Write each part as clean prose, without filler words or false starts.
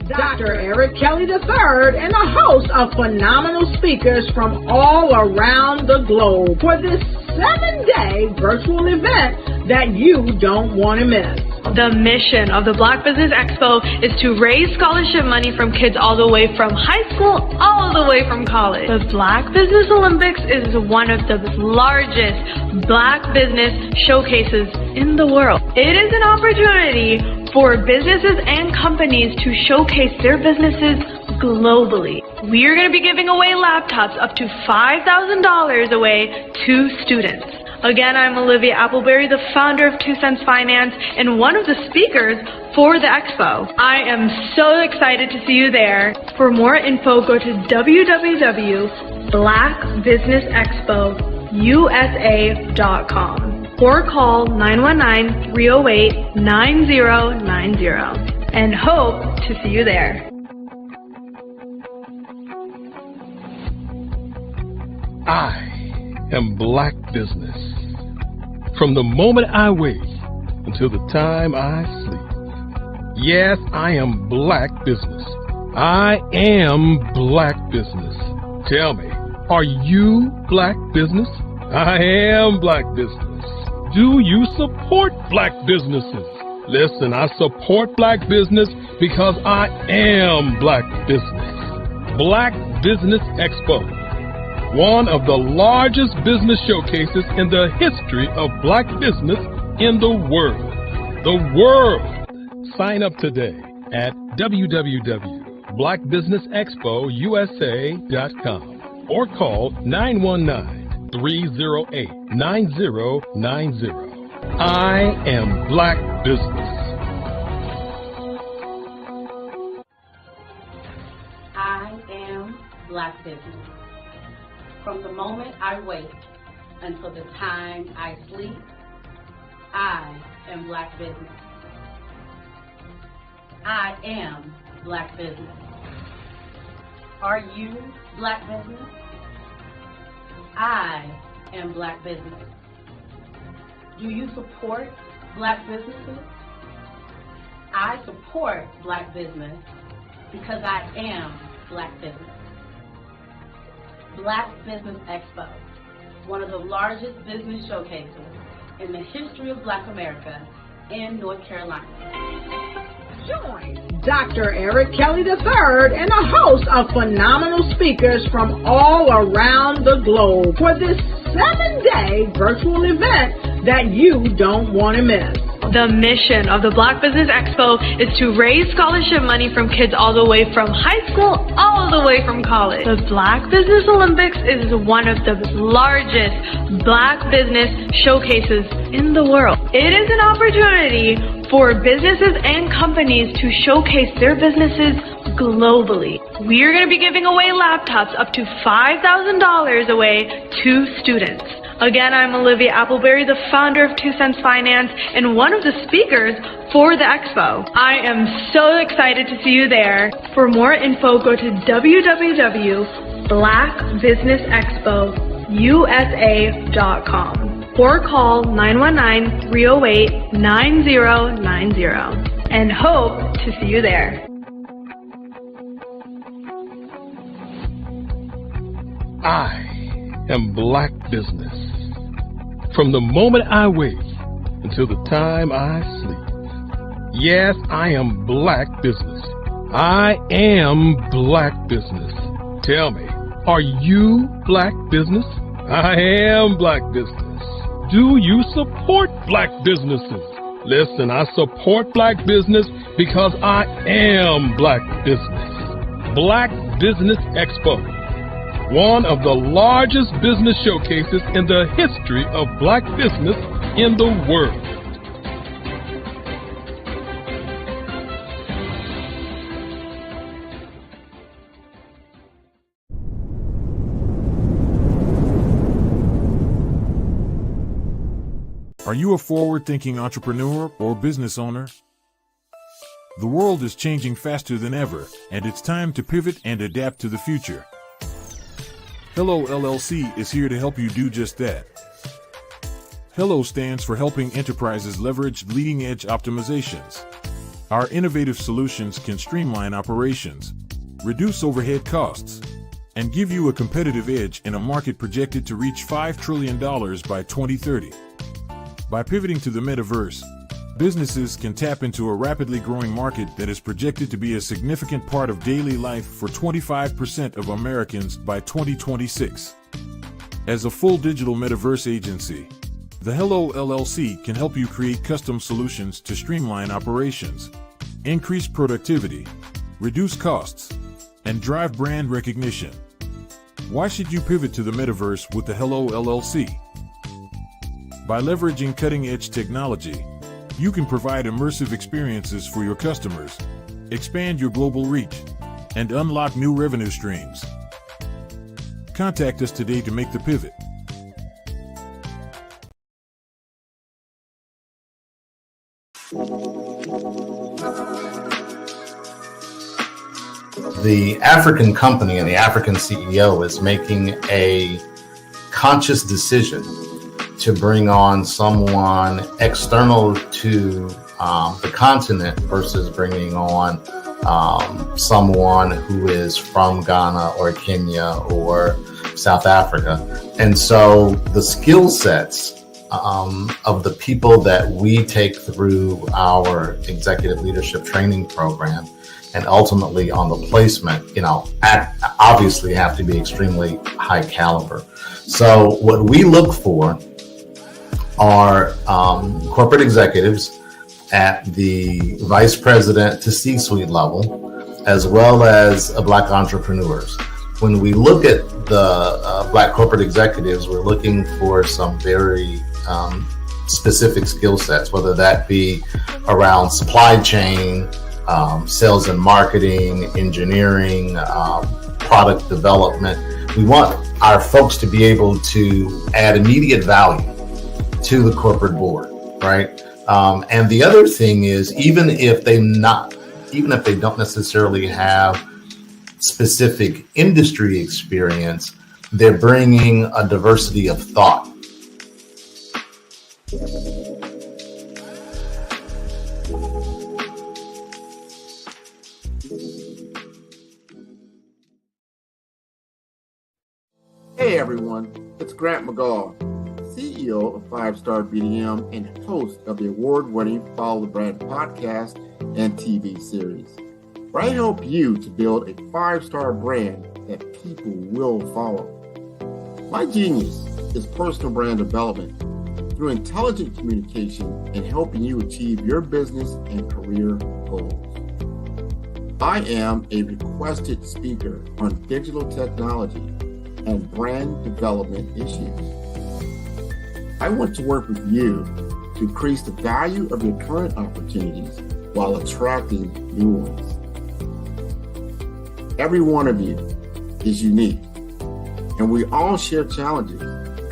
Dr. Eric Kelly III and a host of phenomenal speakers from all around the globe for this 7-day virtual event that you don't want to miss. The mission of the Black Business Expo is to raise scholarship money from kids all the way from high school, all the way from college. The Black Business Olympics is one of the largest Black business showcases in the world. It is an opportunity for businesses and companies to showcase their businesses globally. We are going to be giving away laptops up to $5,000 away to students. Again, I'm Olivia Appleberry, the founder of 2 Cents Finance and one of the speakers for the expo. I am so excited to see you there. For more info, go to www.blackbusinessexpousa.com or call 919-308-9090 and hope to see you there. I am Black Business. From the moment I wake until the time I sleep. Yes, I am Black Business. I am Black Business. Tell me, are you Black Business? I am Black Business. Do you support Black businesses? Listen, I support Black business because I am Black Business. Black Business Expo, one of the largest business showcases in the history of Black business in the world. The world! Sign up today at www.blackbusinessexpousa.com or call 919-308-9090. I am Black Business. I am Black Business. From the moment I wake until the time I sleep, I am Black Business. I am Black Business. Are you Black Business? I am Black Business. Do you support Black businesses? I support Black business because I am Black Business. Black Business Expo, one of the largest business showcases in the history of Black America in North Carolina. Join Dr. Eric Kelly III and a host of phenomenal speakers from all around the globe for this 7-day virtual event that you don't want to miss. The mission of the Black Business Expo is to raise scholarship money from kids all the way from high school, all the way from college. The Black Business Olympics is one of the largest Black business showcases in the world. It is an opportunity for businesses and companies to showcase their businesses globally. We are going to be giving away laptops up to $5,000 away to students. Again, I'm Olivia Appleberry, the founder of 2 Cents Finance and one of the speakers for the expo. I am so excited to see you there. For more info, go to www.blackbusinessexpousa.com or call 919-308-9090 and hope to see you there. I am Black Business. From the moment I wake until the time I sleep. Yes, I am Black Business. I am Black Business. Tell me, are you Black Business? I am Black Business. Do you support Black businesses? Listen, I support Black business because I am Black Business. Black Business Expo, one of the largest business showcases in the history of Black business in the world. Are you a forward-thinking entrepreneur or business owner? The world is changing faster than ever, and it's time to pivot and adapt to the future. Hello LLC is here to help you do just that. Hello stands for helping enterprises leverage leading-edge optimizations. Our innovative solutions can streamline operations, reduce overhead costs, and give you a competitive edge in a market projected to reach $5 trillion by 2030. By pivoting to the metaverse, businesses can tap into a rapidly growing market that is projected to be a significant part of daily life for 25% of Americans by 2026. As a full digital metaverse agency, the Hello LLC can help you create custom solutions to streamline operations, increase productivity, reduce costs, and drive brand recognition. Why should you pivot to the metaverse with the Hello LLC? By leveraging cutting-edge technology, you can provide immersive experiences for your customers, expand your global reach, and unlock new revenue streams. Contact us today to make the pivot. The African company and the African CEO is making a conscious decision to bring on someone external to the continent versus bringing on someone who is from Ghana or Kenya or South Africa. And so the skill sets of the people that we take through our executive leadership training program and ultimately on the placement, obviously have to be extremely high caliber. So what we look for are corporate executives at the vice president to C-suite level, as well as Black entrepreneurs. When we look at the Black corporate executives, we're looking for some very specific skill sets, whether that be around supply chain, sales and marketing, engineering, product development. We want our folks to be able to add immediate value to the corporate board, right? And the other thing is, even if they don't necessarily have specific industry experience, they're bringing a diversity of thought. Hey everyone, it's Grant McGaw, CEO of 5-Star BDM and host of the award-winning Follow the Brand podcast and TV series, where I help you to build a 5-star brand that people will follow. My genius is personal brand development through intelligent communication and helping you achieve your business and career goals. I am a requested speaker on digital technology and brand development issues. I want to work with you to increase the value of your current opportunities while attracting new ones. Every one of you is unique, and we all share challenges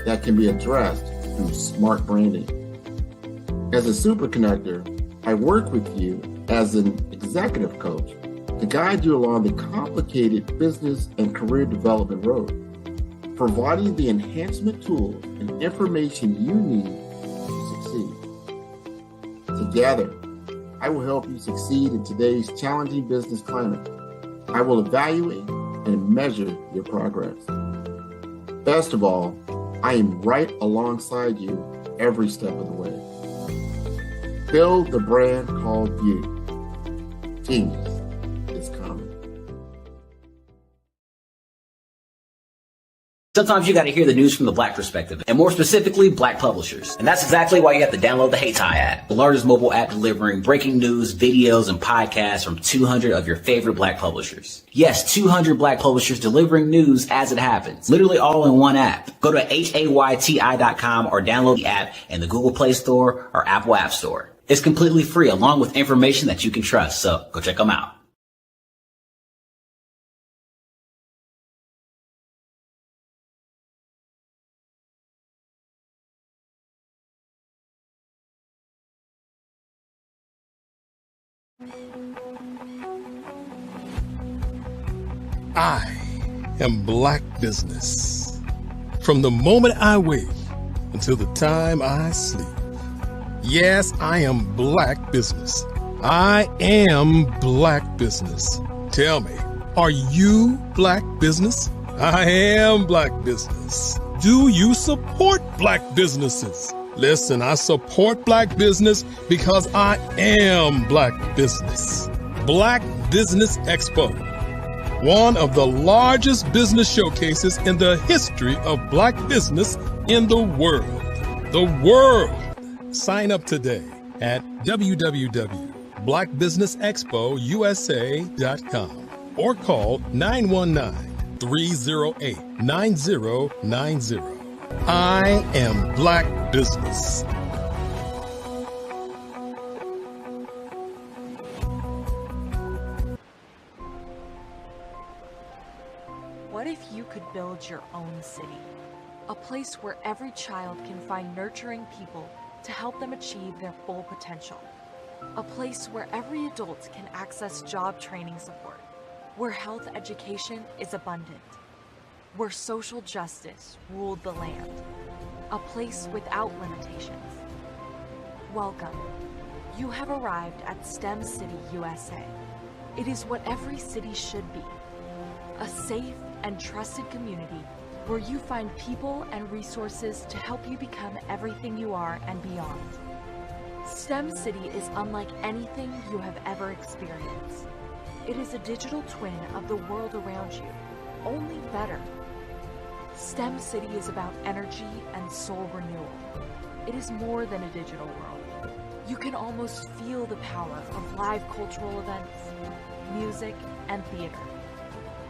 that can be addressed through smart branding. As a super connector, I work with you as an executive coach to guide you along the complicated business and career development road, providing the enhancement tools and information you need to succeed. Together, I will help you succeed in today's challenging business climate. I will evaluate and measure your progress. Best of all, I am right alongside you every step of the way. Build the brand called you. Genius is coming. Sometimes you got to hear the news from the Black perspective, and more specifically, Black publishers. And that's exactly why you have to download the Hey Ty app, the largest mobile app delivering breaking news, videos, and podcasts from 200 of your favorite Black publishers. Yes, 200 Black publishers delivering news as it happens, literally all in one app. Go to HAYTI.com or download the app in the Google Play Store or Apple App Store. It's completely free, along with information that you can trust, so go check them out. I am Black business. From the moment I wake until the time I sleep. Yes, I am Black business. I am black business. Tell me, are you black business? I am black business. Do you support black businesses? Listen, I support black business because I am black business. Black Business Expo, one of the largest business showcases in the history of black business in the world. The world! Sign up today at www.blackbusinessexpousa.com or call 919-308-9090. I am black business. What if you could build your own city? A place where every child can find nurturing people to help them achieve their full potential. A place where every adult can access job training support, where health education is abundant, where social justice ruled the land. A place without limitations. Welcome. You have arrived at STEM City, USA. It is what every city should be. A safe and trusted community where you find people and resources to help you become everything you are and beyond. STEM City is unlike anything you have ever experienced. It is a digital twin of the world around you, only better. STEM City is about energy and soul renewal. It is more than a digital world. You can almost feel the power of live cultural events, music, and theater.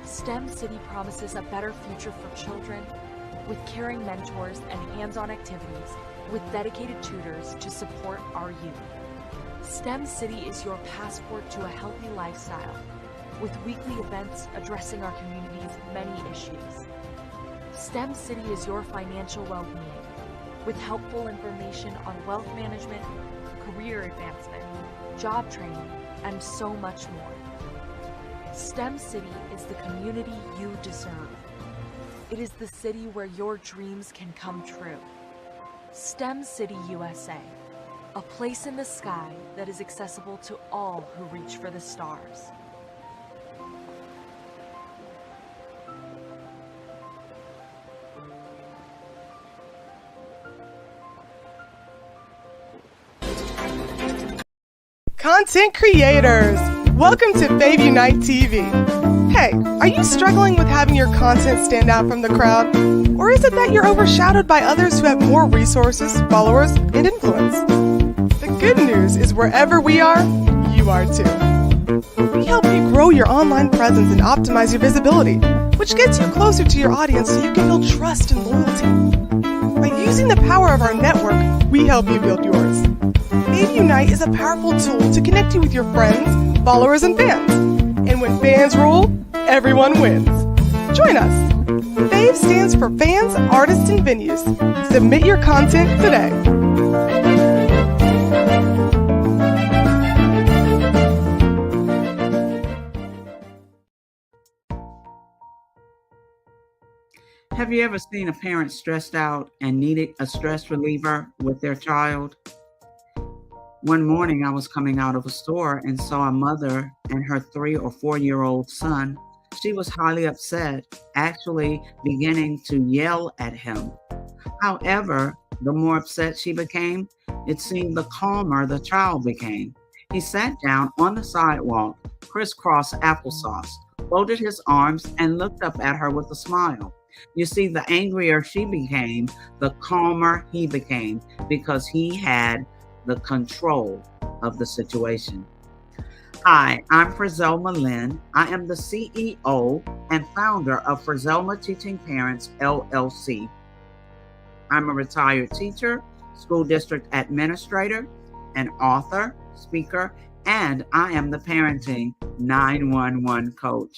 STEM City promises a better future for children with caring mentors and hands-on activities with dedicated tutors to support our youth. STEM City is your passport to a healthy lifestyle with weekly events addressing our community's many issues. STEM City is your financial well-being with helpful information on wealth management, career advancement, job training, and so much more. STEM City is the community you deserve. It is the city where your dreams can come true. STEM City USA, a place in the sky that is accessible to all who reach for the stars. Content creators, welcome to Fave Unite TV. Hey, are you struggling with having your content stand out from the crowd? Or is it that you're overshadowed by others who have more resources, followers, and influence? The good news is wherever we are, you are too. We help you grow your online presence and optimize your visibility, which gets you closer to your audience so you can build trust and loyalty. By using the power of our network, we help you build yours. Fave Unite is a powerful tool to connect you with your friends, followers, and fans. And when fans rule, everyone wins. Join us. Fave stands for Fans, Artists, and Venues. Submit your content today. Have you ever seen a parent stressed out and needed a stress reliever with their child? One morning, I was coming out of a store and saw a mother and her 3 or 4-year-old son. She was highly upset, actually beginning to yell at him. However, the more upset she became, it seemed the calmer the child became. He sat down on the sidewalk, crisscross applesauce, folded his arms, and looked up at her with a smile. You see, the angrier she became, the calmer he became, because he had the control of the situation. Hi, I'm Frizelma Lynn. I am the CEO and founder of Frizelma Teaching Parents, LLC. I'm a retired teacher, school district administrator, an author, speaker, and I am the parenting 911 coach.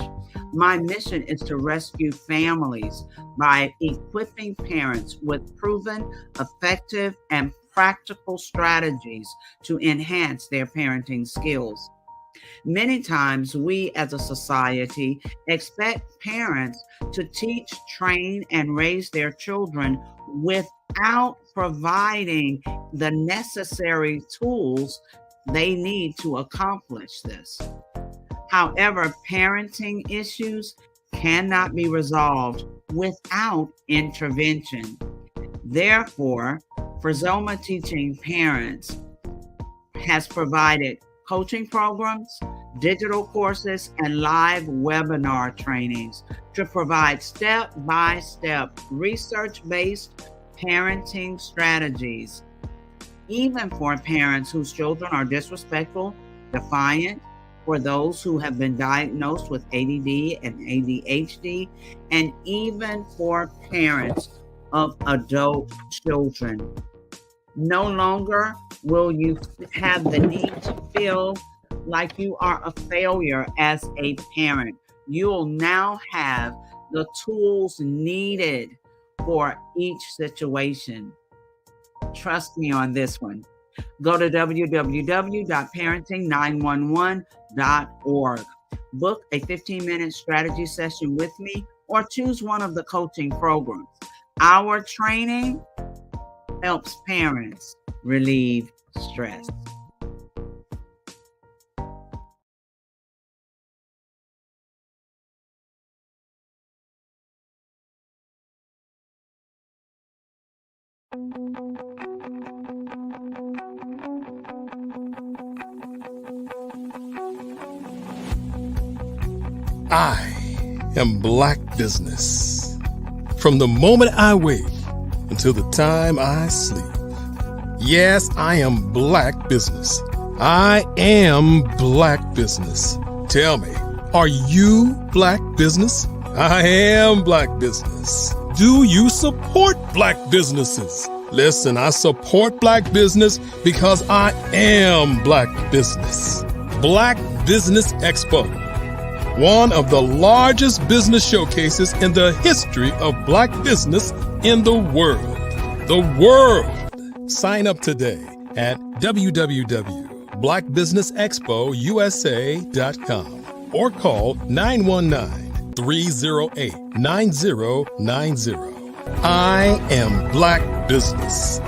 My mission is to rescue families by equipping parents with proven, effective, and practical strategies to enhance their parenting skills. Many times we as a society expect parents to teach, train, and raise their children without providing the necessary tools they need to accomplish this. However, parenting issues cannot be resolved without intervention. Therefore, Frizoma Teaching Parents has provided coaching programs, digital courses, and live webinar trainings to provide step-by-step research-based parenting strategies, even for parents whose children are disrespectful, defiant, for those who have been diagnosed with ADD and ADHD, and even for parents of adult children. No longer will you have the need to feel like you are a failure as a parent. You'll now have the tools needed for each situation. Trust me on this one. Go to www.parenting911.org. Book a 15-minute strategy session with me or choose one of the coaching programs. Our training helps parents relieve stress. I am Black business. From the moment I wake until the time I sleep. Yes, I am Black business. I am Black business. Tell me, are you Black business? I am Black business. Do you support Black businesses? Listen, I support Black business because I am Black business. Black Business Expo, one of the largest business showcases in the history of Black business in the world. The world! Sign up today at www.blackbusinessexpousa.com or call 919-308-9090. I am Black business.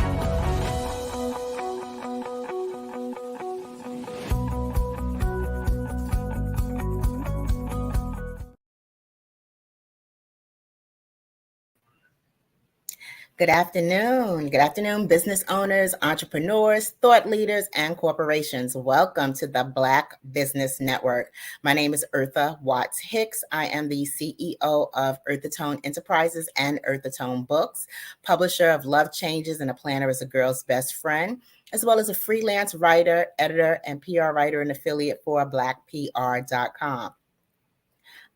Good afternoon. Good afternoon, business owners, entrepreneurs, thought leaders, and corporations. Welcome to the Black Business Network. My name is Eartha Watts Hicks. I am the CEO of Earthatone Enterprises and Earthatone Books, publisher of Love Changes and A Planner is a Girl's Best Friend, as well as a freelance writer, editor, and PR writer and affiliate for blackpr.com.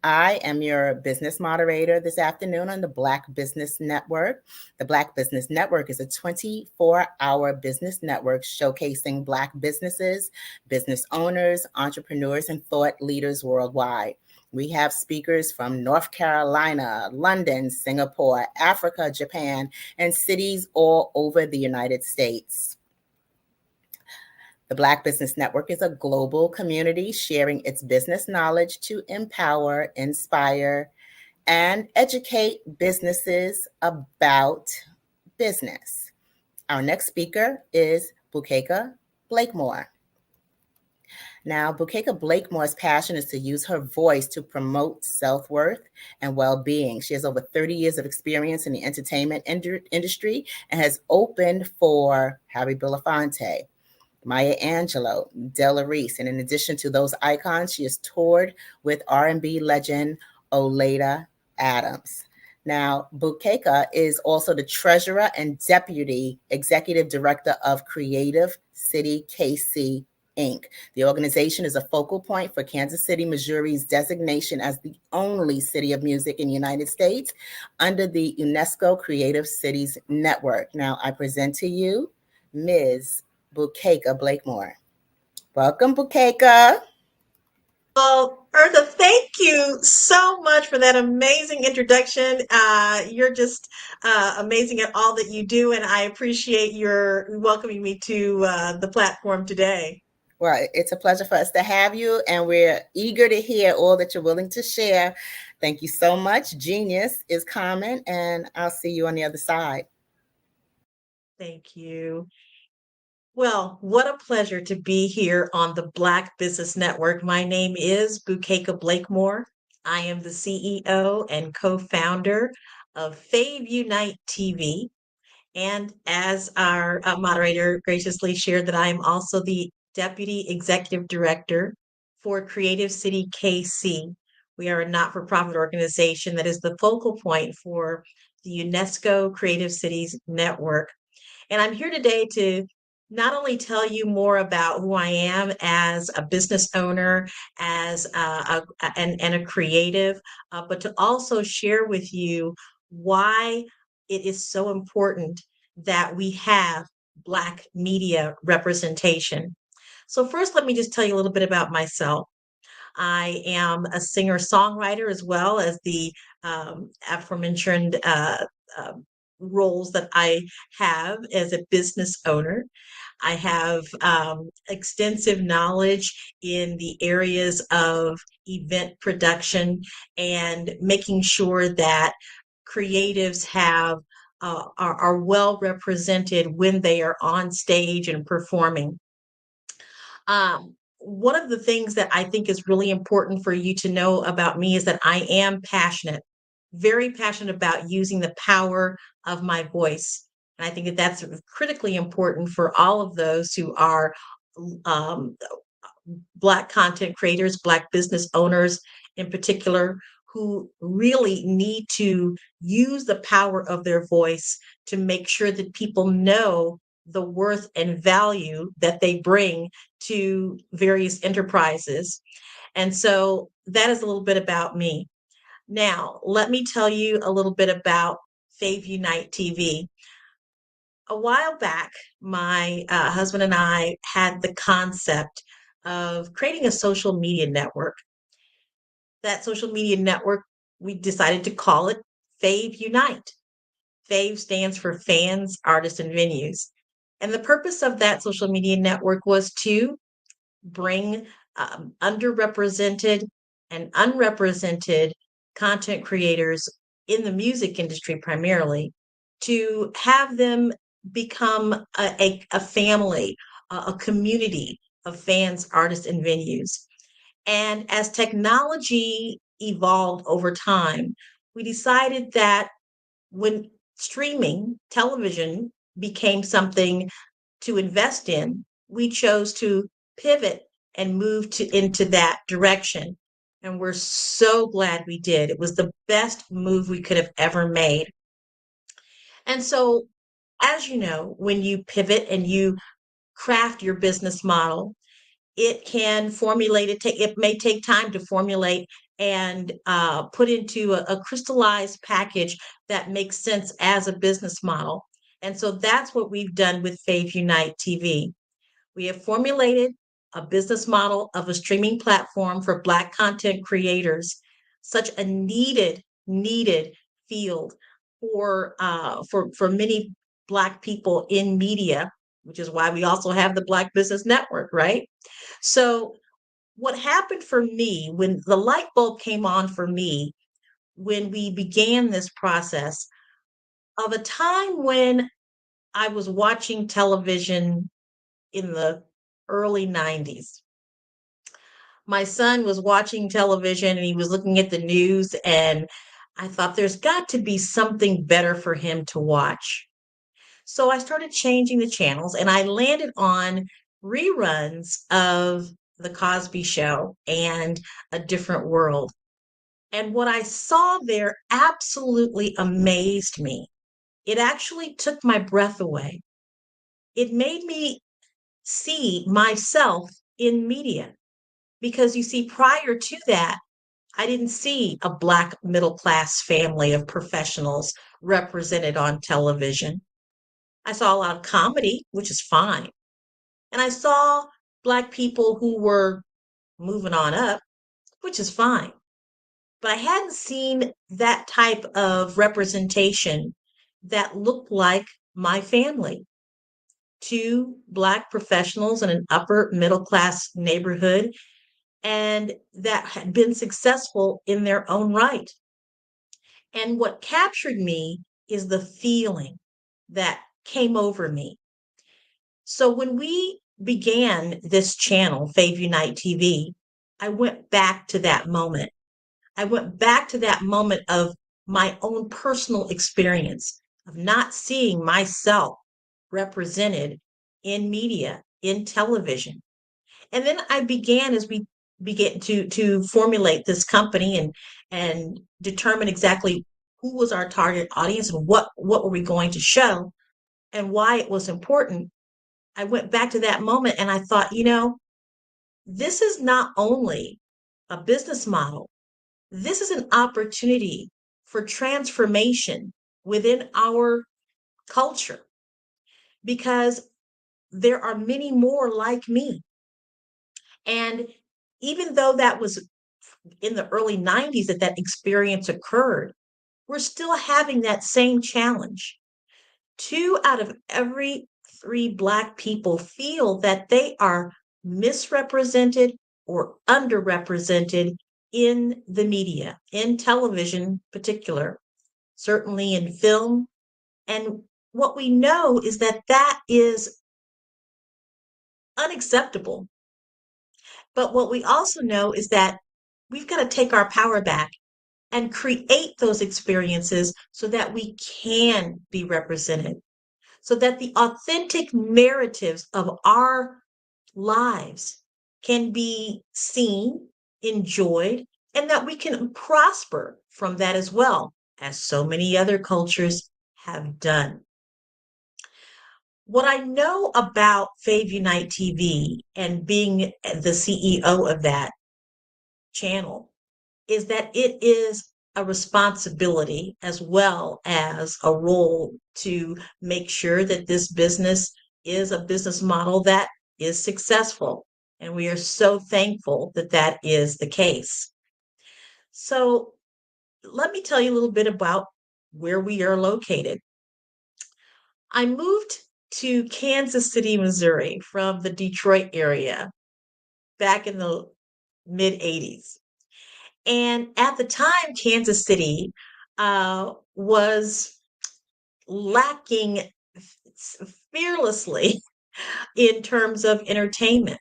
I am your business moderator this afternoon on the Black Business Network. The Black Business Network is a 24-hour business network showcasing Black businesses, business owners, entrepreneurs, and thought leaders worldwide. We have speakers from North Carolina, London, Singapore, Africa, Japan, and cities all over the United States. The Black Business Network is a global community sharing its business knowledge to empower, inspire, and educate businesses about business. Our next speaker is Bukeka Blakemore. Now, Bukeka Blakemore's passion is to use her voice to promote self-worth and well-being. She has over 30 years of experience in the entertainment industry and has opened for Harry Belafonte, Maya Angelou, Della Reese, and in addition to those icons, she has toured with R&B legend Oleta Adams. Now, Bukeka is also the treasurer and deputy executive director of Creative City KC Inc. The organization is a focal point for Kansas City, Missouri's designation as the only city of music in the United States under the UNESCO Creative Cities Network. Now, I present to you Ms. Bukeka Blakemore. Welcome, Bukeka. Well, Eartha, thank you so much for that amazing introduction. You're just amazing at all that you do, and I appreciate your welcoming me to the platform today. Well, it's a pleasure for us to have you, and we're eager to hear all that you're willing to share. Thank you so much. Genius is common, and I'll see you on the other side. Thank you. Well, what a pleasure to be here on the Black Business Network. My name is Bukeka Blakemore. I am the CEO and co-founder of Fave Unite TV. And as our moderator graciously shared, that I am also the Deputy Executive Director for Creative City KC. We are a not-for-profit organization that is the focal point for the UNESCO Creative Cities Network. And I'm here today to not only tell you more about who I am as a business owner, as and a creative, but to also share with you why it is so important that we have Black media representation. So first, let me just tell you a little bit about myself. I am a singer-songwriter as well as the aforementioned uh, roles that I have as a business owner. I have extensive knowledge in the areas of event production and making sure that creatives are well represented when they are on stage and performing. One of the things that I think is really important for you to know about me is that I am passionate, very passionate about using the power of my voice. And I think that that's critically important for all of those who are um, Black content creators, Black business owners in particular, who really need to use the power of their voice to make sure that people know the worth and value that they bring to various enterprises. And so that is a little bit about me. Now, let me tell you a little bit about Fave Unite TV. A while back, my husband and I had the concept of creating a social media network. That social media network, we decided to call it Fave Unite. Fave stands for fans, artists, and venues. And the purpose of that social media network was to bring underrepresented and unrepresented content creators in the music industry primarily to have them become a family, a community of fans, artists, and venues. And as technology evolved over time, we decided that when streaming television became something to invest in, we chose to pivot and move into that direction. And we're so glad we did. It was the best move we could have ever made. And so, as you know, when you pivot and you craft your business model, it can formulate it may take time to formulate and put into a crystallized package that makes sense as a business model. And so that's what we've done with Fave Unite TV. We have formulated a business model of a streaming platform for Black content creators, such a needed field for many Black people in media, which is why we also have the Black Business Network, right? So what happened for me when the light bulb came on for me when we began this process of a time when I was watching television in the early 90s. My son was watching television and he was looking at the news, and I thought there's got to be something better for him to watch. So I started changing the channels and I landed on reruns of The Cosby Show and A Different World. And what I saw there absolutely amazed me. It actually took my breath away. It made me see myself in media because you see, prior to that, I didn't see a Black middle class family of professionals represented on television. I saw a lot of comedy, which is fine. And I saw Black people who were moving on up, which is fine. But I hadn't seen that type of representation that looked like my family. Two Black professionals in an upper middle class neighborhood, and that had been successful in their own right. And what captured me is the feeling that came over me. So when we began this channel, Fave Unite TV, I went back to that moment. I went back to that moment of my own personal experience of not seeing myself represented in media, in television. And then I began, as we began to formulate this company and determine exactly who was our target audience and what were we going to show and why it was important. I went back to that moment and I thought, this is not only a business model, this is an opportunity for transformation within our culture because there are many more like me. And even though that was in the early 90s that experience occurred, we're still having that same challenge. 2 out of every 3 Black people feel that they are misrepresented or underrepresented in the media, in television particular, certainly in film. And what we know is that is unacceptable. But what we also know is that we've got to take our power back and create those experiences so that we can be represented, so that the authentic narratives of our lives can be seen, enjoyed, and that we can prosper from that as well, as so many other cultures have done. What I know about Fave Unite TV and being the CEO of that channel is that it is a responsibility as well as a role to make sure that this business is a business model that is successful. And we are so thankful that that is the case. So let me tell you a little bit about where we are located. I moved to Kansas City, Missouri from the Detroit area back in the mid 80s. And at the time, Kansas City was lacking fearlessly in terms of entertainment.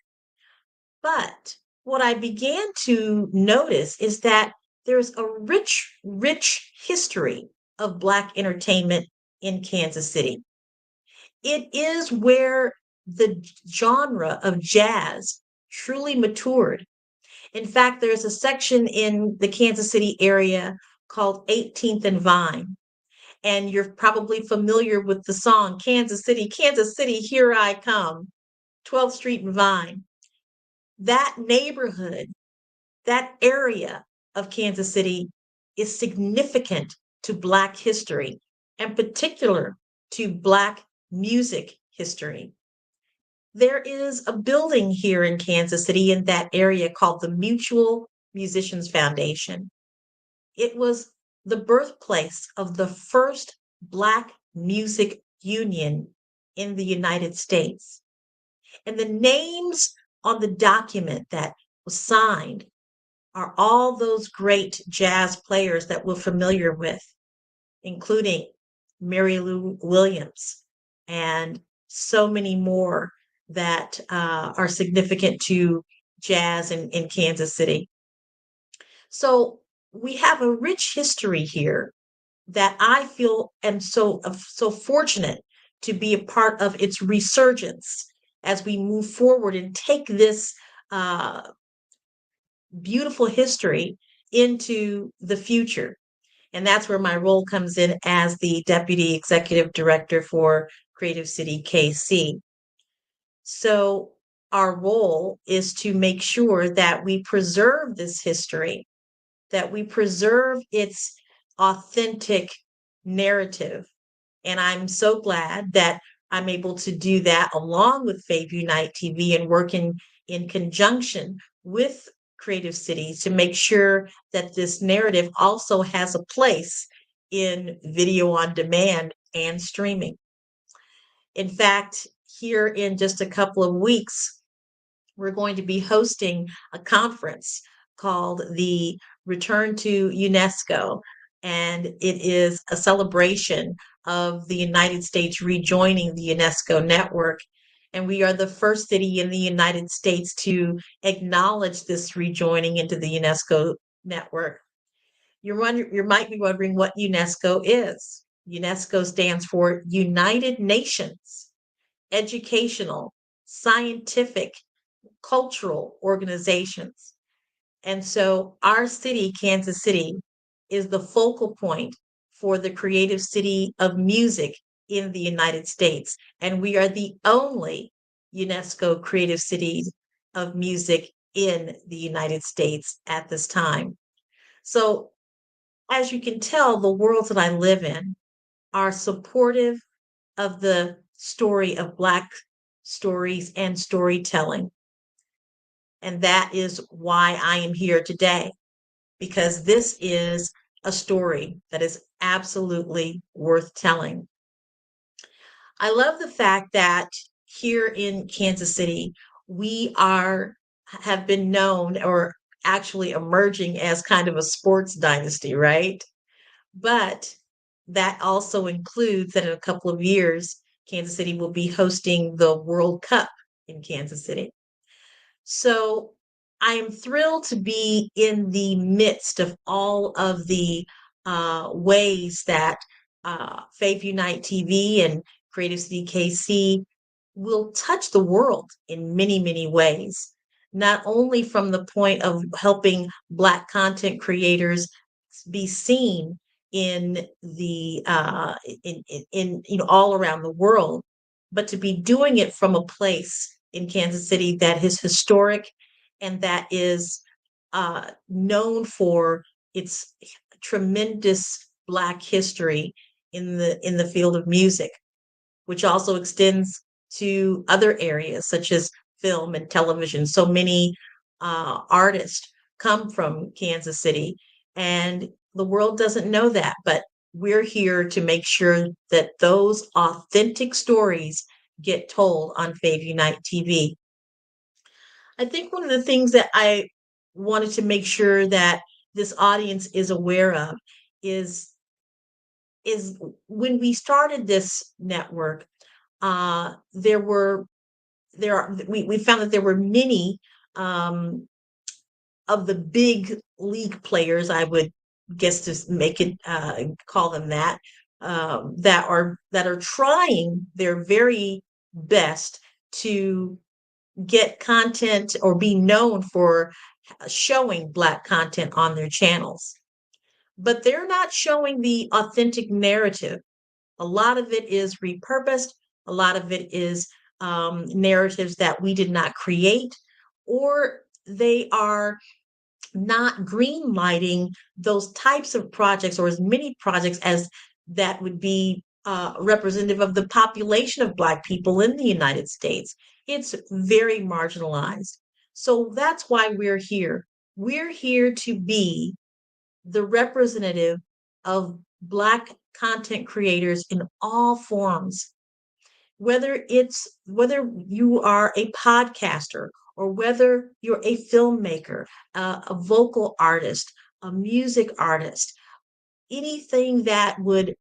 But what I began to notice is that there's a rich, rich history of Black entertainment in Kansas City. It is where the genre of jazz truly matured. In fact, there's a section in the Kansas City area called 18th and Vine. And you're probably familiar with the song, Kansas City, here I come, 12th Street and Vine. That neighborhood, that area of Kansas City is significant to Black history, and particular to Black music history. There is a building here in Kansas City in that area called the Mutual Musicians Foundation. It was the birthplace of the first Black music union in the United States. And the names on the document that was signed are all those great jazz players that we're familiar with, including Mary Lou Williams and so many more that are significant to jazz in Kansas City. So we have a rich history here that I feel am so fortunate to be a part of its resurgence as we move forward and take this beautiful history into the future. And that's where my role comes in as the Deputy Executive Director for Creative City KC. So our role is to make sure that we preserve this history, that we preserve its authentic narrative. And I'm so glad that I'm able to do that along with Fave Unite TV and working in conjunction with Creative City to make sure that this narrative also has a place in video on demand and streaming. In fact, here in just a couple of weeks, we're going to be hosting a conference called the Return to UNESCO. And it is a celebration of the United States rejoining the UNESCO network. And we are the first city in the United States to acknowledge this rejoining into the UNESCO network. You might be wondering what UNESCO is. UNESCO stands for United Nations Educational, Scientific, Cultural Organizations. And so our city, Kansas City, is the focal point for the creative city of music in the United States. And we are the only UNESCO creative city of music in the United States at this time. So, as you can tell, the worlds that I live in are supportive of the story of Black stories and storytelling. And that is why I am here today, because this is a story that is absolutely worth telling. I love the fact that here in Kansas City, we have been known or actually emerging as kind of a sports dynasty, right? But that also includes that in a couple of years, Kansas City will be hosting the World Cup in Kansas City. So I am thrilled to be in the midst of all of the ways that Faith Unite TV and Creative City KC will touch the world in many, many ways. Not only from the point of helping Black content creators be seen in the in all around the world, but to be doing it from a place in Kansas City that is historic and that is known for its tremendous Black history in the field of music, which also extends to other areas such as film and television. So many artists come from Kansas City, and the world doesn't know that, but we're here to make sure that those authentic stories get told on Fave Unite TV. I think one of the things that I wanted to make sure that this audience is aware of is is when we started this network, there were there are we found that there were many of the big league players, I would guess to make it call them that, that are trying their very best to get content or be known for showing Black content on their channels. But they're not showing the authentic narrative. A lot of it is repurposed, a lot of it is narratives that we did not create, or they are not green lighting those types of projects or as many projects as that would be representative of the population of Black people in the United States. It's very marginalized. So that's why we're here. We're here to be the representative of Black content creators in all forms, whether you are a podcaster or whether you're a filmmaker, a vocal artist, a music artist, anything that would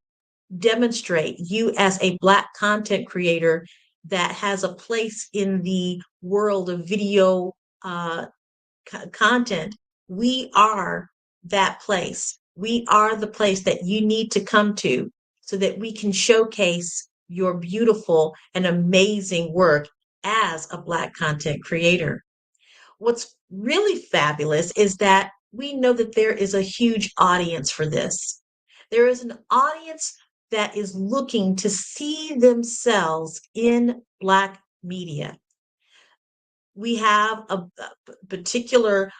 demonstrate you as a Black content creator that has a place in the world of video content. We are that place. We are the place that you need to come to so that we can showcase your beautiful and amazing work as a Black content creator. What's really fabulous is that we know that there is a huge audience for this. There is an audience that is looking to see themselves in Black media. We have a particular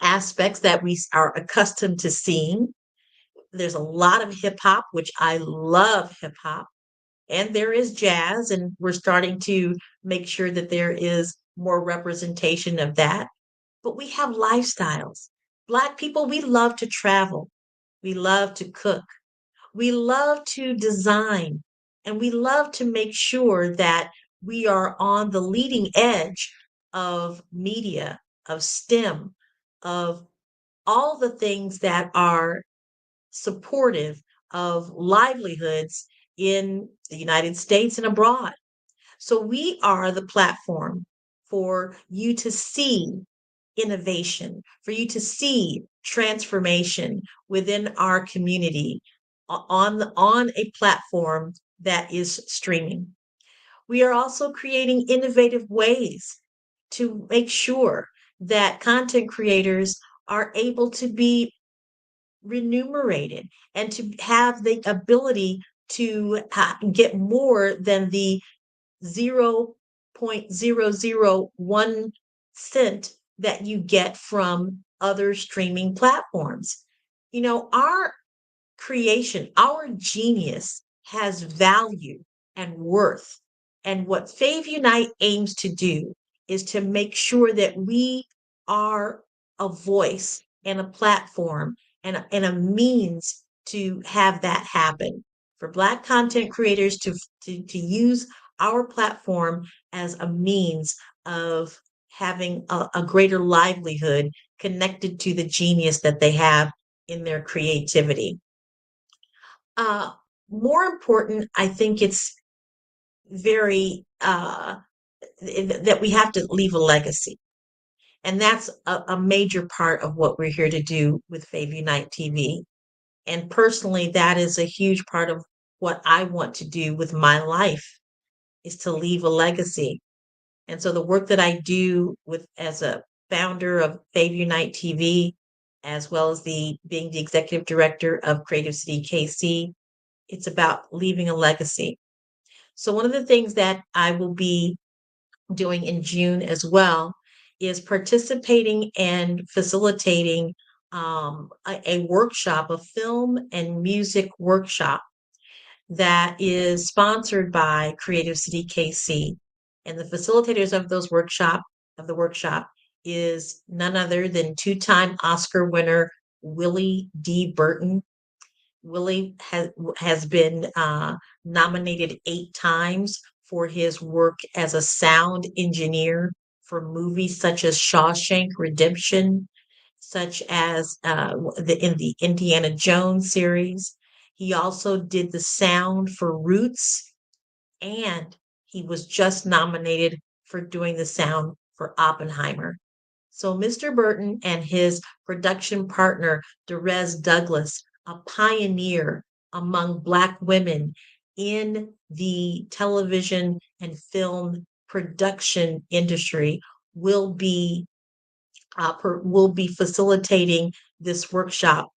aspects that we are accustomed to seeing. There's a lot of hip hop, which I love hip hop, and there is jazz, and we're starting to make sure that there is more representation of that. But we have lifestyles. Black people, we love to travel. We love to cook. We love to design, and we love to make sure that we are on the leading edge of media, of STEM, of all the things that are supportive of livelihoods in the United States and abroad. So we are the platform for you to see innovation, for you to see transformation within our community on a platform that is streaming. We are also creating innovative ways to make sure that content creators are able to be remunerated and to have the ability to get more than the 0.001 cent that you get from other streaming platforms. You know, our creation, our genius has value and worth. And what Fave Unite aims to do is to make sure that we are a voice and a platform and a means to have that happen. For Black content creators to use our platform as a means of having a greater livelihood connected to the genius that they have in their creativity. Uh, More important, I think it's very that we have to leave a legacy. And that's a major part of what we're here to do with Fave Unite TV. And personally, that is a huge part of what I want to do with my life is to leave a legacy. And so the work that I do with as a founder of Fave Unite TV, as well as being the executive director of Creative City KC, it's about leaving a legacy. So one of the things that I will be doing in June as well is participating and facilitating a workshop, a film and music workshop that is sponsored by Creative City KC. And the facilitators of the workshop is none other than two-time Oscar winner Willie D. Burton. Willie has been nominated 8 times for his work as a sound engineer for movies such as Shawshank Redemption, such as in the Indiana Jones series. He also did the sound for Roots, and he was just nominated for doing the sound for Oppenheimer. So Mr. Burton and his production partner, Derez Douglas, a pioneer among Black women in the television and film production industry, will be facilitating this workshop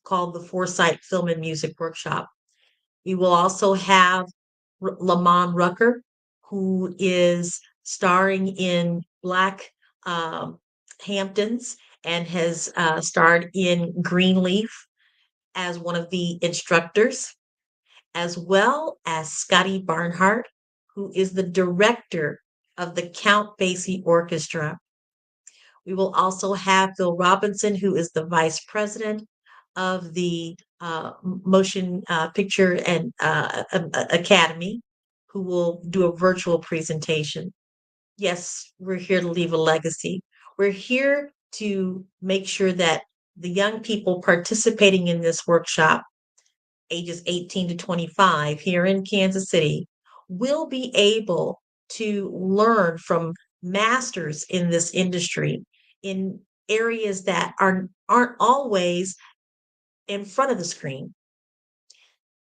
called the Foresight Film and Music Workshop. We will also have Lamon Rucker, who is starring in Black Hamptons and has starred in Greenleaf as one of the instructors, as well as Scotty Barnhart, who is the director of the Count Basie Orchestra. We will also have Phil Robinson, who is the vice president of the Motion Picture and Academy, who will do a virtual presentation. Yes, we're here to leave a legacy. We're here to make sure that the young people participating in this workshop, ages 18 to 25 here in Kansas City, will be able to learn from masters in this industry in areas that aren't always in front of the screen.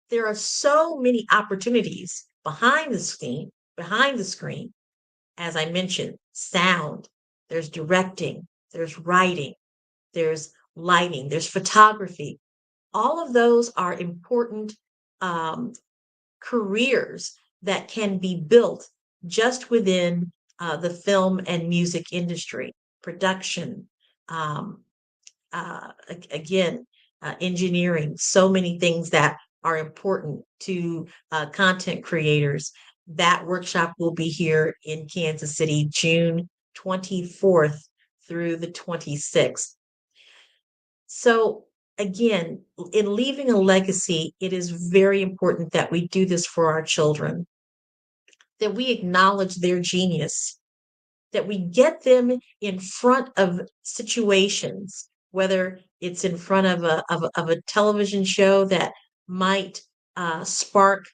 There are so many opportunities behind the screen. As I mentioned, sound, there's directing, there's writing, there's lighting, there's photography. All of those are important careers that can be built just within the film and music industry, production, um, again, engineering, so many things that are important to content creators. That workshop will be here in Kansas City, June 24th through the 26th. So again, in leaving a legacy, it is very important that we do this for our children, that we acknowledge their genius, that we get them in front of situations, whether it's in front of a television show that might spark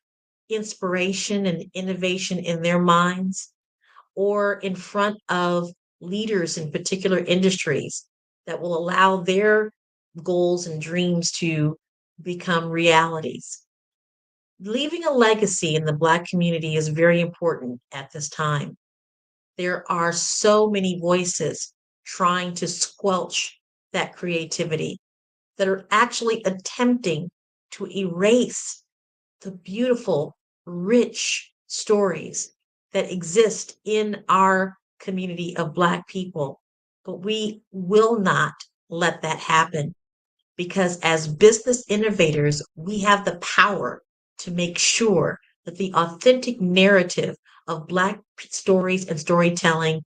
inspiration and innovation in their minds, or in front of leaders in particular industries that will allow their goals and dreams to become realities. Leaving a legacy in the Black community is very important at this time. There are so many voices trying to squelch that creativity that are actually attempting to erase the beautiful, rich stories that exist in our community of Black people. But we will not let that happen, because as business innovators, we have the power to make sure that the authentic narrative of Black stories and storytelling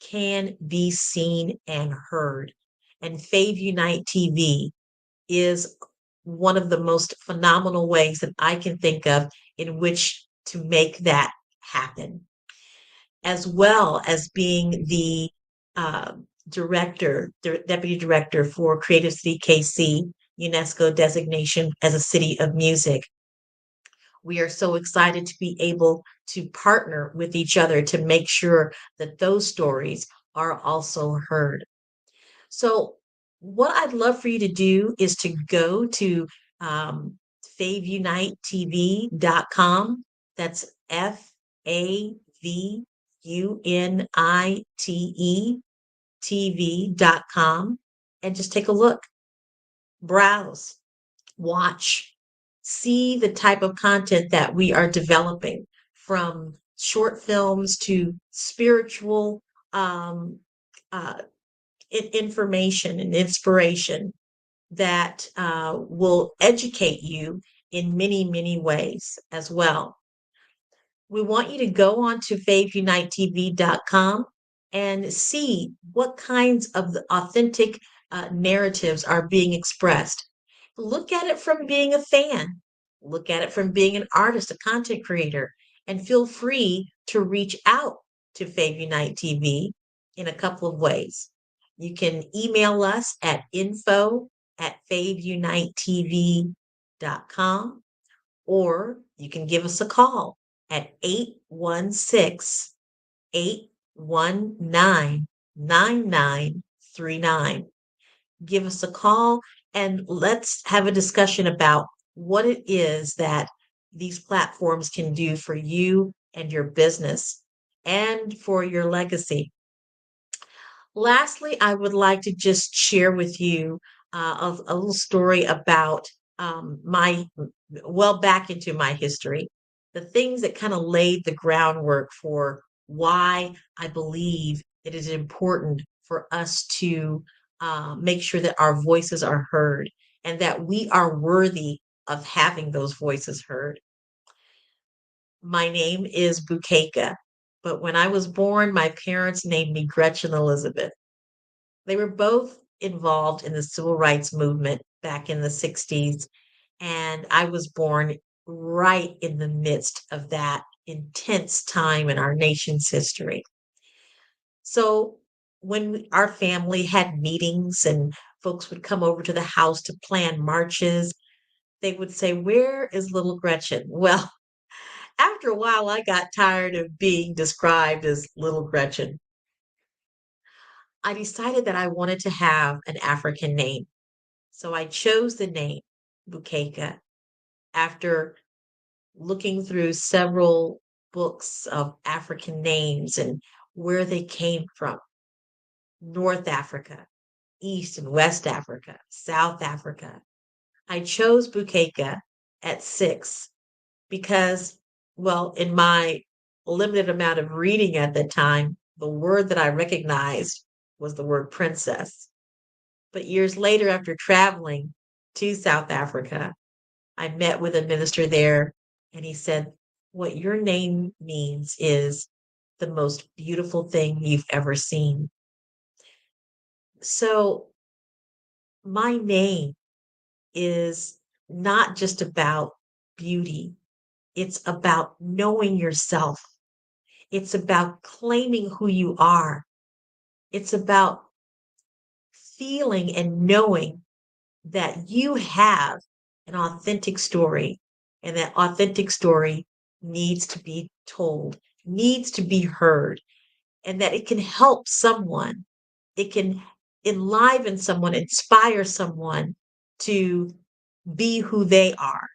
can be seen and heard. And Fave Unite TV is one of the most phenomenal ways that I can think of in which to make that happen, as well as being the uh, deputy director for Creative City KC, UNESCO designation as a city of music. We are so excited to be able to partner with each other to make sure that those stories are also heard. So, what I'd love for you to do is to go to favunitetv.com. That's FAVUNITE TV.com, and just take a look, browse, watch, see the type of content that we are developing, from short films to spiritual um, uh, information and inspiration that will educate you in many, many ways as well. We want you to go on to favunitetv.com and see what kinds of the authentic narratives are being expressed. Look at it from being a fan. Look at it from being an artist, a content creator, and feel free to reach out to Fave Unite TV in a couple of ways. You can email us at info@favunitetv.com, or you can give us a call at 816-819-9939. Give us a call and let's have a discussion about what it is that these platforms can do for you and your business and for your legacy. Lastly, I would like to just share with you a little story about back into my history, the things that kind of laid the groundwork for why I believe it is important for us to make sure that our voices are heard and that we are worthy of having those voices heard. My name is Bukeka, but when I was born, my parents named me Gretchen Elizabeth. They were both involved in the civil rights movement back in the 60s, and I was born right in the midst of that intense time in our nation's history. So when our family had meetings and folks would come over to the house to plan marches, they would say, "Where is little Gretchen?" Well, after a while, I got tired of being described as little Gretchen. I decided that I wanted to have an African name. So I chose the name Bukeka after looking through several books of African names and where they came from: North Africa, East and West Africa, South Africa. I chose Bukeka at 6 because, well, in my limited amount of reading at the time, the word that I recognized was the word princess. But years later, after traveling to South Africa, I met with a minister there, and he said, "What your name means is the most beautiful thing you've ever seen." So my name is not just about beauty, it's about knowing yourself. It's about claiming who you are. It's about feeling and knowing that you have an authentic story, and that authentic story needs to be told, needs to be heard, and that it can help someone. It can enliven someone, inspire someone to be who they are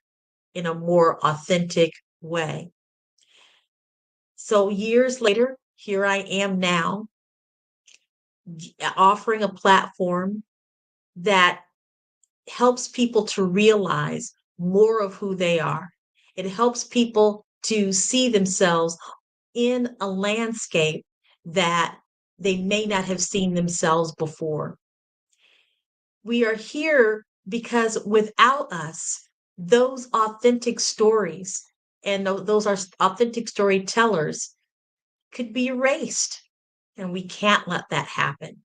in a more authentic way. So years later, here I am now offering a platform that helps people to realize more of who they are. It helps people to see themselves in a landscape that they may not have seen themselves before. We are here because without us, those authentic stories and those are authentic storytellers could be erased. And we can't let that happen.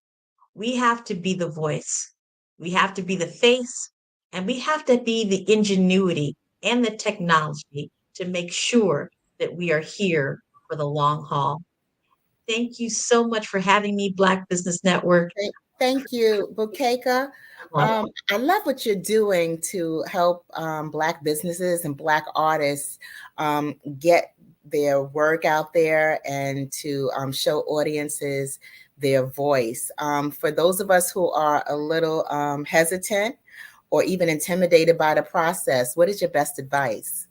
We have to be the voice. We have to be the face, and we have to be the ingenuity and the technology to make sure that we are here for the long haul. Thank you so much for having me, Black Business Network. Thank you, Bukeka. I love what you're doing to help Black businesses and Black artists get their work out there and to show audiences their voice. For those of us who are a little hesitant or even intimidated by the process, what is your best advice?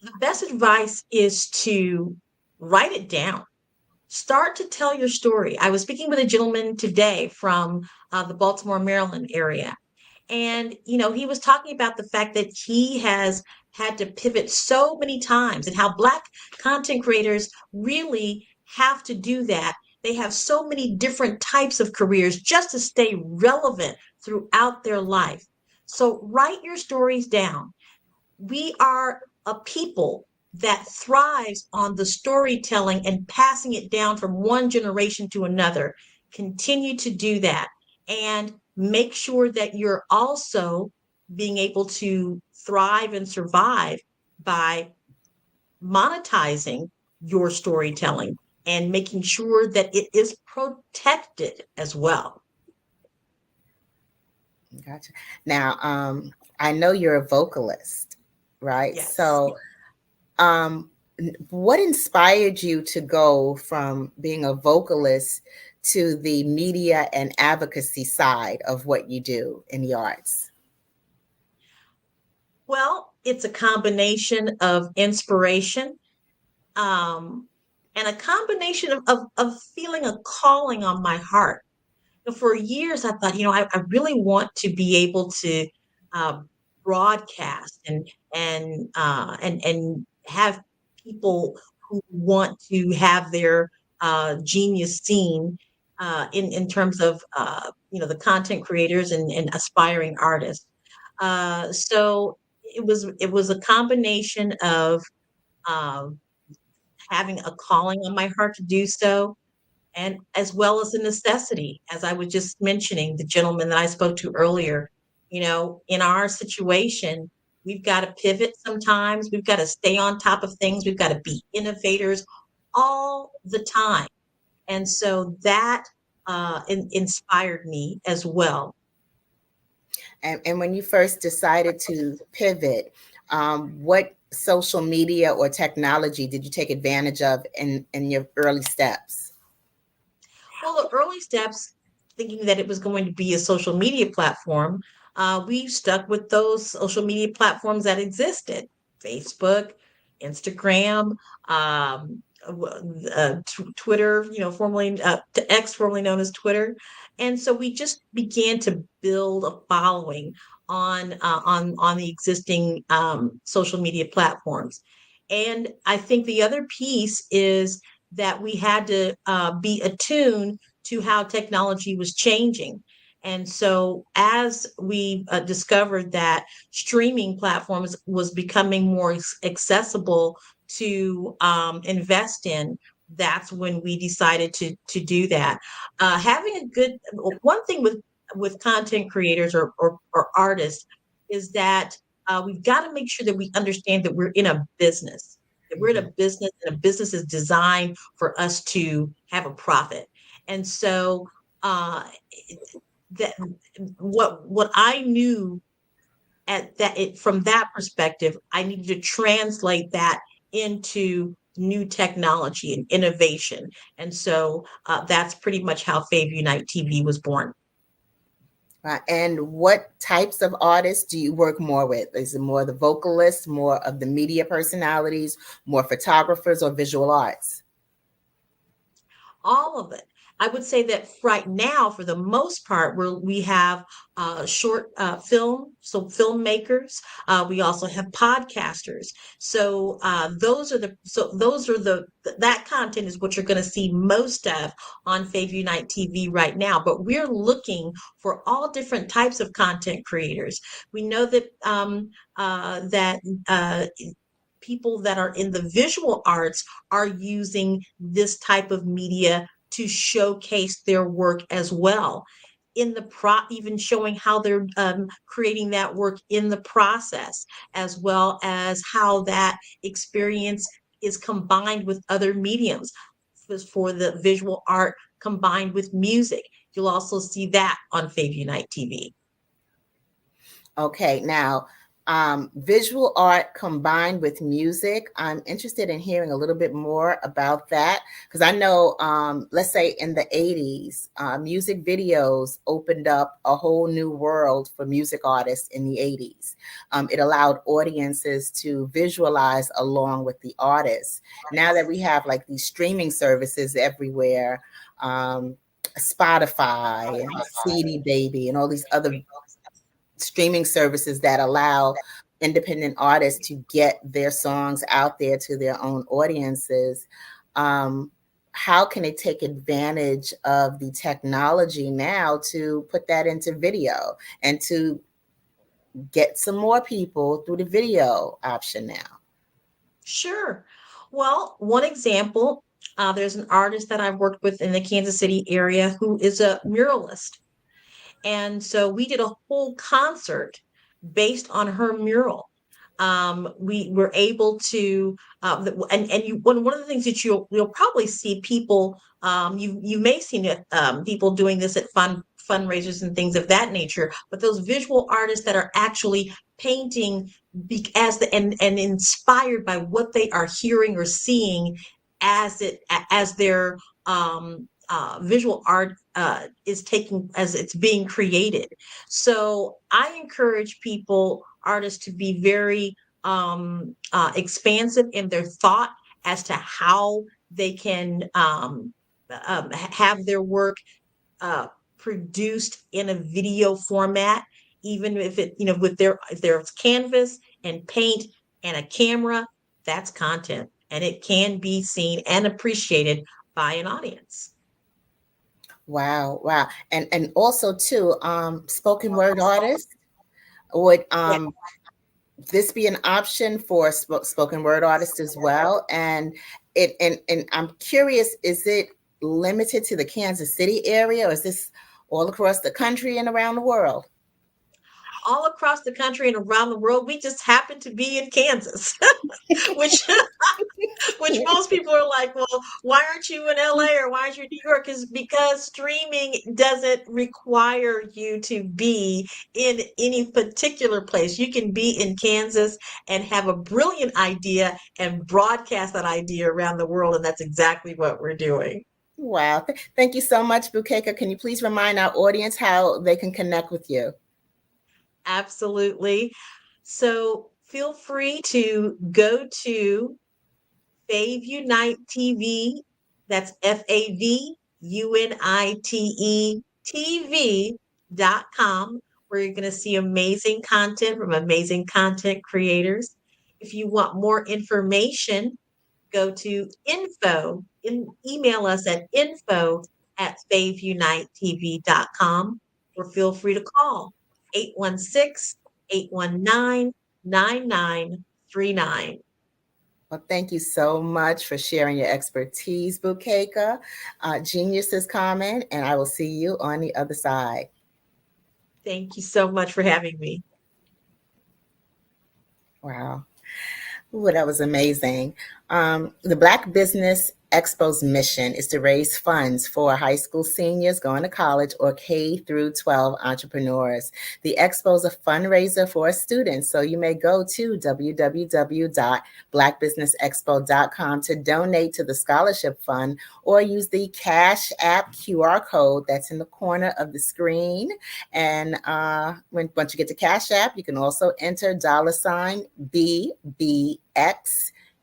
The best advice is to write it down. Start to tell your story. I was speaking with a gentleman today from the Baltimore, Maryland area. And, he was talking about the fact that he has had to pivot so many times and how Black content creators really have to do that. They have so many different types of careers just to stay relevant throughout their life. So write your stories down. We are a people that thrives on the storytelling and passing it down from one generation to another. Continue to do that and make sure that you're also being able to thrive and survive by monetizing your storytelling and making sure that it is protected as well. Gotcha. Now, I know you're a vocalist, right? Yes. So, what inspired you to go from being a vocalist to the media and advocacy side of what you do in the arts? Well, it's a combination of inspiration, and a combination of feeling a calling on my heart. For years, I thought, I really want to be able to uh, broadcast and have people who want to have their genius seen in terms of the content creators and aspiring artists. So it was a combination of um, having a calling on my heart to do so, and as well as a necessity, as I was just mentioning, the gentleman that I spoke to earlier. In our situation, we've got to pivot sometimes. We've got to stay on top of things. We've got to be innovators all the time. And so that inspired me as well. And when you first decided to pivot, what social media or technology did you take advantage of in your early steps? Well, the early steps, thinking that it was going to be a social media platform, we stuck with those social media platforms that existed: Facebook, Instagram, Twitter, formerly X, formerly known as Twitter. And so we just began to build a following on the existing social media platforms. And I think the other piece is that we had to be attuned to how technology was changing. And so as we discovered that streaming platforms was becoming more accessible to invest in, that's when we decided to do that. Having a good one thing with content creators or artists is that we've got to make sure that we understand that we're in a business. That we're in a business, and a business is designed for us to have a profit. And so that what I knew from that perspective, I needed to translate that into new technology and innovation. And so that's pretty much how Fave Unite TV was born. And what types of artists do you work more with? Is it more the vocalists, more of the media personalities, more photographers, or visual arts? All of it. I would say that right now, for the most part, we have short film, so filmmakers. We also have podcasters. So that content is what you're going to see most of on Fave Unite TV right now. But we're looking for all different types of content creators. We know that people that are in the visual arts are using this type of media to showcase their work as well, even showing how they're creating that work in the process, as well as how that experience is combined with other mediums. For the visual art combined with music, you'll also see that on Fave Unite TV. Okay, now visual art combined with music. I'm interested in hearing a little bit more about that, because I know, let's say in the 80s, music videos opened up a whole new world for music artists in the 80s. It allowed audiences to visualize along with the artists. Now that we have like these streaming services everywhere, Spotify and CD Baby and all these other streaming services that allow independent artists to get their songs out there to their own audiences, how can they take advantage of the technology now to put that into video and to get some more people through the video option now? Sure. Well, one example, there's an artist that I've worked with in the Kansas City area who is a muralist. And so we did a whole concert based on her mural. We were able to, one of the things that you'll probably see people, you may see people doing this at fundraisers and things of that nature, but those visual artists that are actually painting and inspired by what they are hearing or seeing as their visual art as it's being created. So I encourage artists to be very expansive in their thought as to how they can have their work produced in a video format, even if if there's canvas and paint and a camera, that's content, and it can be seen and appreciated by an audience. Wow. And also too, spoken word artists, would this be an option for spoken word artists as well? And I'm curious, is it limited to the Kansas City area, or is this all across the country and around the world? All across the country and around the world. We just happen to be in Kansas, which most people are like, well, why aren't you in LA or why aren't you in New York? Is because streaming doesn't require you to be in any particular place. You can be in Kansas and have a brilliant idea and broadcast that idea around the world. And that's exactly what we're doing. Wow. Thank you so much, Bukeka. Can you please remind our audience how they can connect with you? Absolutely. So feel free to go to Fave Unite TV. That's FAVUNITE TV.com, where you're going to see amazing content from amazing content creators. If you want more information, go to email us at info@FaveUniteTV.com, or feel free to call 816-819-9939. Well, thank you so much for sharing your expertise, Bukeka. Genius is coming, and I will see you on the other side. Thank you so much for having me. Wow. Ooh, that was amazing. The Black Business Expo's mission is to raise funds for high school seniors going to college or K through 12 entrepreneurs. The Expo is a fundraiser for students, so you may go to www.blackbusinessexpo.com to donate to the scholarship fund or use the Cash App QR code that's in the corner of the screen. And once you get to Cash App, you can also enter $BBX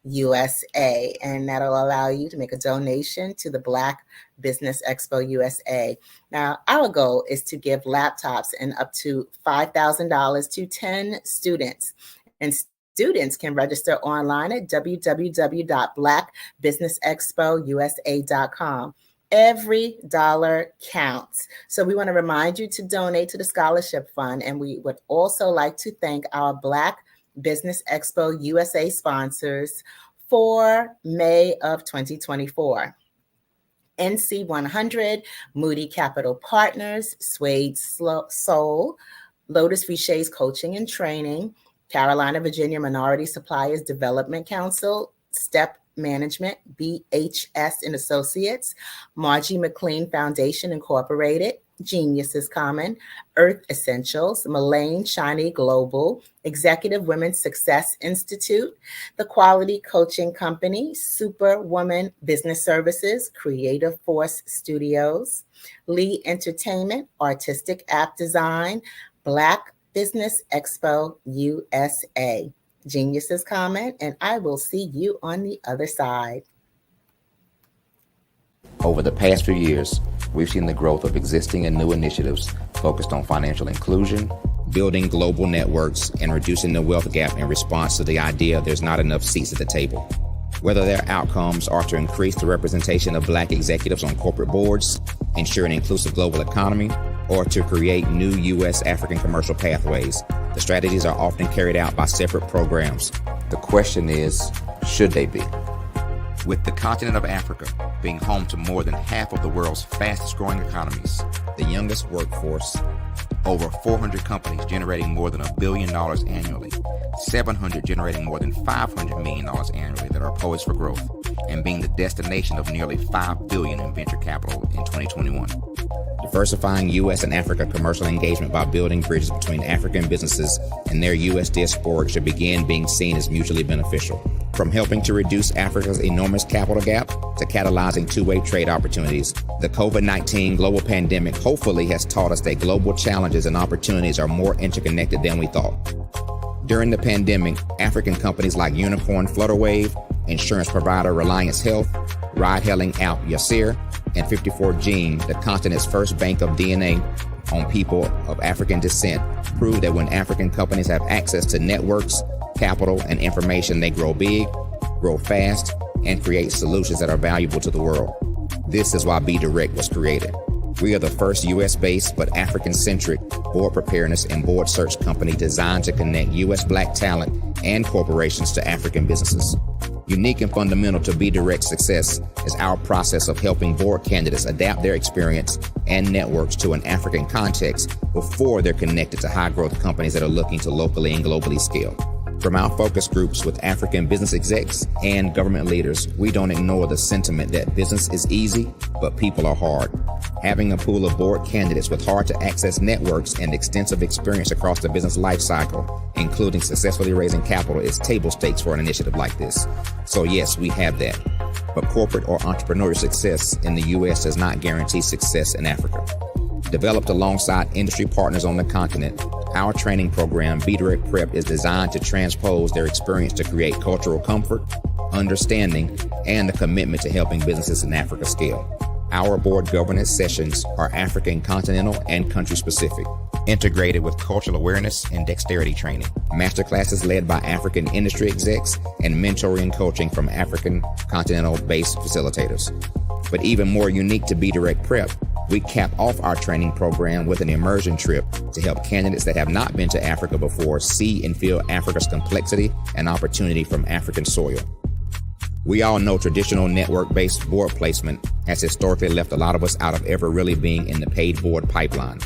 USA, and that'll allow you to make a donation to the Black Business Expo USA. Now, our goal is to give laptops and up to $5,000 to 10 students. And students can register online at www.blackbusinessexpousa.com. Every dollar counts. So we want to remind you to donate to the scholarship fund. And we would also like to thank our Black Business Expo USA sponsors for May of 2024. NC 100, Moody Capital Partners, Suede Soul, Lotus Richet's Coaching and Training, Carolina, Virginia Minority Suppliers Development Council, Step Management, BHS and Associates, Margie McLean Foundation Incorporated, Geniuses Common, Earth Essentials, Mullane Shiny Global, Executive Women's Success Institute, The Quality Coaching Company, Superwoman Business Services, Creative Force Studios, Lee Entertainment, Artistic App Design, Black Business Expo USA. Geniuses Common, and I will see you on the other side. Over the past few years, we've seen the growth of existing and new initiatives focused on financial inclusion, building global networks, and reducing the wealth gap in response to the idea there's not enough seats at the table. Whether their outcomes are to increase the representation of Black executives on corporate boards, ensure an inclusive global economy, or to create new U.S. African commercial pathways, the strategies are often carried out by separate programs. The question is, should they be? With the continent of Africa being home to more than half of the world's fastest growing economies, the youngest workforce, over 400 companies generating more than $1 billion annually, 700 generating more than $500 million annually that are poised for growth, and being the destination of nearly $5 billion in venture capital in 2021. Diversifying U.S. and Africa commercial engagement by building bridges between African businesses and their U.S. diaspora should begin being seen as mutually beneficial. From helping to reduce Africa's enormous capital gap to catalyzing two-way trade opportunities, the COVID-19 global pandemic hopefully has taught us that global challenges and opportunities are more interconnected than we thought. During the pandemic, African companies like Unicorn Flutterwave, insurance provider Reliance Health, ride-hailing app Yasir, and 54Gene, the continent's first bank of DNA on people of African descent, proved that when African companies have access to networks, capital, and information, they grow big, grow fast, and create solutions that are valuable to the world. This is why BDirect was created. We are the first U.S.-based but African-centric board preparedness and board search company designed to connect U.S. Black talent and corporations to African businesses. Unique and fundamental to BDirect's success is our process of helping board candidates adapt their experience and networks to an African context before they're connected to high-growth companies that are looking to locally and globally scale. From our focus groups with African business execs and government leaders, we don't ignore the sentiment that business is easy, but people are hard. Having a pool of board candidates with hard-to-access networks and extensive experience across the business life cycle, including successfully raising capital, is table stakes for an initiative like this. So yes, we have that. But corporate or entrepreneurial success in the U.S. does not guarantee success in Africa. Developed alongside industry partners on the continent, our training program, BDirect Prep, is designed to transpose their experience to create cultural comfort, understanding, and a commitment to helping businesses in Africa scale. Our board governance sessions are African continental and country specific, integrated with cultural awareness and dexterity training, masterclasses led by African industry execs, and mentoring and coaching from African continental-based facilitators. But even more unique to BDirect Prep, we cap off our training program with an immersion trip to help candidates that have not been to Africa before see and feel Africa's complexity and opportunity from African soil. We all know traditional network-based board placement has historically left a lot of us out of ever really being in the paid board pipeline.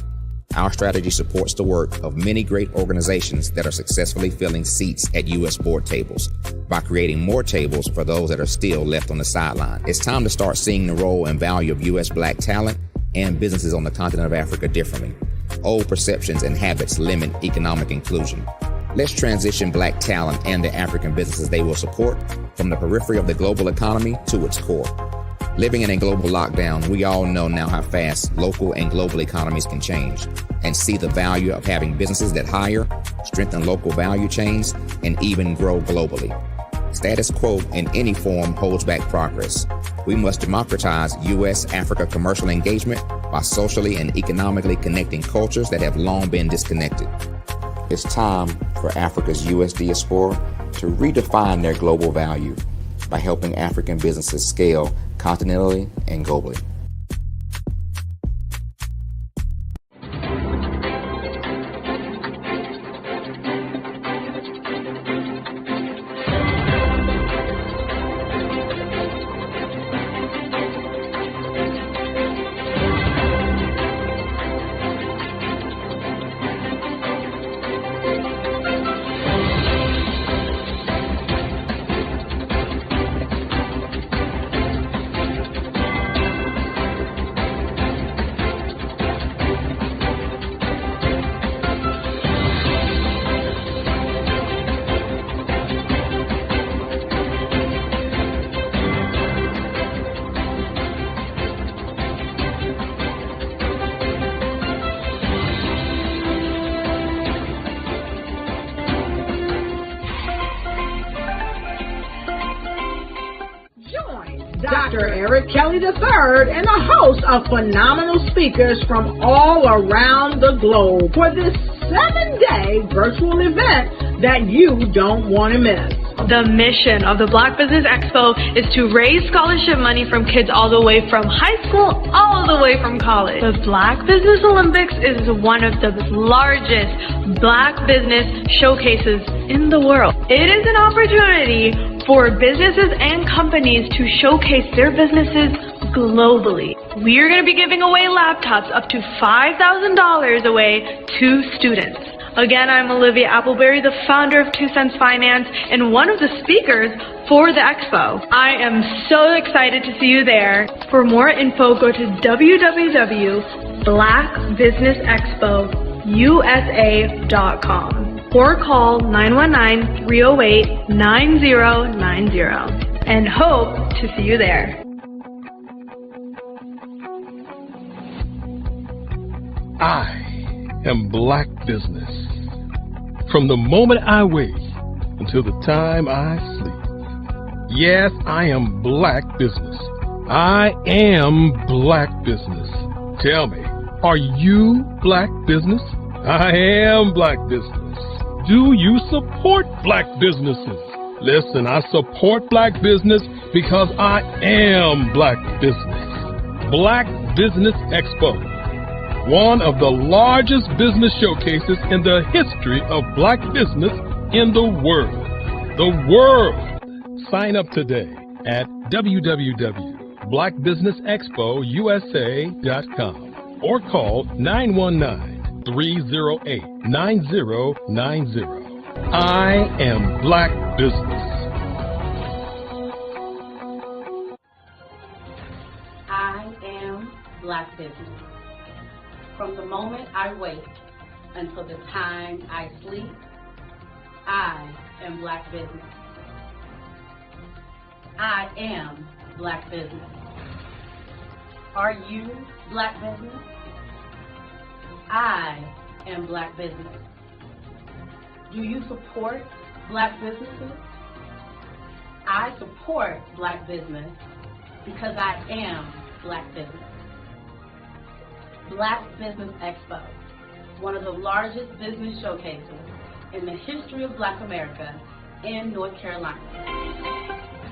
Our strategy supports the work of many great organizations that are successfully filling seats at U.S. board tables by creating more tables for those that are still left on the sideline. It's time to start seeing the role and value of U.S. black talent and businesses on the continent of Africa differently. Old perceptions and habits limit economic inclusion. Let's transition black talent and the African businesses they will support from the periphery of the global economy to its core. Living in a global lockdown, we all know now how fast local and global economies can change and see the value of having businesses that hire, strengthen local value chains, and even grow globally. Status quo in any form holds back progress. We must democratize U.S.-Africa commercial engagement by socially and economically connecting cultures that have long been disconnected. It's time for Africa's U.S. diaspora to redefine their global value by helping African businesses scale continentally and globally. Dr. Eric Kelly III and a host of phenomenal speakers from all around the globe for this 7-day virtual event that you don't want to miss. The mission of the Black Business Expo is to raise scholarship money from kids all the way from high school, all the way from college. The Black Business Olympics is one of the largest black business showcases in the world. It is an opportunity for businesses and companies to showcase their businesses globally. We are going to be giving away laptops up to $5,000 away to students. Again, I'm Olivia Appleberry, the founder of 2 Cents Finance and one of the speakers for the expo. I am so excited to see you there. For more info, go to www.blackbusinessexpousa.com or call 919-308-9090 and hope to see you there. I am black business. From the moment I wake until the time I sleep. Yes, I am black business. I am black business. Tell me, are you black business? I am black business. Do you support black businesses? Listen, I support black business because I am black business. Black Business Expo, one of the largest business showcases in the history of black business in the world. The world! Sign up today at www.blackbusinessexpousa.com or call 919-308-9090. I am black business. I am black business. From the moment I wake until the time I sleep, I am black business. I am black business. Are you black business? I am black business. Do you support black businesses? I support black business because I am black business. Black Business Expo, one of the largest business showcases in the history of Black America in North Carolina.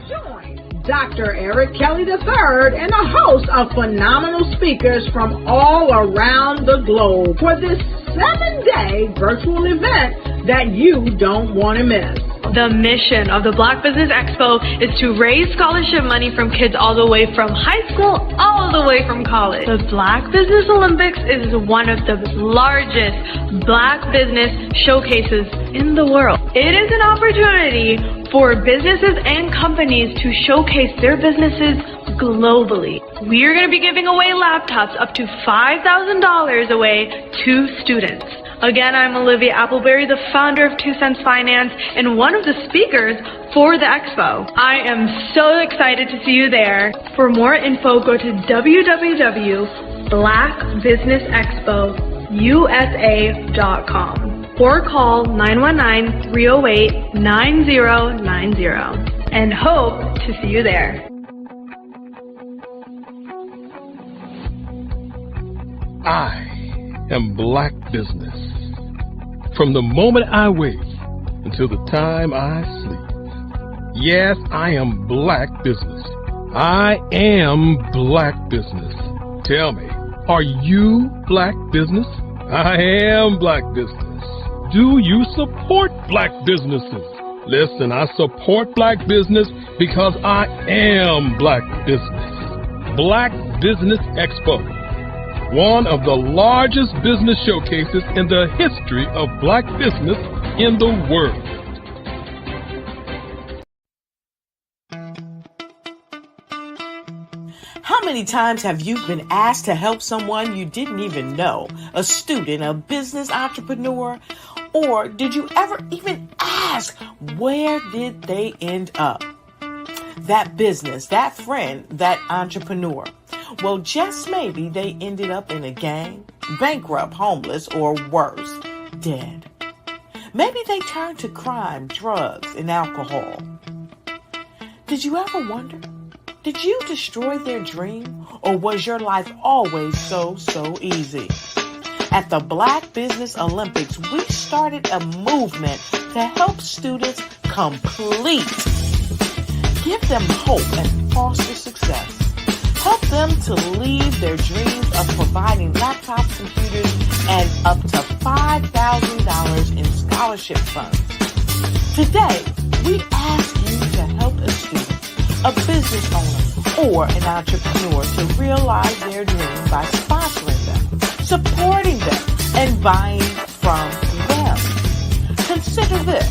Join Dr. Eric Kelly III and a host of phenomenal speakers from all around the globe for this 7-day virtual event that you don't want to miss. The mission of the Black Business Expo is to raise scholarship money from kids all the way from high school, all the way from college. The Black Business Olympics is one of the largest Black business showcases in the world. It is an opportunity for businesses and companies to showcase their businesses globally. We are going to be giving away laptops up to $5,000 away to students. Again, I'm Olivia Appleberry, the founder of 2 Cents Finance and one of the speakers for the expo. I am so excited to see you there. For more info, go to www.blackbusinessexpousa.com or call 919-308-9090 and hope to see you there. I am Black business. From the moment I wake until the time I sleep. Yes, I am Black business. I am Black business. Tell me, are you Black business? I am Black business. Do you support Black businesses? Listen, I support Black business because I am Black business. Black Business Expo, one of the largest business showcases in the history of Black business in the world. How many times have you been asked to help someone you didn't even know, a student, a business entrepreneur, or did you ever even ask, where did they end up? That business, that friend, that entrepreneur. Well, just maybe they ended up in a gang, bankrupt, homeless, or worse, dead. Maybe they turned to crime, drugs, and alcohol. Did you ever wonder? Did you destroy their dream, or was your life always so easy? At the Black Business Olympics, we started a movement to help students complete. Give them hope and foster success. Help them to leave their dreams of providing laptops, computers, and up to $5,000 in scholarship funds. Today, we ask you to help a student, a business owner, or an entrepreneur to realize their dream by sponsoring them, supporting them, and buying from them. Consider this.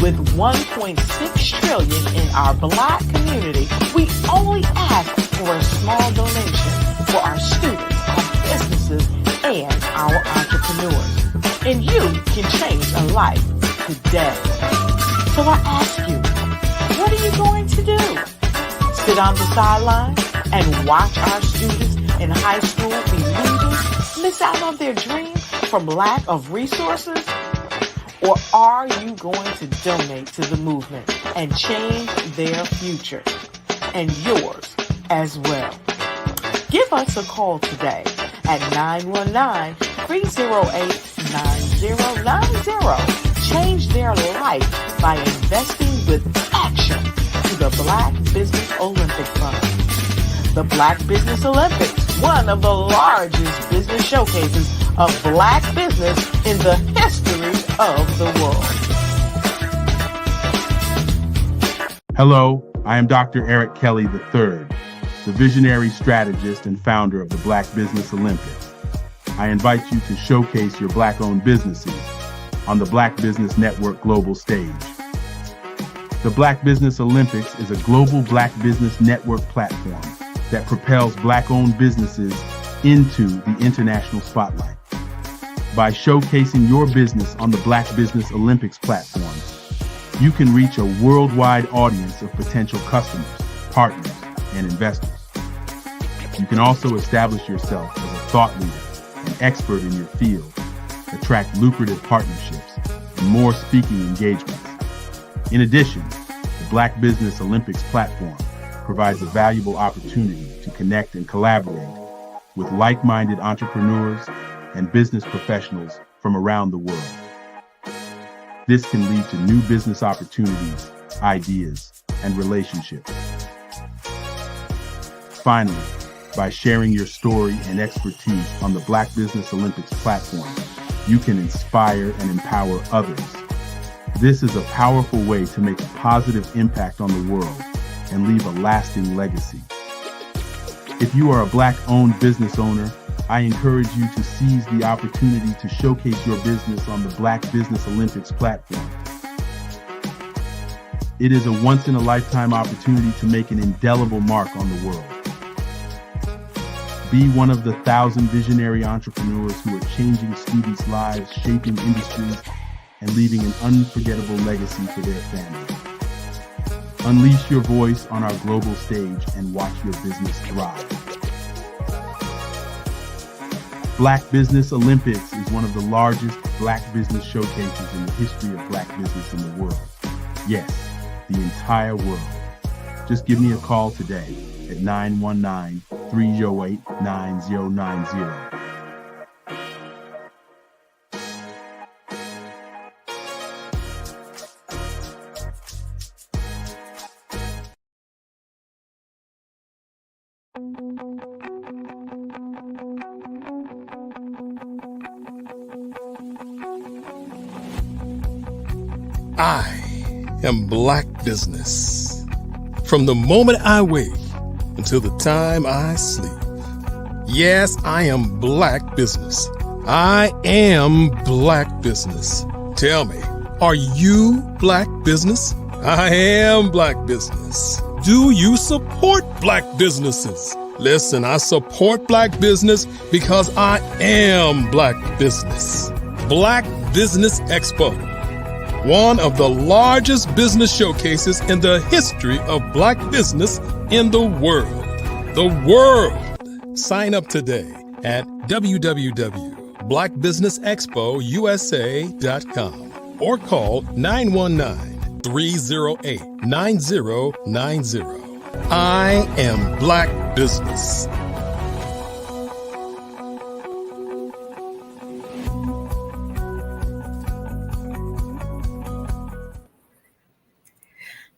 With $1.6 trillion in our Black community, we only ask for a small donation for our students, our businesses, and our entrepreneurs. And you can change a life today. So I ask you, what are you going to do? Sit on the sideline and watch our students in high school be losers, miss out on their dream from lack of resources? Or are you going to donate to the movement and change their future and yours as well? Give us a call today at 919-308-9090. Change their life by investing with action to the Black Business Olympic Fund. The Black Business Olympics, one of the largest business showcases of Black business in the history of the world. Hello, I am Dr. Eric Kelly III, the visionary strategist and founder of the Black Business Olympics. I invite you to showcase your Black-owned businesses on the Black Business Network global stage. The Black Business Olympics is a global Black Business Network platform that propels Black-owned businesses into the international spotlight. By showcasing your business on the Black Business Olympics platform, you can reach a worldwide audience of potential customers, partners, and investors. You can also establish yourself as a thought leader, an expert in your field, attract lucrative partnerships, and more speaking engagements. In addition, the Black Business Olympics platform provides a valuable opportunity to connect and collaborate with like-minded entrepreneurs and business professionals from around the world. This can lead to new business opportunities, ideas, and relationships. Finally, by sharing your story and expertise on the Black Business Olympics platform, you can inspire and empower others. This is a powerful way to make a positive impact on the world and leave a lasting legacy. If you are a Black-owned business owner, I encourage you to seize the opportunity to showcase your business on the Black Business Olympics platform. It is a once-in-a-lifetime opportunity to make an indelible mark on the world. Be one of the 1,000 visionary entrepreneurs who are changing students' lives, shaping industries, and leaving an unforgettable legacy for their families. Unleash your voice on our global stage and watch your business thrive. Black Business Olympics is one of the largest Black business showcases in the history of Black business in the world. Yes, the entire world. Just give me a call today at 919-308-9090. I am Black business. From the moment I wake until the time I sleep. Yes, I am Black business. I am Black business. Tell me, are you Black business? I am Black business. Do you support Black businesses? Listen, I support Black business because I am Black business. Black Business Expo, one of the largest business showcases in the history of Black business in the world. The world! Sign up today at www.blackbusinessexpousa.com or call 919-308-9090. I am Black business.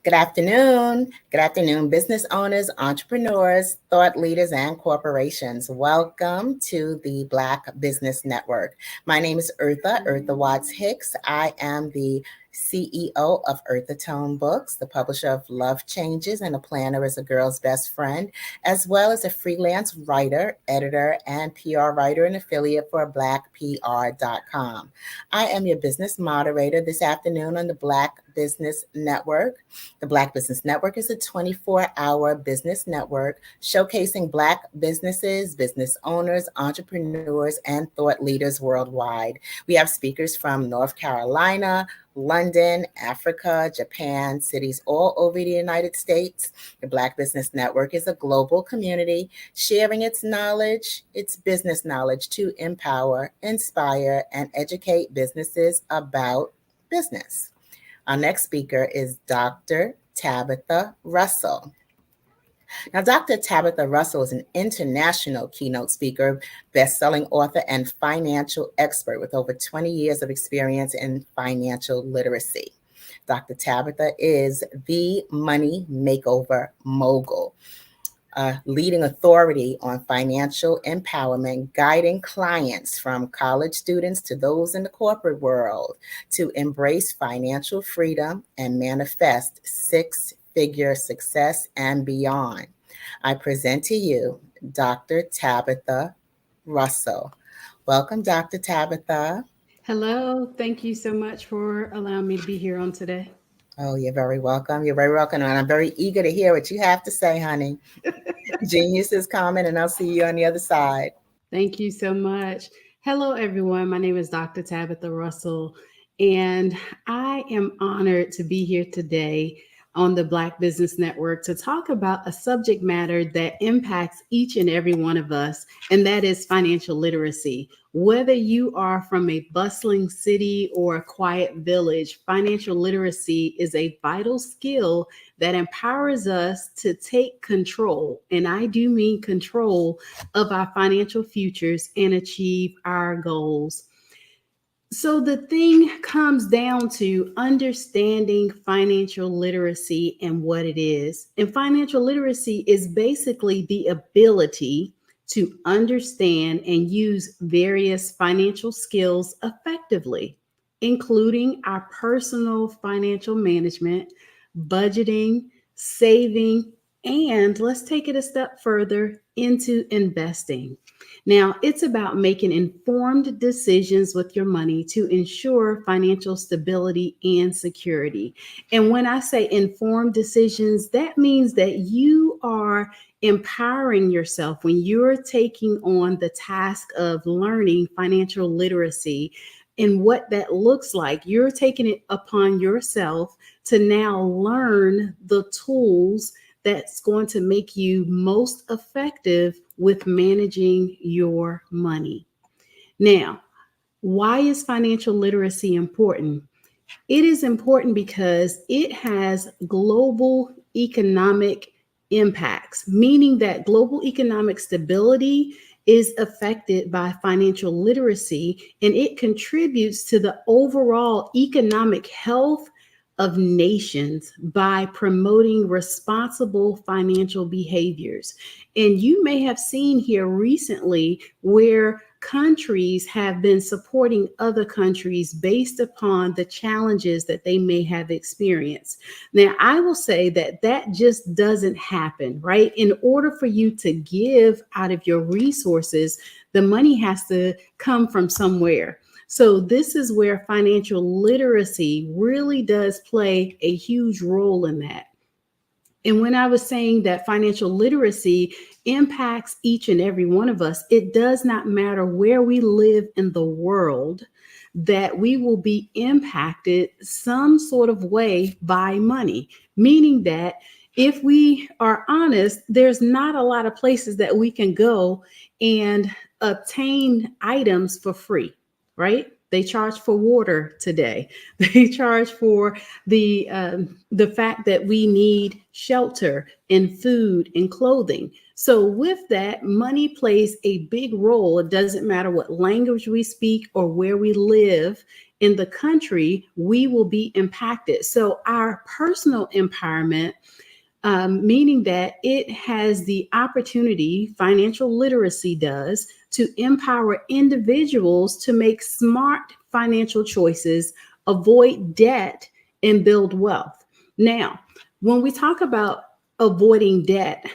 Good afternoon. Good afternoon, business owners, entrepreneurs, thought leaders, and corporations. Welcome to the Black Business Network. My name is Eartha Watts Hicks. I am the CEO of Eartha Tone Books, the publisher of Love Changes and a Planner is a Girl's Best Friend, as well as a freelance writer, editor, and PR writer and affiliate for blackpr.com. I am your business moderator this afternoon on the Black Business Network. The Black Business Network is a 24-hour business network showcasing Black businesses, business owners, entrepreneurs, and thought leaders worldwide. We have speakers from North Carolina, London, Africa, Japan, cities all over the United States. The Black Business Network is a global community sharing its knowledge, its business knowledge to empower, inspire, and educate businesses about business. Our next speaker is Dr. Tabitha Russell. Now, Dr. Tabitha Russell is an international keynote speaker, best-selling author, and financial expert with over 20 years of experience in financial literacy. Dr. Tabitha is the money makeover mogul, a leading authority on financial empowerment, guiding clients from college students to those in the corporate world to embrace financial freedom and manifest six-figure success and beyond. I present to you Dr. Tabitha Russell. Welcome, Dr. Tabitha. Hello. Thank you so much for allowing me to be here on today. Oh, you're very welcome. You're very welcome. And I'm very eager to hear what you have to say, honey. Genius is coming, and I'll see you on the other side. Thank you so much. Hello, everyone. My name is Dr. Tabitha Russell, and I am honored to be here today on the Black Business Network to talk about a subject matter that impacts each and every one of us, and that is financial literacy. Whether you are from a bustling city or a quiet village, financial literacy is a vital skill that empowers us to take control, and I do mean control, of our financial futures and achieve our goals. So the thing comes down to understanding financial literacy and what it is. And financial literacy is basically the ability to understand and use various financial skills effectively. including our personal financial management, budgeting, saving, and let's take it a step further into investing. Now, it's about making informed decisions with your money to ensure financial stability and security. And when I say informed decisions, that means that you are empowering yourself when you're taking on the task of learning financial literacy and what that looks like. You're taking it upon yourself to now learn the tools that's going to make you most effective with managing your money. Now, why is financial literacy important? It is important because it has global economic impacts, meaning that global economic stability is affected by financial literacy, and it contributes to the overall economic health of nations by promoting responsible financial behaviors. And you may have seen here recently where countries have been supporting other countries based upon the challenges that they may have experienced. Now, I will say that that just doesn't happen, right? In order for you to give out of your resources, the money has to come from somewhere. So this is where financial literacy really does play a huge role in that. And when I was saying that financial literacy impacts each and every one of us, it does not matter where we live in the world, that we will be impacted some sort of way by money, meaning that if we are honest, there's not a lot of places that we can go and obtain items for free, right? They charge for water today. They charge for the fact that we need shelter and food and clothing. So with that, money plays a big role. It doesn't matter what language we speak or where we live in the country, we will be impacted. So our personal empowerment, meaning that it has the opportunity, financial literacy does, to empower individuals to make smart financial choices, avoid debt, and build wealth. Now, when we talk about avoiding debt,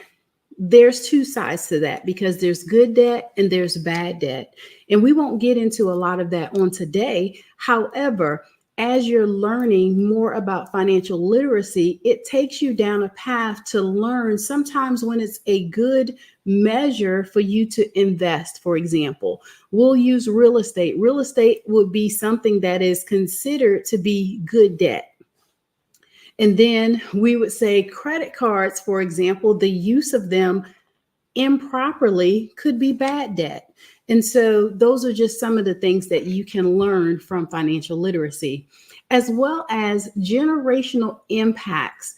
there's two sides to that because there's good debt and there's bad debt. And we won't get into a lot of that on today. However, as you're learning more about financial literacy, it takes you down a path to learn sometimes when it's a good measure for you to invest. For example, we'll use real estate. Real estate would be something that is considered to be good debt. And then we would say credit cards, for example, the use of them improperly could be bad debt. And so those are just some of the things that you can learn from financial literacy, as well as generational impacts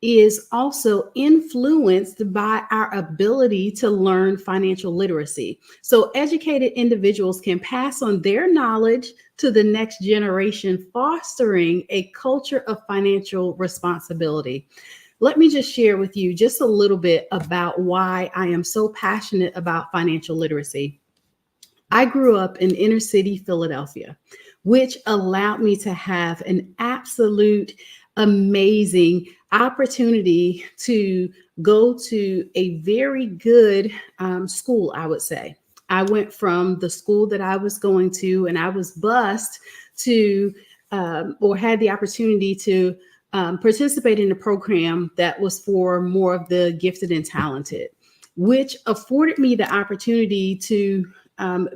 is also influenced by our ability to learn financial literacy. So educated individuals can pass on their knowledge to the next generation, fostering a culture of financial responsibility. Let me just share with you just a little bit about why I am so passionate about financial literacy. I grew up in inner city Philadelphia, which allowed me to have an absolute amazing opportunity to go to a very good school, I would say. I went from the school that I was going to, and I was bused to, or had the opportunity to participate in a program that was for more of the gifted and talented, which afforded me the opportunity to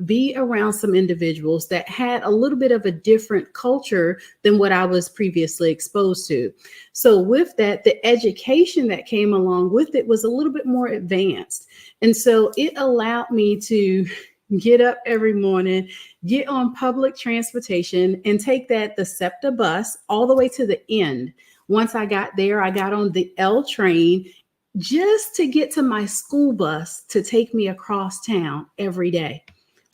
be around some individuals that had a little bit of a different culture than what I was previously exposed to. So with that, the education that came along with it was a little bit more advanced. And so it allowed me to get up every morning, get on public transportation, and take the SEPTA bus all the way to the end. Once I got there, I got on the L train just to get to my school bus to take me across town every day.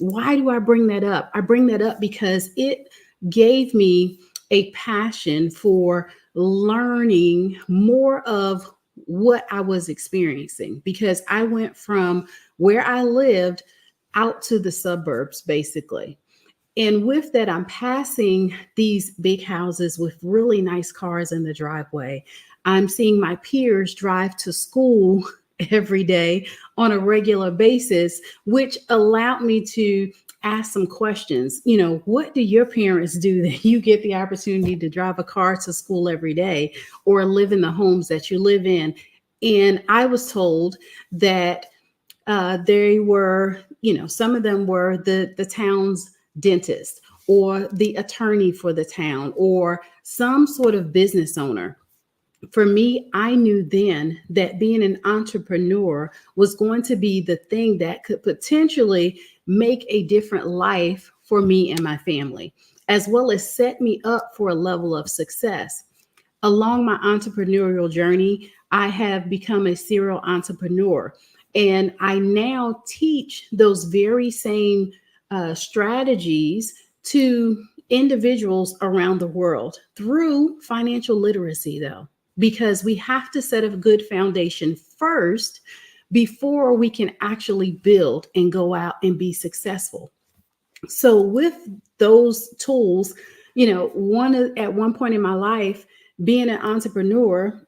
Why do I bring that up? I bring that up because it gave me a passion for learning more of what I was experiencing, because I went from where I lived out to the suburbs, basically. And with that, I'm passing these big houses with really nice cars in the driveway. I'm seeing my peers drive to school every day on a regular basis, which allowed me to ask some questions. You know, what do your parents do that you get the opportunity to drive a car to school every day or live in the homes that you live in? And I was told that they were, you know, some of them were the town's dentist or the attorney for the town or some sort of business owner. For me, I knew then that being an entrepreneur was going to be the thing that could potentially make a different life for me and my family, as well as set me up for a level of success. Along my entrepreneurial journey, I have become a serial entrepreneur, and I now teach those very same strategies to individuals around the world through financial literacy, though, because we have to set a good foundation first before we can actually build and go out and be successful. So with those tools, you know, at one point in my life, being an entrepreneur,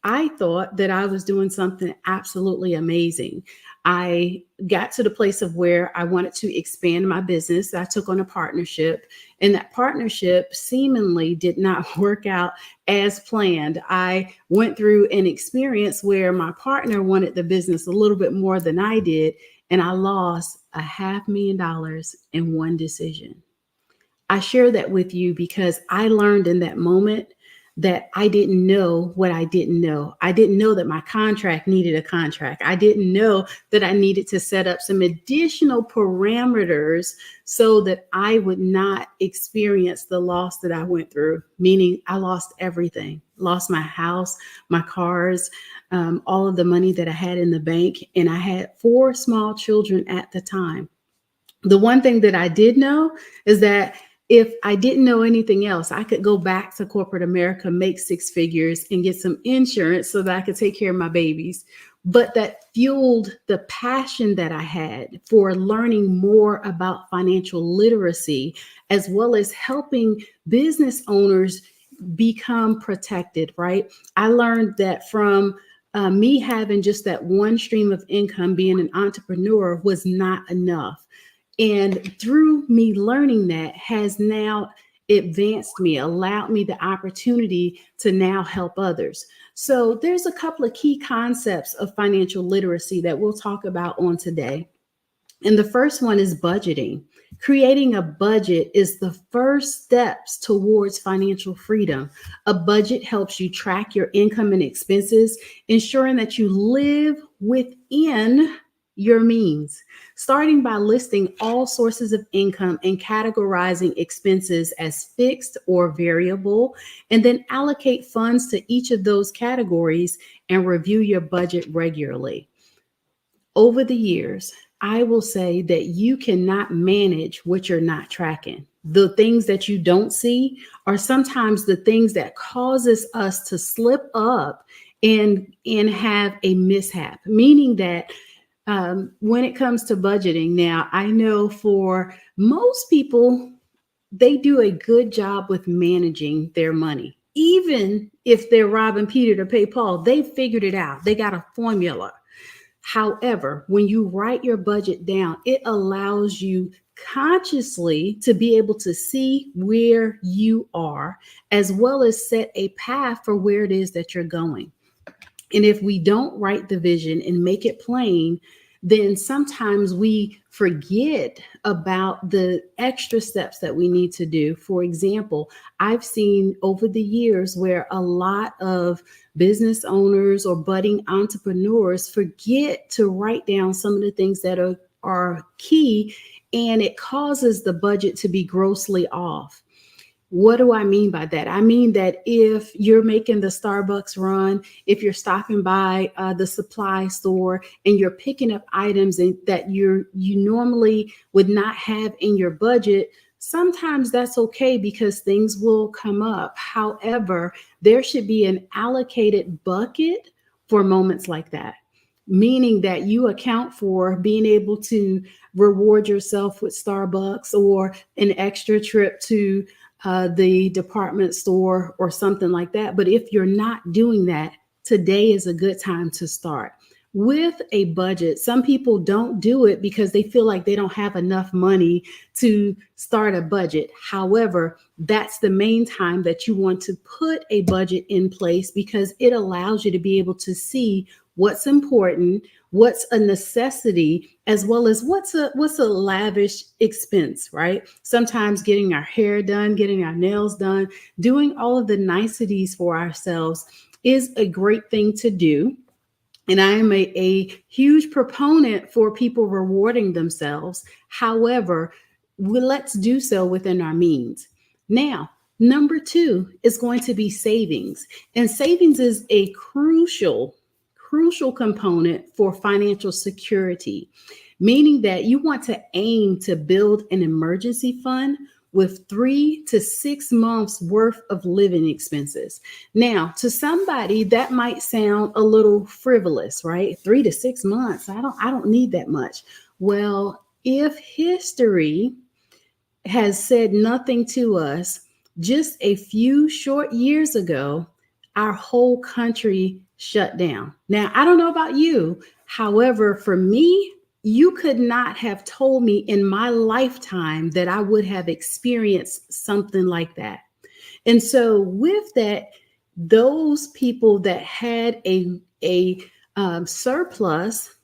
I thought that I was doing something absolutely amazing. I got to the place of where I wanted to expand my business. I took on a partnership, and that partnership seemingly did not work out as planned. I went through an experience where my partner wanted the business a little bit more than I did, and I lost $500,000 in one decision. I share that with you because I learned in that moment that I didn't know what I didn't know. I didn't know that my contract needed a contract. I didn't know that I needed to set up some additional parameters so that I would not experience the loss that I went through, meaning I lost everything, lost my house, my cars, all of the money that I had in the bank. And I had 4 small children at the time. The one thing that I did know is that if I didn't know anything else, I could go back to corporate America, make 6 figures, and get some insurance so that I could take care of my babies. But that fueled the passion that I had for learning more about financial literacy, as well as helping business owners become protected, right? I learned that from me having just that one stream of income, being an entrepreneur was not enough. And through me learning that has now advanced me, allowed me the opportunity to now help others. So there's a couple of key concepts of financial literacy that we'll talk about on today. And the first one is budgeting. Creating a budget is the first steps towards financial freedom. A budget helps you track your income and expenses, ensuring that you live within your means, starting by listing all sources of income and categorizing expenses as fixed or variable, and then allocate funds to each of those categories and review your budget regularly. Over the years, I will say that you cannot manage what you're not tracking. The things that you don't see are sometimes the things that causes us to slip up and have a mishap, meaning that when it comes to budgeting, now I know for most people, they do a good job with managing their money. Even if they're robbing Peter to pay Paul, they figured it out. They got a formula. However, when you write your budget down, it allows you consciously to be able to see where you are, as well as set a path for where it is that you're going. And if we don't write the vision and make it plain, then sometimes we forget about the extra steps that we need to do. For example, I've seen over the years where a lot of business owners or budding entrepreneurs forget to write down some of the things that are key, and it causes the budget to be grossly off. What do I mean by that? I mean that if you're making the Starbucks run, if you're stopping by the supply store and you're picking up items that you normally would not have in your budget, sometimes that's okay because things will come up. However, there should be an allocated bucket for moments like that. meaning that you account for being able to reward yourself with Starbucks or an extra trip to the department store or something like that. But if you're not doing that, today is a good time to start. With a budget, some people don't do it because they feel like they don't have enough money to start a budget. However, that's the main time that you want to put a budget in place, because it allows you to be able to see what's important, what's a necessity, as well as what's a lavish expense, right? Sometimes getting our hair done, getting our nails done, doing all of the niceties for ourselves is a great thing to do. And I am a huge proponent for people rewarding themselves. However, let's do so within our means. Now, number 2 is going to be savings. And savings is a crucial component for financial security, meaning that you want to aim to build an emergency fund with 3 to 6 months worth of living expenses. Now, to somebody that might sound a little frivolous, right? 3 to 6 months. I don't need that much. Well, if history has said nothing to us, just a few short years ago, our whole country shut down. Now, I don't know about you. However, for me, you could not have told me in my lifetime that I would have experienced something like that. And so with that, those people that had a surplus,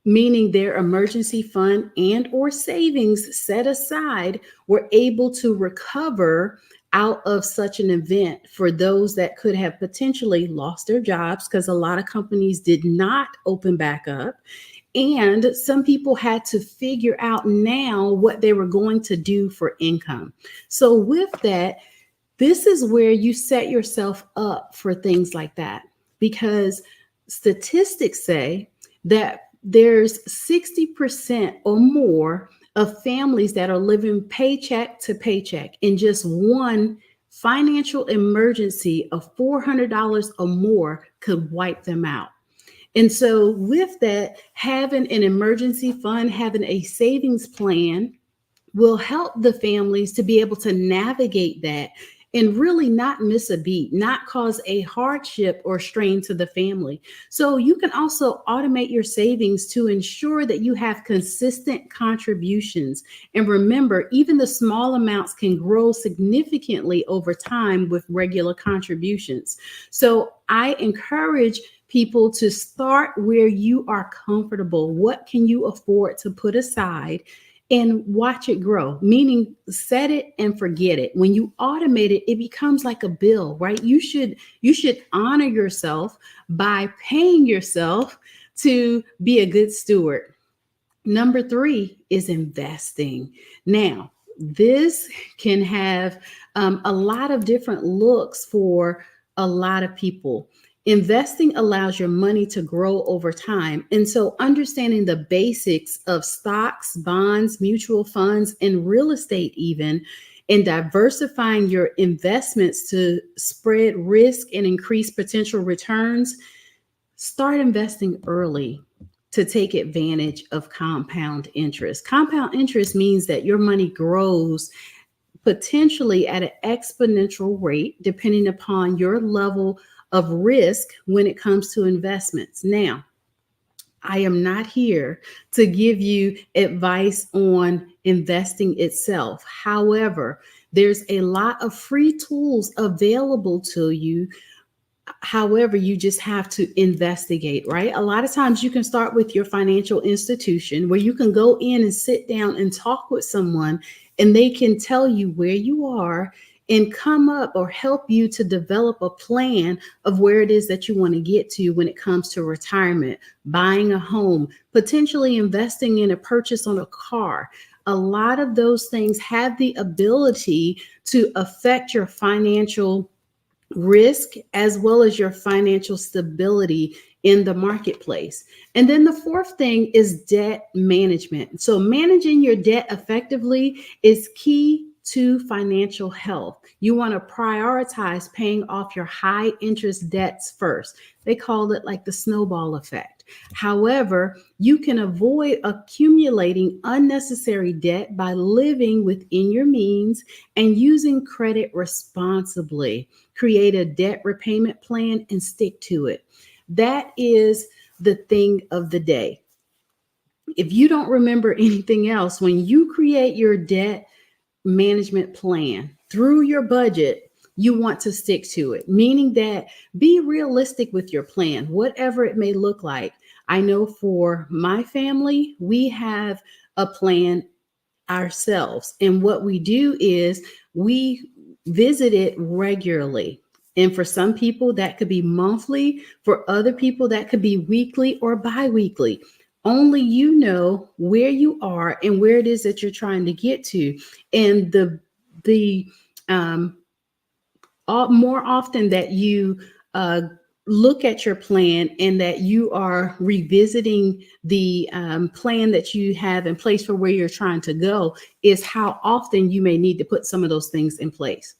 meaning their emergency fund and or savings set aside, were able to recover out of such an event. For those that could have potentially lost their jobs, because a lot of companies did not open back up. And some people had to figure out now what they were going to do for income. So with that, this is where you set yourself up for things like that, because statistics say that there's 60% or more of families that are living paycheck to paycheck, and just one financial emergency of $400 or more could wipe them out. And so with that, having an emergency fund, having a savings plan will help the families to be able to navigate that and really not miss a beat, not cause a hardship or strain to the family. So you can also automate your savings to ensure that you have consistent contributions. And remember, even the small amounts can grow significantly over time with regular contributions. So I encourage people to start where you are comfortable. What can you afford to put aside? And watch it grow, meaning set it and forget it. When you automate it, it becomes like a bill, right? You should honor yourself by paying yourself to be a good steward. Number 3 is investing. Now, this can have a lot of different looks for a lot of people. Investing allows your money to grow over time. And so understanding the basics of stocks, bonds, mutual funds, and real estate even, and diversifying your investments to spread risk and increase potential returns, start investing early to take advantage of compound interest. Compound interest means that your money grows potentially at an exponential rate, depending upon your level of risk when it comes to investments. Now, I am not here to give you advice on investing itself. However, there's a lot of free tools available to you. However, you just have to investigate, right? A lot of times you can start with your financial institution, where you can go in and sit down and talk with someone, and they can tell you where you are and come up or help you to develop a plan of where it is that you want to get to when it comes to retirement, buying a home, potentially investing in a purchase on a car. A lot of those things have the ability to affect your financial risk as well as your financial stability in the marketplace. And then the 4th thing is debt management. So managing your debt effectively is key to financial health. You want to prioritize paying off your high interest debts first. They call it like the snowball effect. However, you can avoid accumulating unnecessary debt by living within your means and using credit responsibly. Create a debt repayment plan and stick to it. That is the thing of the day. If you don't remember anything else, when you create your debt management plan through your budget, you want to stick to it, meaning that be realistic with your plan, whatever it may look like. I know for my family, we have a plan ourselves. And what we do is we visit it regularly. And for some people, that could be monthly. For other people, that could be weekly or bi-weekly. Only you know where you are and where it is that you're trying to get to. And more often that you look at your plan and that you are revisiting the plan that you have in place for where you're trying to go is how often you may need to put some of those things in place.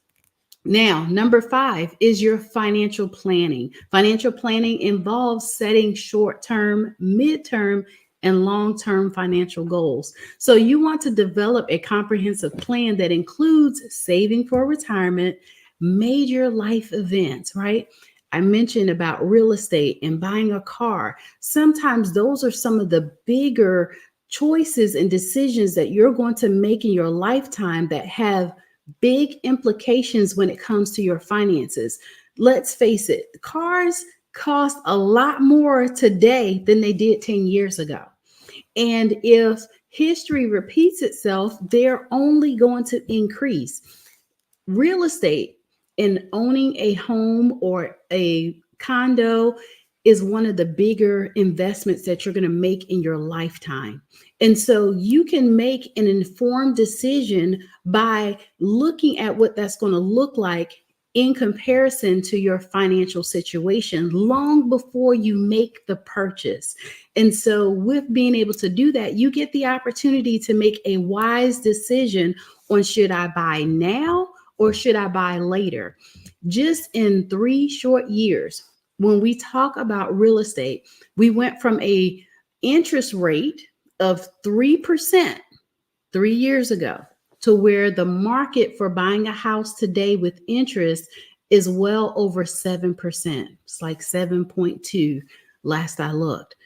Now, number 5 is your financial planning. Financial planning involves setting short-term, mid-term, and long-term financial goals. So you want to develop a comprehensive plan that includes saving for retirement, major life events, right? I mentioned about real estate and buying a car. Sometimes those are some of the bigger choices and decisions that you're going to make in your lifetime that have big implications when it comes to your finances. Let's face it, cars cost a lot more today than they did 10 years ago. And if history repeats itself, they're only going to increase. Real estate and owning a home or a condo is one of the bigger investments that you're going to make in your lifetime. And so you can make an informed decision by looking at what that's going to look like in comparison to your financial situation long before you make the purchase. And so with being able to do that, you get the opportunity to make a wise decision on should I buy now or should I buy later? Just in 3 short years, when we talk about real estate, we went from a interest rate of 3% 3 years ago to where the market for buying a house today with interest is well over 7%. It's like 7.2 last I looked.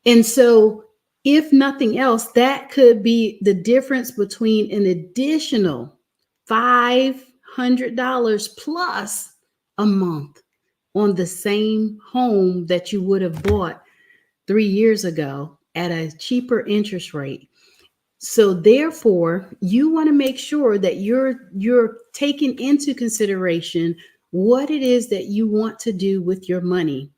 And so if nothing else, that could be the difference between an additional $500 plus a month on the same home that you would have bought 3 years ago at a cheaper interest rate. So therefore, you want to make sure that you're taking into consideration what it is that you want to do with your money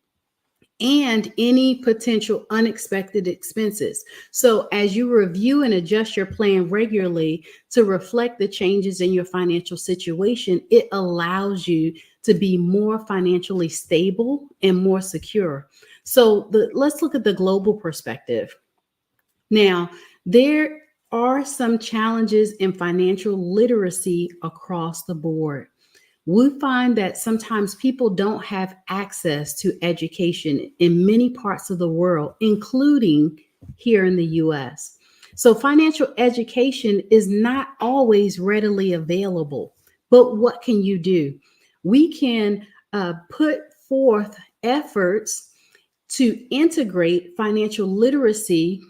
and any potential unexpected expenses. So as you review and adjust your plan regularly to reflect the changes in your financial situation, it allows you to be more financially stable and more secure. So let's look at the global perspective. Now, there are some challenges in financial literacy across the board. We find that sometimes people don't have access to education in many parts of the world, including here in the US. So financial education is not always readily available. But what can you do? We can put forth efforts to integrate financial literacy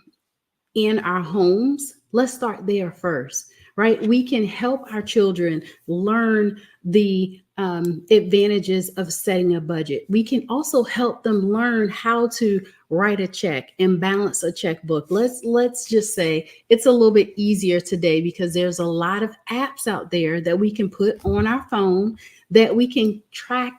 in our homes. Let's start there first, right? We can help our children learn the advantages of setting a budget. We can also help them learn how to write a check and balance a checkbook. Let's just say it's a little bit easier today because there's a lot of apps out there that we can put on our phone that we can track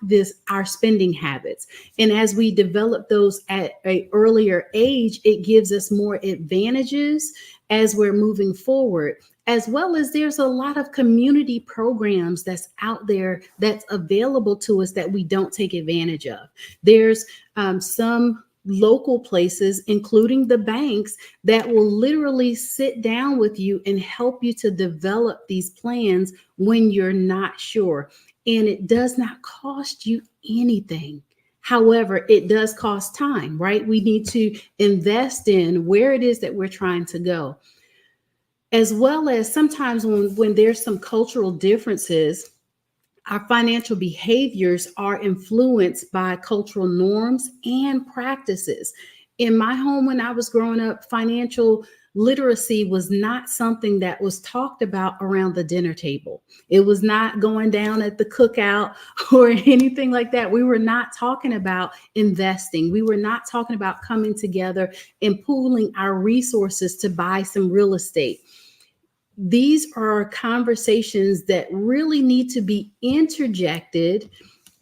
our spending habits. And as we develop those at an earlier age, it gives us more advantages as we're moving forward, as well as there's a lot of community programs that's out there that's available to us that we don't take advantage of. There's some local places, including the banks, that will literally sit down with you and help you to develop these plans when you're not sure. And it does not cost you anything. However, it does cost time, right? We need to invest in where it is that we're trying to go. As well as sometimes when there's some cultural differences, our financial behaviors are influenced by cultural norms and practices. In my home, when I was growing up, financial literacy was not something that was talked about around the dinner table. It was not going down at the cookout or anything like that. We were not talking about investing. We were not talking about coming together and pooling our resources to buy some real estate. These are conversations that really need to be interjected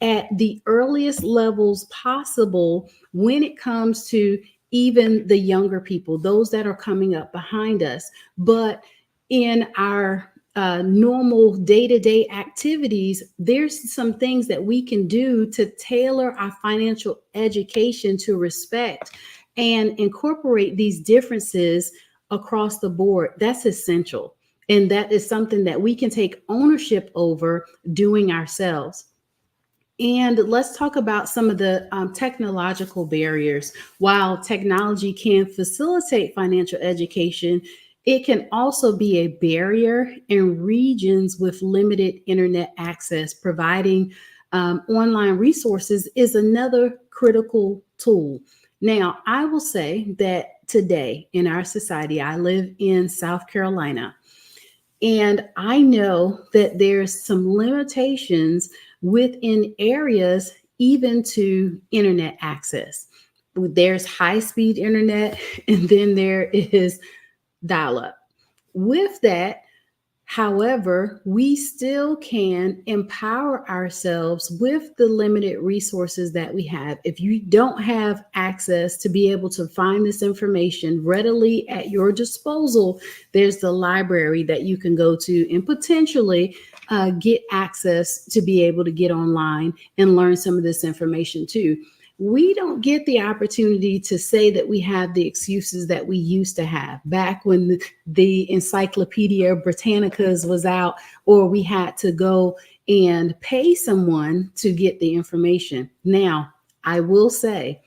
at the earliest levels possible when it comes to even the younger people, those that are coming up behind us. But in our normal day-to-day activities, there's some things that we can do to tailor our financial education to respect and incorporate these differences across the board. That's essential. And that is something that we can take ownership over doing ourselves. And let's talk about some of the technological barriers. While technology can facilitate financial education, it can also be a barrier in regions with limited internet access. Providing online resources is another critical tool. Now, I will say that today in our society, I live in South Carolina, and I know that there's some limitations within areas, even to internet access. There's high-speed internet, and then there is dial-up. With that, however, we still can empower ourselves with the limited resources that we have. If you don't have access to be able to find this information readily at your disposal, there's the library that you can go to and potentially get access to be able to get online and learn some of this information too. We don't get the opportunity to say that we have the excuses that we used to have back when the Encyclopedia Britannicas was out, or we had to go and pay someone to get the information. Now, I will say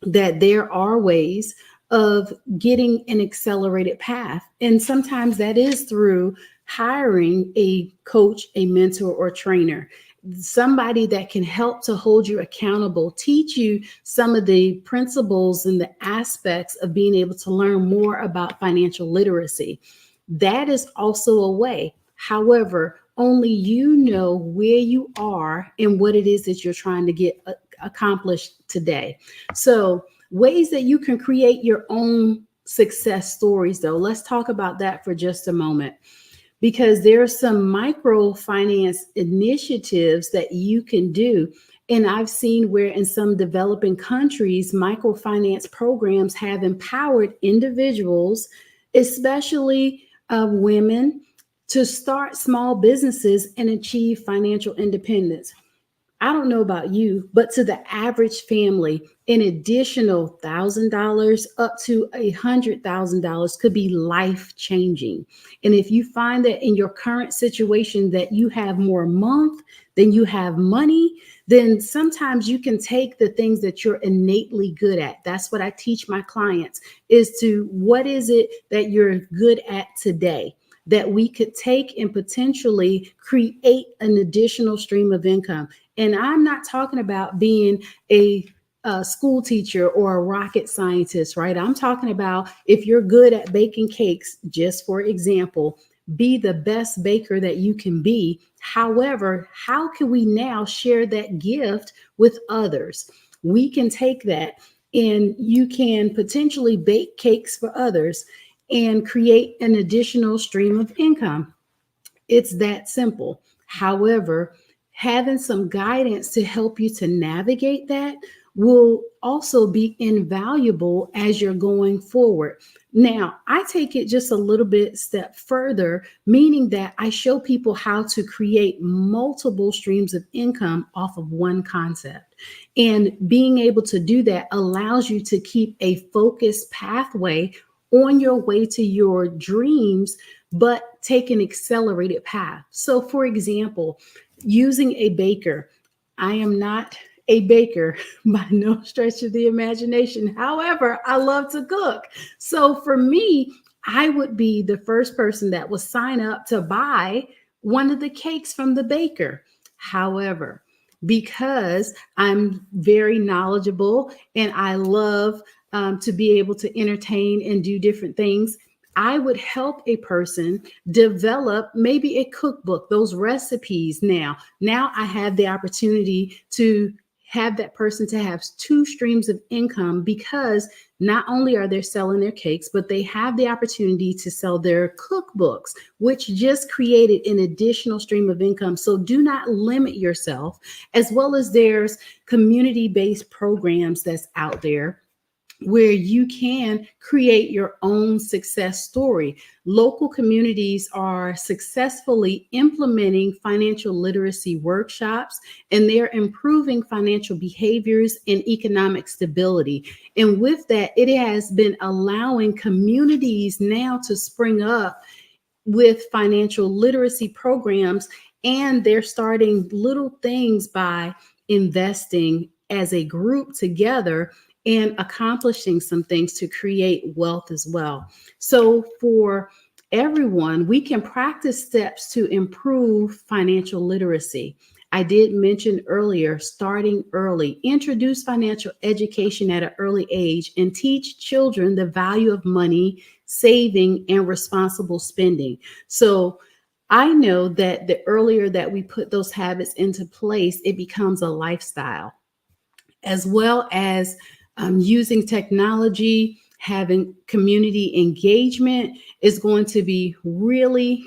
that there are ways of getting an accelerated path. And sometimes that is through hiring a coach, a mentor, or trainer. Somebody that can help to hold you accountable, teach you some of the principles and the aspects of being able to learn more about financial literacy. That is also a way. However, only you know where you are and what it is that you're trying to get accomplished today. So ways that you can create your own success stories, though, let's talk about that for just a moment. Because there are some microfinance initiatives that you can do. And I've seen where in some developing countries, microfinance programs have empowered individuals, especially women, to start small businesses and achieve financial independence. I don't know about you, but to the average family, an additional $1,000 up to $100,000 could be life-changing. And if you find that in your current situation that you have more month than you have money, then sometimes you can take the things that you're innately good at. That's what I teach my clients, is to what is it that you're good at today that we could take and potentially create an additional stream of income. And I'm not talking about being a school teacher or a rocket scientist, right? I'm talking about if you're good at baking cakes, just for example, be the best baker that you can be. However, how can we now share that gift with others? We can take that and you can potentially bake cakes for others and create an additional stream of income. It's that simple. However, having some guidance to help you to navigate that will also be invaluable as you're going forward. Now, I take it just a little bit step further, meaning that I show people how to create multiple streams of income off of one concept. And being able to do that allows you to keep a focused pathway on your way to your dreams, but take an accelerated path. So for example, using a baker, I am not a baker by no stretch of the imagination. However, I love to cook. So for me, I would be the first person that would sign up to buy one of the cakes from the baker. However, because I'm very knowledgeable and I love to be able to entertain and do different things, I would help a person develop maybe a cookbook, those recipes. Now I have the opportunity to have that person to have two streams of income, because not only are they selling their cakes, but they have the opportunity to sell their cookbooks, which just created an additional stream of income. So do not limit yourself, as well as there's community-based programs that's out there where you can create your own success story. Local communities are successfully implementing financial literacy workshops, and they're improving financial behaviors and economic stability. And with that, it has been allowing communities now to spring up with financial literacy programs, and they're starting little things by investing as a group together and accomplishing some things to create wealth as well. So for everyone, we can practice steps to improve financial literacy. I did mention earlier, starting early, introduce financial education at an early age, and teach children the value of money, saving, and responsible spending. So I know that the earlier that we put those habits into place, it becomes a lifestyle, as well as using technology, having community engagement is going to be really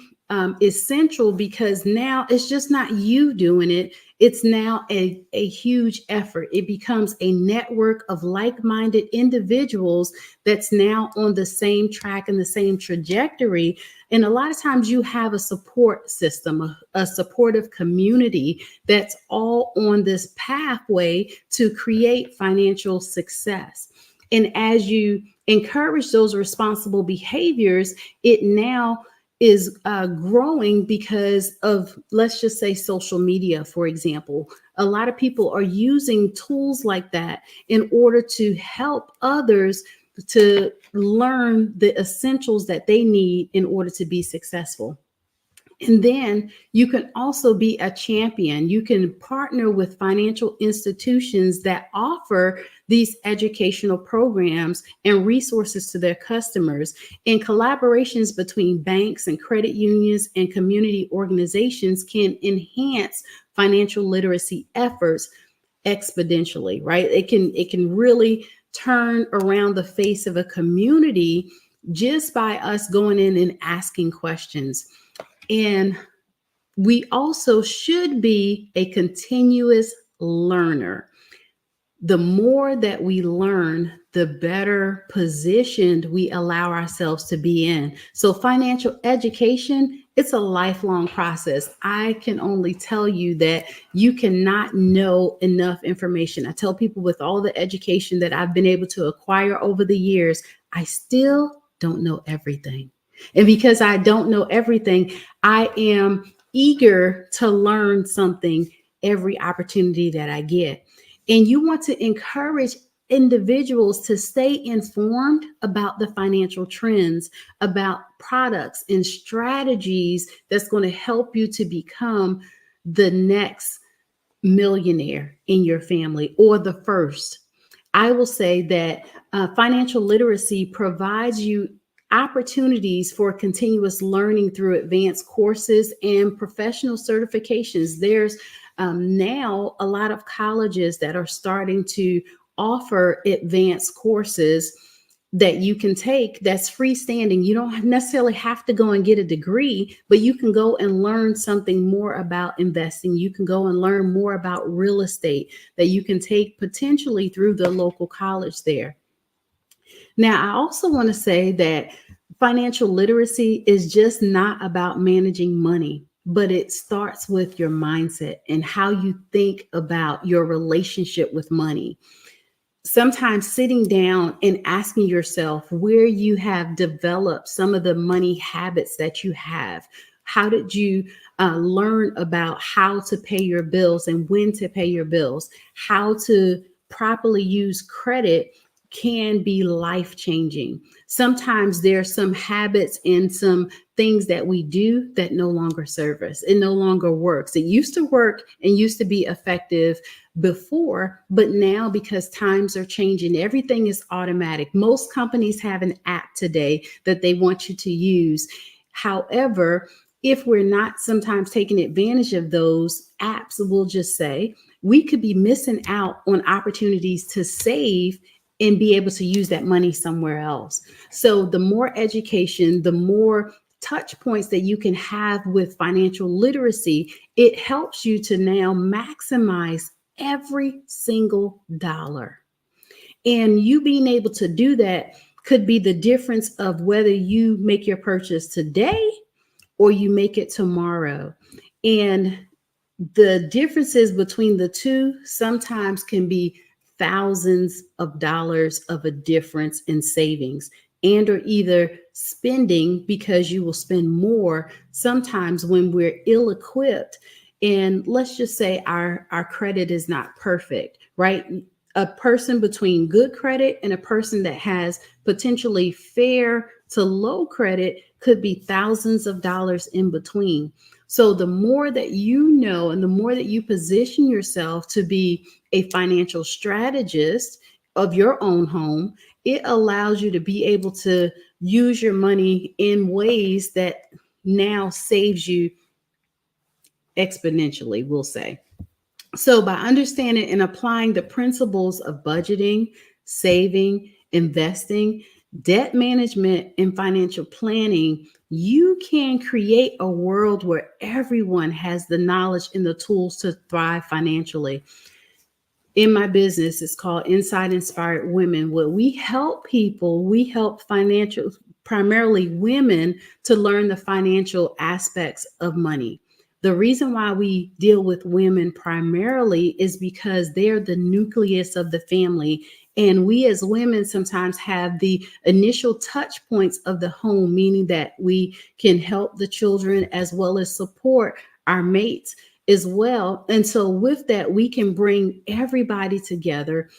essential, because now it's just not you doing it. It's now a huge effort. It becomes a network of like-minded individuals that's now on the same track and the same trajectory. And a lot of times you have a support system, a supportive community that's all on this pathway to create financial success. And as you encourage those responsible behaviors, it now is growing because of, let's just say, social media, for example. A lot of people are using tools like that in order to help others to learn the essentials that they need in order to be successful. And then you can also be a champion. You can partner with financial institutions that offer these educational programs and resources to their customers. And collaborations between banks and credit unions and community organizations can enhance financial literacy efforts exponentially, right? It can really turn around the face of a community just by us going in and asking questions. And we also should be a continuous learner. The more that we learn, the better positioned we allow ourselves to be in. So financial education, it's a lifelong process. I can only tell you that you cannot know enough information. I tell people, with all the education that I've been able to acquire over the years, I still don't know everything. And because I don't know everything, I am eager to learn something every opportunity that I get. And you want to encourage individuals to stay informed about the financial trends, about products and strategies that's going to help you to become the next millionaire in your family, or the first. I will say that financial literacy provides you opportunities for continuous learning through advanced courses and professional certifications. There's now a lot of colleges that are starting to offer advanced courses that you can take that's freestanding. You don't necessarily have to go and get a degree, but you can go and learn something more about investing. You can go and learn more about real estate that you can take potentially through the local college there. Now, I also want to say that financial literacy is just not about managing money, but it starts with your mindset and how you think about your relationship with money. Sometimes sitting down and asking yourself where you have developed some of the money habits that you have. How did you learn about how to pay your bills and when to pay your bills? How to properly use credit can be life-changing. Sometimes there's some habits and some things that we do that no longer serve us. It no longer works. It used to work and used to be effective before, but now because times are changing, everything is automatic. Most companies have an app today that they want you to use. However, if we're not sometimes taking advantage of those apps, we'll just say we could be missing out on opportunities to save and be able to use that money somewhere else. So the more education, the more touch points that you can have with financial literacy, it helps you to now maximize every single dollar. And you being able to do that could be the difference of whether you make your purchase today or you make it tomorrow. And the differences between the two sometimes can be thousands of dollars of a difference in savings, and or either spending because you will spend more sometimes when we're ill-equipped. And let's just say our credit is not perfect, right? A person between good credit and a person that has potentially fair to low credit could be thousands of dollars in between. So the more that you know and the more that you position yourself to be a financial strategist of your own home, it allows you to be able to use your money in ways that now saves you exponentially, we'll say. So by understanding and applying the principles of budgeting, saving, investing, debt management, and financial planning, you can create a world where everyone has the knowledge and the tools to thrive financially. In my business, it's called Inside Inspired Women. What we help people, we help primarily women to learn the financial aspects of money. The reason why we deal with women primarily is because they're the nucleus of the family. And we as women sometimes have the initial touch points of the home, meaning that we can help the children as well as support our mates as well. And so with that, we can bring everybody together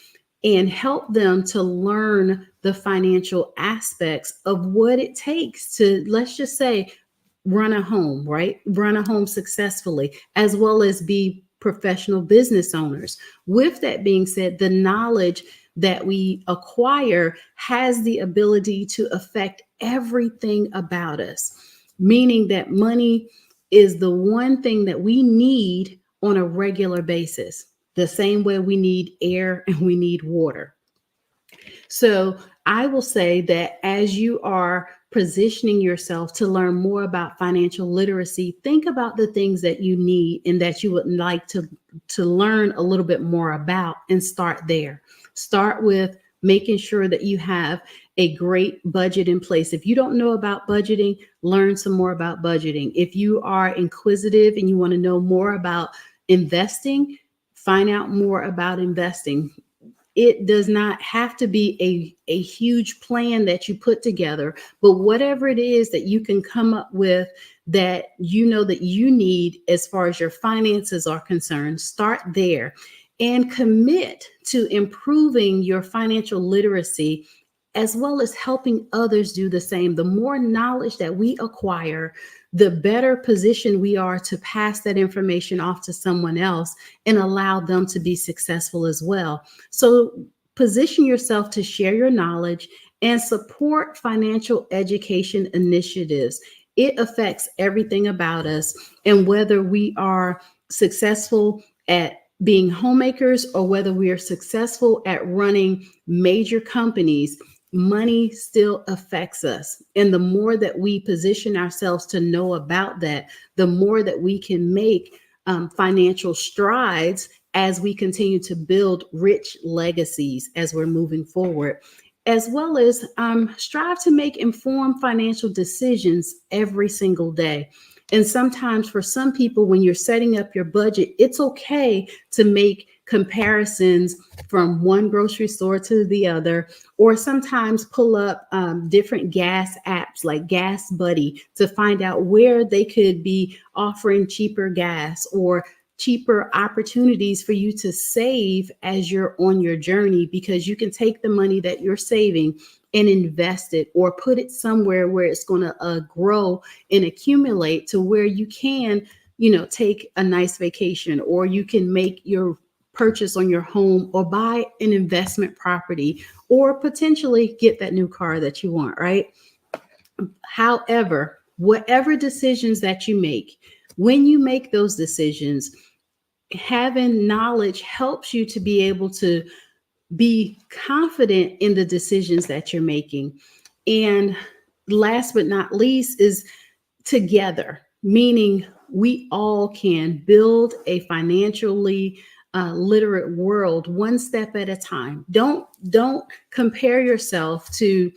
and help them to learn the financial aspects of what it takes to, let's just say, run a home, right? Run a home successfully, as well as be professional business owners. With that being said, the knowledge that we acquire has the ability to affect everything about us, meaning that money is the one thing that we need on a regular basis, the same way we need air and we need water. So I will say that as you are positioning yourself to learn more about financial literacy, think about the things that you need and that you would like to learn a little bit more about, and start there. Start with making sure that you have a great budget in place. If you don't know about budgeting, learn some more about budgeting. If you are inquisitive and you want to know more about investing, find out more about investing. It does not have to be a huge plan that you put together, but whatever it is that you can come up with that you know that you need as far as your finances are concerned, start there and commit to improving your financial literacy as well as helping others do the same. The more knowledge that we acquire, the better position we are to pass that information off to someone else and allow them to be successful as well. So position yourself to share your knowledge and support financial education initiatives. It affects everything about us. And whether we are successful at being homemakers or whether we are successful at running major companies, money still affects us. And the more that we position ourselves to know about that, the more that we can make financial strides as we continue to build rich legacies as we're moving forward, as well as strive to make informed financial decisions every single day. And sometimes for some people, when you're setting up your budget, it's okay to make comparisons from one grocery store to the other, or sometimes pull up different gas apps like Gas Buddy to find out where they could be offering cheaper gas or cheaper opportunities for you to save as you're on your journey, because you can take the money that you're saving and invest it or put it somewhere where it's going to grow and accumulate to where you can, take a nice vacation, or you can make your purchase on your home or buy an investment property or potentially get that new car that you want, right? However, whatever decisions that you make, when you make those decisions, having knowledge helps you to be able to be confident in the decisions that you're making. And last but not least is together, meaning we all can build a financially literate world one step at a time. Don't compare yourself to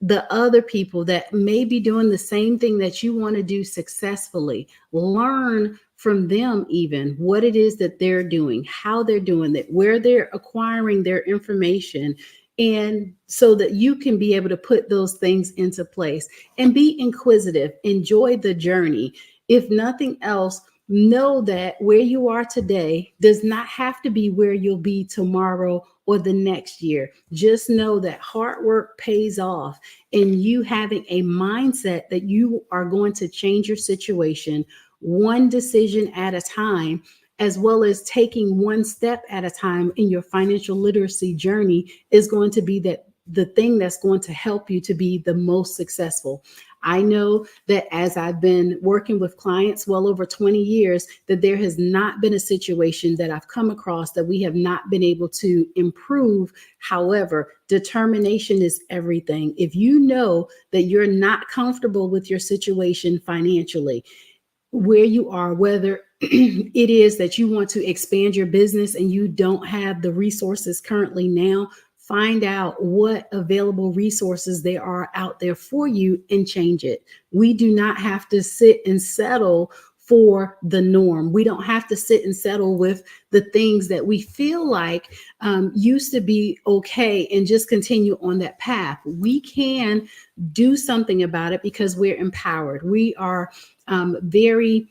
the other people that may be doing the same thing that you want to do successfully. Learn from them, even what it is that they're doing, how they're doing it, where they're acquiring their information, and so that you can be able to put those things into place and be inquisitive. Enjoy the journey. If nothing else, know that where you are today does not have to be where you'll be tomorrow or the next year. Just know that hard work pays off, and you having a mindset that you are going to change your situation one decision at a time, as well as taking one step at a time in your financial literacy journey, is going to be the thing that's going to help you to be the most successful. I know that as I've been working with clients well over 20 years, that there has not been a situation that I've come across that we have not been able to improve. However, determination is everything. If you know that you're not comfortable with your situation financially, where you are, whether it is that you want to expand your business and you don't have the resources currently now, find out what available resources there are out there for you and change it. We do not have to sit and settle for the norm. We don't have to sit and settle with the things that we feel like used to be okay and just continue on that path. We can do something about it because we're empowered. We are very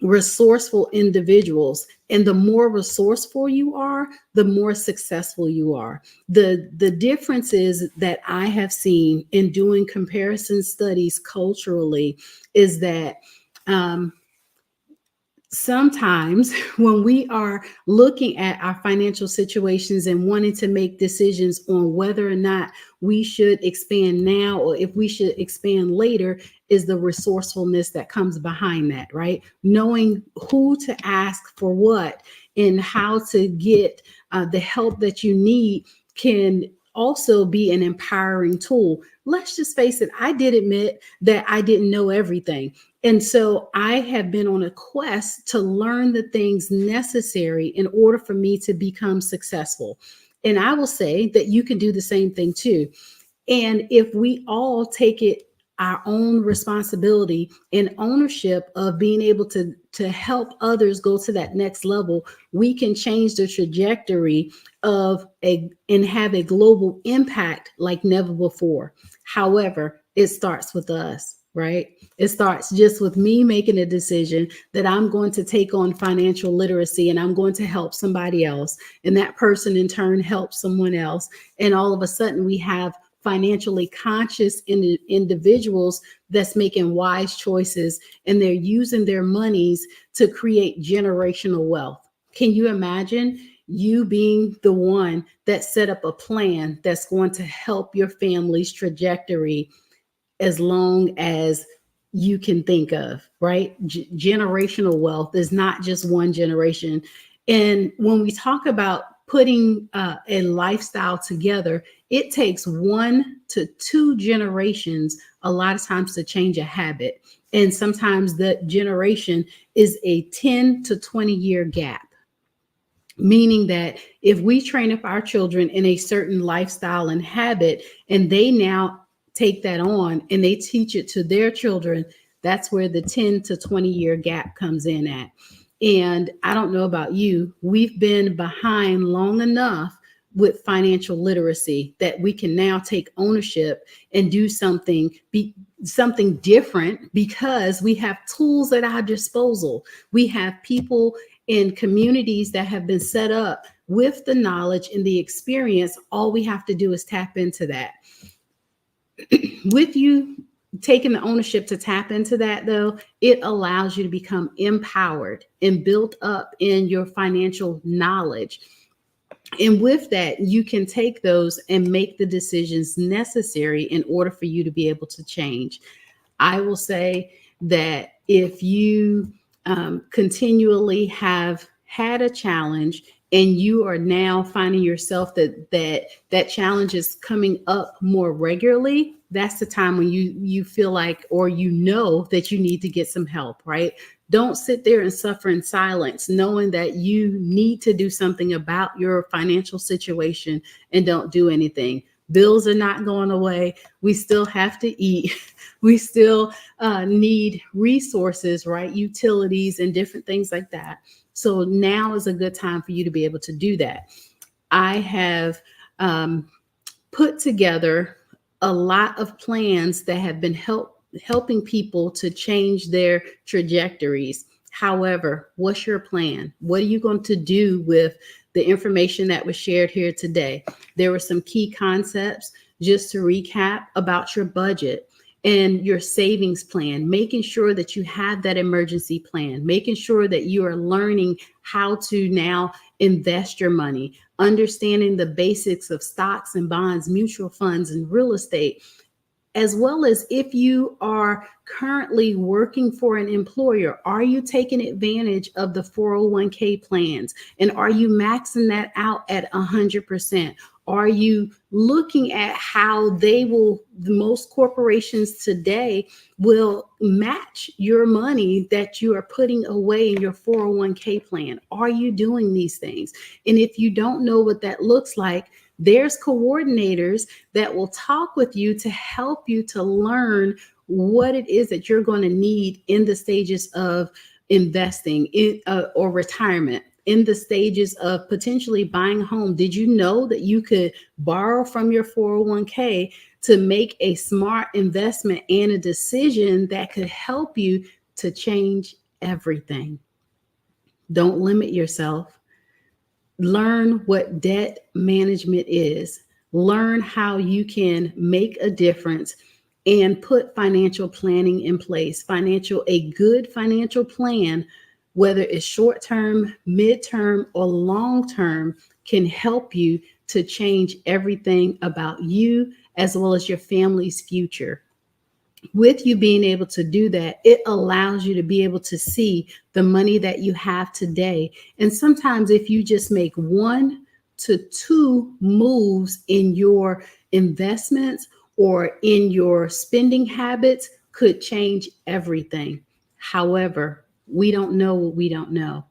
resourceful individuals, and the more resourceful you are, the more successful you are. The difference is that I have seen in doing comparison studies culturally is that sometimes when we are looking at our financial situations and wanting to make decisions on whether or not we should expand now or if we should expand later, is the resourcefulness that comes behind that, right? Knowing who to ask for what and how to get the help that you need can also be an empowering tool. Let's just face it, I did admit that I didn't know everything. And so I have been on a quest to learn the things necessary in order for me to become successful. And I will say that you can do the same thing too. And if we all take it our own responsibility and ownership of being able to help others go to that next level, we can change the trajectory and have a global impact like never before. However, it starts with us, right? It starts just with me making a decision that I'm going to take on financial literacy and I'm going to help somebody else. And that person in turn helps someone else. And all of a sudden we have financially conscious individuals that's making wise choices, and they're using their monies to create generational wealth. Can you imagine you being the one that set up a plan that's going to help your family's trajectory as long as you can think of, right? Generational wealth is not just one generation. And when we talk about putting a lifestyle together, it takes 1 to 2 generations a lot of times to change a habit. And sometimes the generation is a 10 to 20 year gap. Meaning that if we train up our children in a certain lifestyle and habit, and they now take that on and they teach it to their children, that's where the 10 to 20 year gap comes in at. And I don't know about you, we've been behind long enough with financial literacy that we can now take ownership and do something different because we have tools at our disposal. We have people in communities that have been set up with the knowledge and the experience. All we have to do is tap into that. With you taking the ownership to tap into that, though, it allows you to become empowered and built up in your financial knowledge. And with that, you can take those and make the decisions necessary in order for you to be able to change. I will say that if you continually have had a challenge and you are now finding yourself that challenge is coming up more regularly, that's the time when you feel like, or you know that you need to get some help, right? Don't sit there and suffer in silence, knowing that you need to do something about your financial situation and don't do anything. Bills are not going away. We still have to eat. We still need resources, right? Utilities and different things like that. So now is a good time for you to be able to do that. I have put together a lot of plans that have been helping people to change their trajectories. However, what's your plan? What are you going to do with the information that was shared here today? There were some key concepts, just to recap, about your budget and your savings plan, making sure that you have that emergency plan, making sure that you are learning how to now invest your money, understanding the basics of stocks and bonds, mutual funds, and real estate, as well as if you are currently working for an employer, are you taking advantage of the 401k plans? And are you maxing that out at 100%? Are you looking at how most corporations today will match your money that you are putting away in your 401k plan? Are you doing these things? And if you don't know what that looks like, there's coordinators that will talk with you to help you to learn what it is that you're going to need in the stages of investing in or retirement, in the stages of potentially buying a home. Did you know that you could borrow from your 401k to make a smart investment and a decision that could help you to change everything? Don't limit yourself. Learn what debt management is. Learn how you can make a difference and put financial planning in place. A good financial plan, whether it's short-term, mid-term, or long-term, can help you to change everything about you as well as your family's future. With you being able to do that, it allows you to be able to see the money that you have today. And sometimes if you just make 1 to 2 moves in your investments or in your spending habits, could change everything. However, we don't know what we don't know.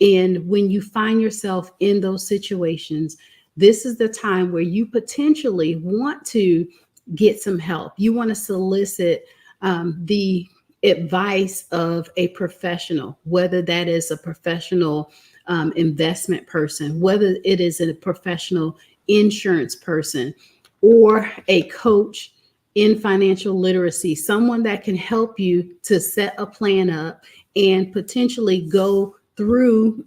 And when you find yourself in those situations, this is the time where you potentially want to get some help. You want to solicit the advice of a professional, whether that is a professional investment person, whether it is a professional insurance person, or a coach in financial literacy, someone that can help you to set a plan up and potentially go through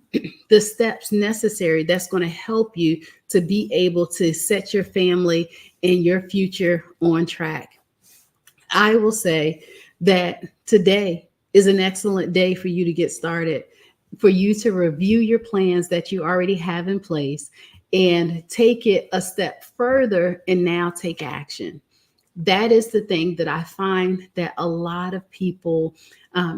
the steps necessary that's going to help you to be able to set your family and your future on track. I will say that today is an excellent day for you to get started, for you to review your plans that you already have in place and take it a step further and now take action. That is the thing that I find that a lot of people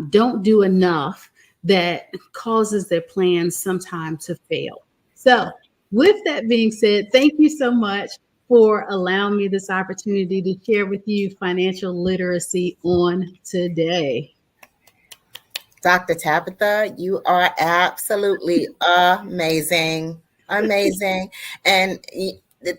don't do enough, that causes their plans sometimes to fail. So with that being said, thank you so much for allowing me this opportunity to share with you financial literacy on today. Dr. Tabitha, you are absolutely amazing. Amazing. And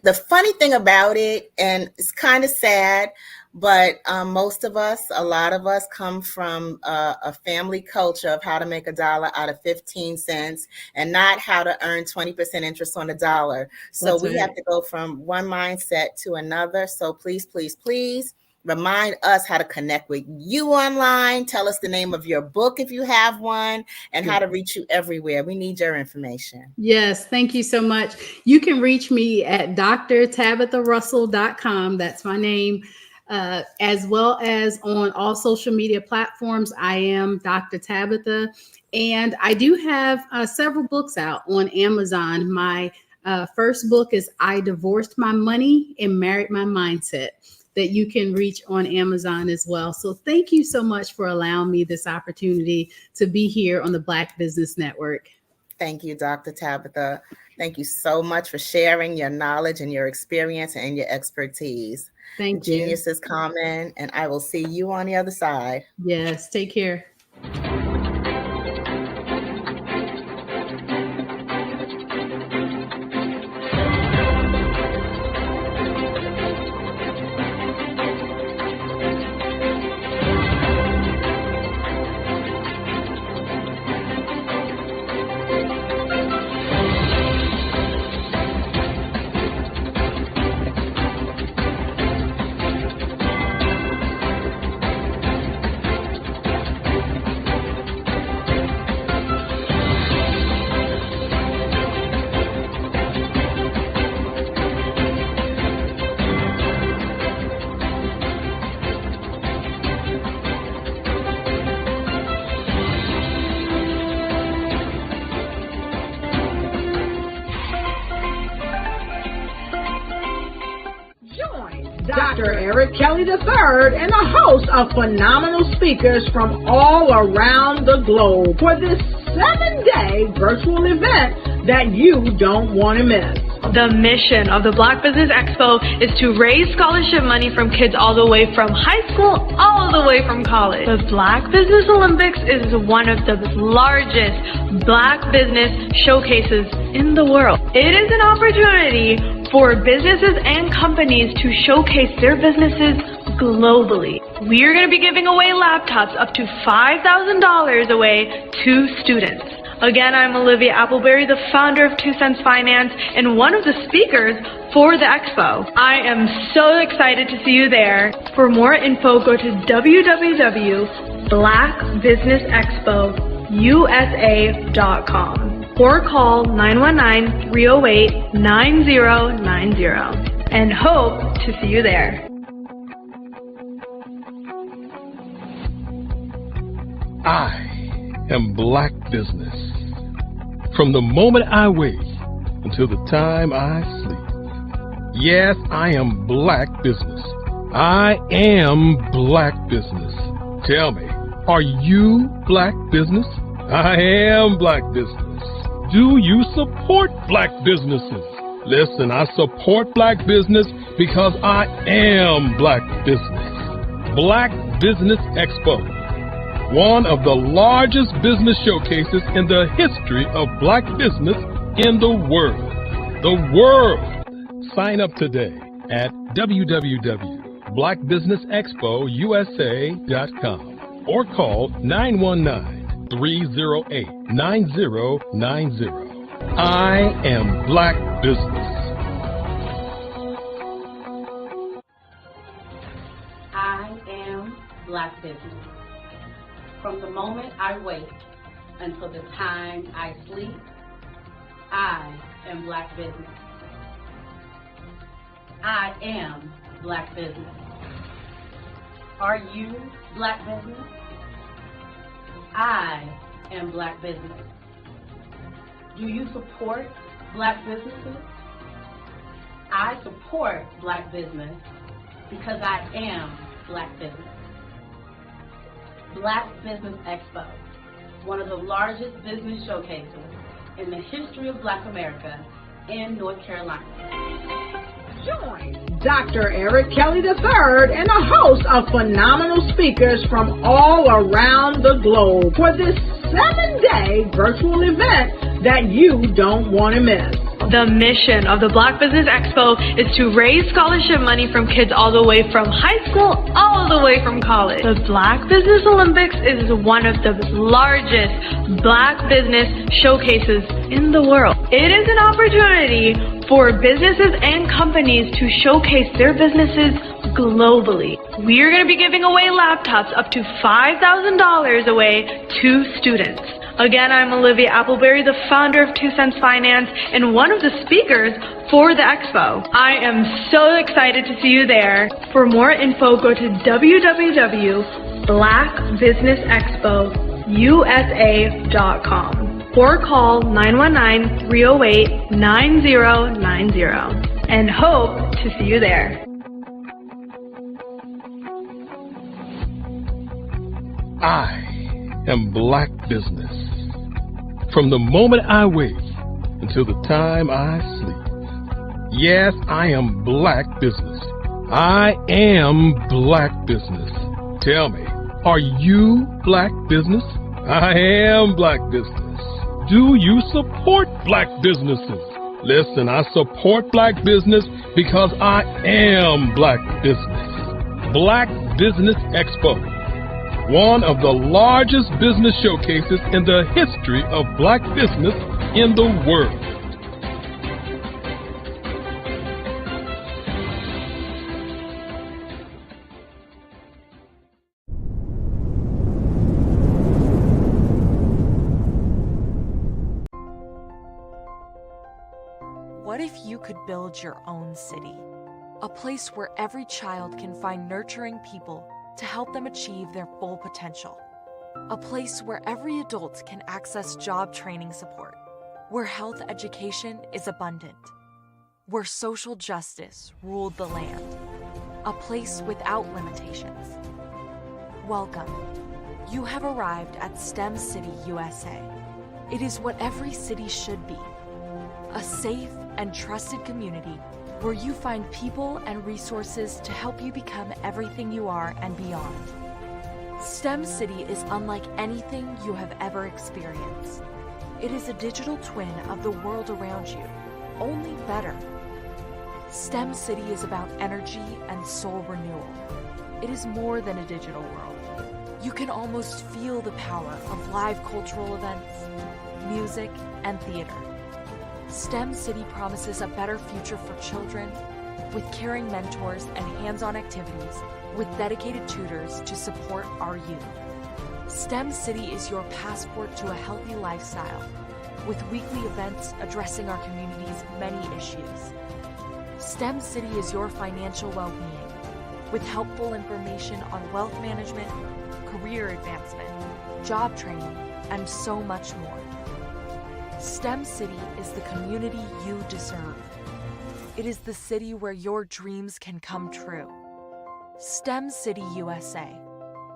the funny thing about it, and it's kind of sad, But most of us, a lot of us come from a family culture of how to make $1 out of 15 cents and not how to earn 20% interest on $1. So That's we right. have to go from one mindset to another. So please, please, please remind us how to connect with you online. Tell us the name of your book if you have one, and how to reach you everywhere. We need your information. Yes, thank you so much. You can reach me at drtabitharussell.com. That's my name. As well as on all social media platforms. I am Dr. Tabitha, and I do have several books out on Amazon. My first book is I Divorced My Money and Married My Mindset, that you can reach on Amazon as well. So thank you so much for allowing me this opportunity to be here on the Black Business Network. Thank you, Dr. Tabitha. Thank you so much for sharing your knowledge and your experience and your expertise. Thank the you. Genius is coming, and I will see you on the other side. Yes, take care. Dr. Eric Kelly III and a host of phenomenal speakers from all around the globe for this 7-day virtual event that you don't want to miss. The mission of the Black Business Expo is to raise scholarship money from kids all the way from high school, all the way from college. The Black Business Olympics is one of the largest Black business showcases in the world. It is an opportunity for businesses and companies to showcase their businesses globally. We are going to be giving away laptops up to $5,000 away to students. Again, I'm Olivia Appleberry, the founder of 2 Cents Finance and one of the speakers for the expo. I am so excited to see you there. For more info, go to www.blackbusinessexpousa.com or call 919-308-9090 and hope to see you there. I am Black business. From the moment I wake until the time I sleep. Yes, I am Black business. I am Black business. Tell me, are you Black business? I am Black business. Do you support Black businesses? Listen, I support Black business because I am Black business. Black Business Expo, one of the largest business showcases in the history of Black business in the world. The world! Sign up today at www.blackbusinessexpousa.com or call 919-308-9090. I am Black business. I am Black business. From the moment I wake until the time I sleep, I am Black business. I am Black business. Are you Black business? I am Black business. Do you support Black businesses? I support Black business because I am Black business. Black Business Expo, one of the largest business showcases in the history of Black America in North Carolina. Join Dr. Eric Kelly III and a host of phenomenal speakers from all around the globe for this 7-day virtual event that you don't want to miss. The mission of the Black Business Expo is to raise scholarship money from kids all the way from high school, all the way from college. The Black Business Olympics is one of the largest Black business showcases in the world. It is an opportunity for businesses and companies to showcase their businesses globally. We are going to be giving away laptops up to $5,000 away to students. Again, I'm Olivia Appleberry, the founder of 2 Cents Finance and one of the speakers for the expo. I am so excited to see you there. For more info, go to www.blackbusinessexpousa.com or call 919-308-9090 and hope to see you there. I am Black business. From the moment I wake until the time I sleep. Yes, I am Black business. I am Black business. Tell me, are you Black business? I am Black business. Do you support Black businesses? Listen, I support Black business because I am Black business. Black Business Expo, one of the largest business showcases in the history of Black business in the world. What if you could build your own city? A place where every child can find nurturing people to help them achieve their full potential. A place where every adult can access job training support, where health education is abundant, where social justice ruled the land. A place without limitations. Welcome. You have arrived at STEM City, USA. It is what every city should be. A safe and trusted community where you find people and resources to help you become everything you are and beyond. STEM City is unlike anything you have ever experienced. It is a digital twin of the world around you, only better. STEM City is about energy and soul renewal. It is more than a digital world. You can almost feel the power of live cultural events, music, and theater. STEM City promises a better future for children with caring mentors and hands-on activities with dedicated tutors to support our youth. STEM City is your passport to a healthy lifestyle with weekly events addressing our community's many issues. STEM City is your financial well-being with helpful information on wealth management, career advancement, job training, and so much more. STEM City is the community you deserve. It is the city where your dreams can come true. STEM City USA,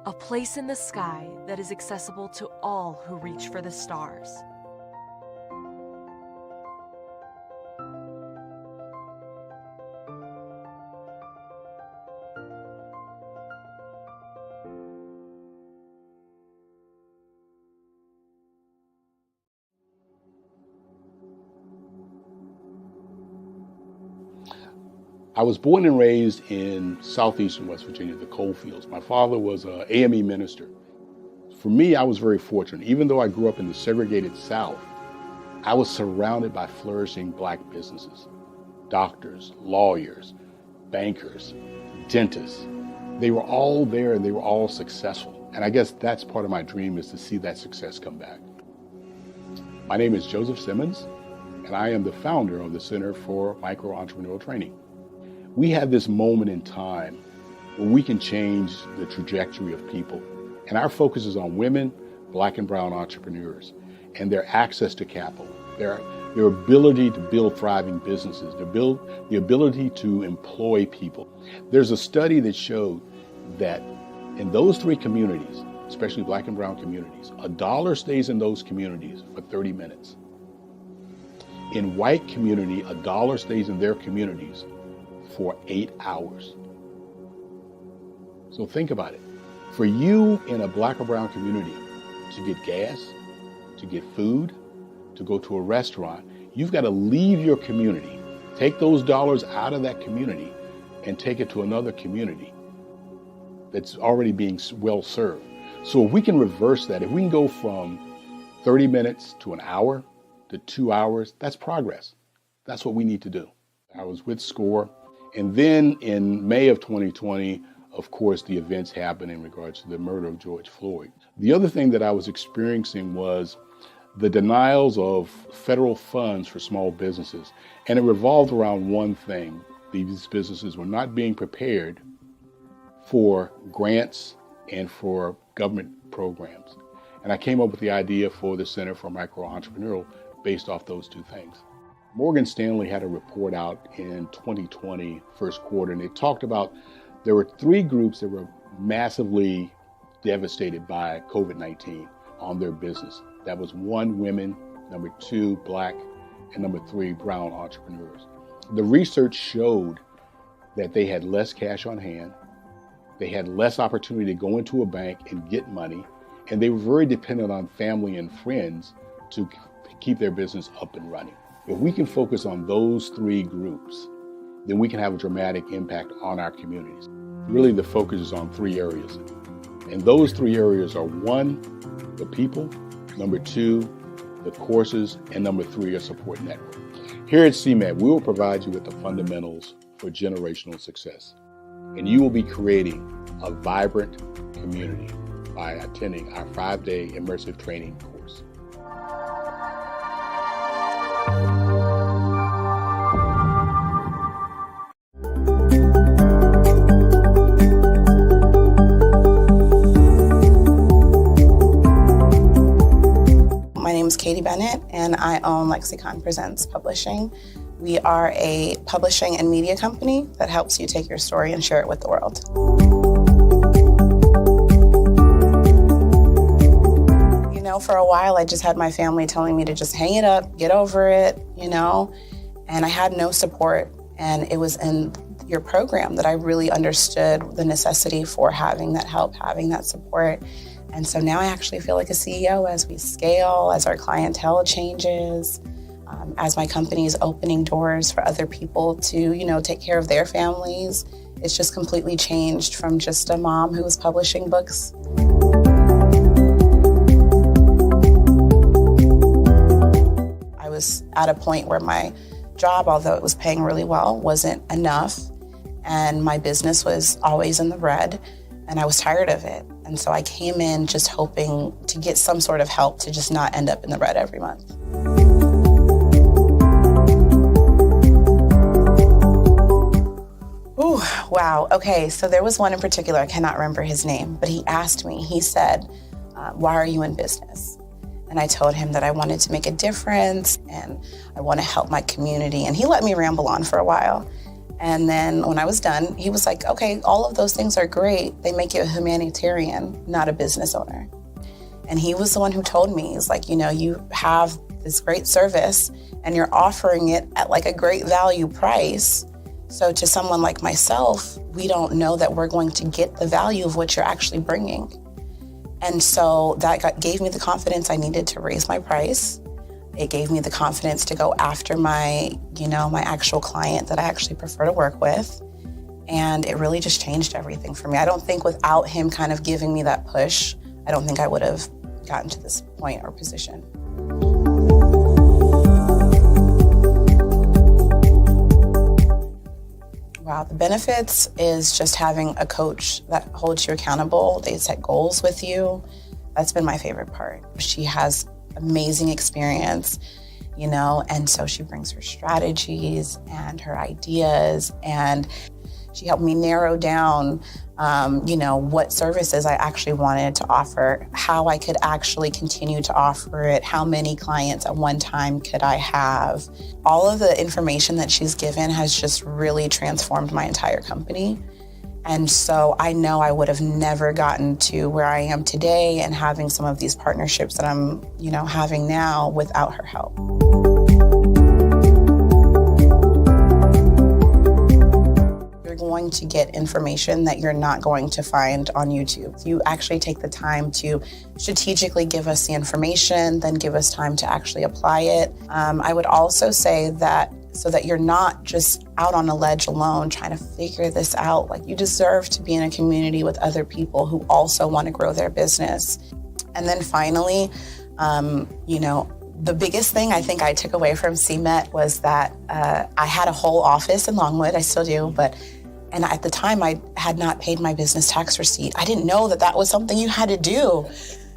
a place in the sky that is accessible to all who reach for the stars. I was born and raised in southeastern West Virginia, the coal fields. My father was an AME minister. For me, I was very fortunate. Even though I grew up in the segregated South, I was surrounded by flourishing Black businesses. Doctors, lawyers, bankers, dentists. They were all there and they were all successful. And I guess that's part of my dream, is to see that success come back. My name is Joseph Simmons, and I am the founder of the Center for Micro-Entrepreneurial Training. We have this moment in time where we can change the trajectory of people. And our focus is on women, Black and brown entrepreneurs, and their access to capital, their ability to build thriving businesses, the ability to employ people. There's a study that showed that in those three communities, especially Black and brown communities, $1 stays in those communities for 30 minutes. In white community, $1 stays in their communities for 8 hours. So think about it. For you in a Black or brown community to get gas, to get food, to go to a restaurant, You've got to leave your community, take those dollars out of that community and take it to another community that's already being well served. So if we can reverse that, if we can go from 30 minutes to an hour to 2 hours, that's progress. That's what we need to do. I was with SCORE. And then in May of 2020, of course, the events happened in regards to the murder of George Floyd. The other thing that I was experiencing was the denials of federal funds for small businesses. And it revolved around one thing. These businesses were not being prepared for grants and for government programs. And I came up with the idea for the Center for Micro-Entrepreneurial based off those two things. Morgan Stanley had a report out in 2020, first quarter, and they talked about there were 3 groups that were massively devastated by COVID-19 on their business. That was 1, women, number 2, Black, and number 3, brown entrepreneurs. The research showed that they had less cash on hand, they had less opportunity to go into a bank and get money, and they were very dependent on family and friends to keep their business up and running. If we can focus on those 3 groups, then we can have a dramatic impact on our communities. Really, the focus is on 3 areas. And those 3 areas are 1, the people, number 2, the courses, and number 3, a support network. Here at CMAT, we will provide you with the fundamentals for generational success. And you will be creating a vibrant community by attending our 5-day immersive training course. My name is Katie Bennett, and I own Lexicon Presents Publishing. We are a publishing and media company that helps you take your story and share it with the world. You know, for a while, I just had my family telling me to just hang it up, get over it, you know, and I had no support. And it was in your program that I really understood the necessity for having that help, having that support. And so now I actually feel like a CEO as we scale, as our clientele changes, as my company is opening doors for other people to, you know, take care of their families. It's just completely changed from just a mom who was publishing books. I was at a point where my job, although it was paying really well, wasn't enough. And my business was always in the red, and I was tired of it. And so I came in just hoping to get some sort of help to just not end up in the red every month. Ooh, wow. Okay, so there was one in particular, I cannot remember his name, but he asked me, he said, why are you in business? And I told him that I wanted to make a difference and I want to help my community. And he let me ramble on for a while. And then when I was done, he was like, okay, all of those things are great. They make you a humanitarian, not a business owner. And he was the one who told me, he's like, you know, you have this great service and you're offering it at like a great value price. So to someone like myself, we don't know that we're going to get the value of what you're actually bringing. And so that gave me the confidence I needed to raise my price. It gave me the confidence to go after my actual client that I actually prefer to work with. And it really just changed everything for me. I don't think without him kind of giving me that push, I don't think I would have gotten to this point or position. Wow, the benefits is just having a coach that holds you accountable. They set goals with you. That's been my favorite part. She has amazing experience, you know, and so she brings her strategies and her ideas, and she helped me narrow down, what services I actually wanted to offer, how I could actually continue to offer it, how many clients at one time could I have. All of the information that she's given has just really transformed my entire company. And so I know I would have never gotten to where I am today and having some of these partnerships that I'm, having now without her help. You're going going to get information that you're not going to find on YouTube. You actually take the time to strategically give us the information, then give us time to actually apply it. I would also say that so that you're not just out on a ledge alone trying to figure this out. Like, you deserve to be in a community with other people who also want to grow their business. And then finally, the biggest thing I think I took away from CMET was that I had a whole office in Longwood. I still do, and at the time I had not paid my business tax receipt. I didn't know that that was something you had to do.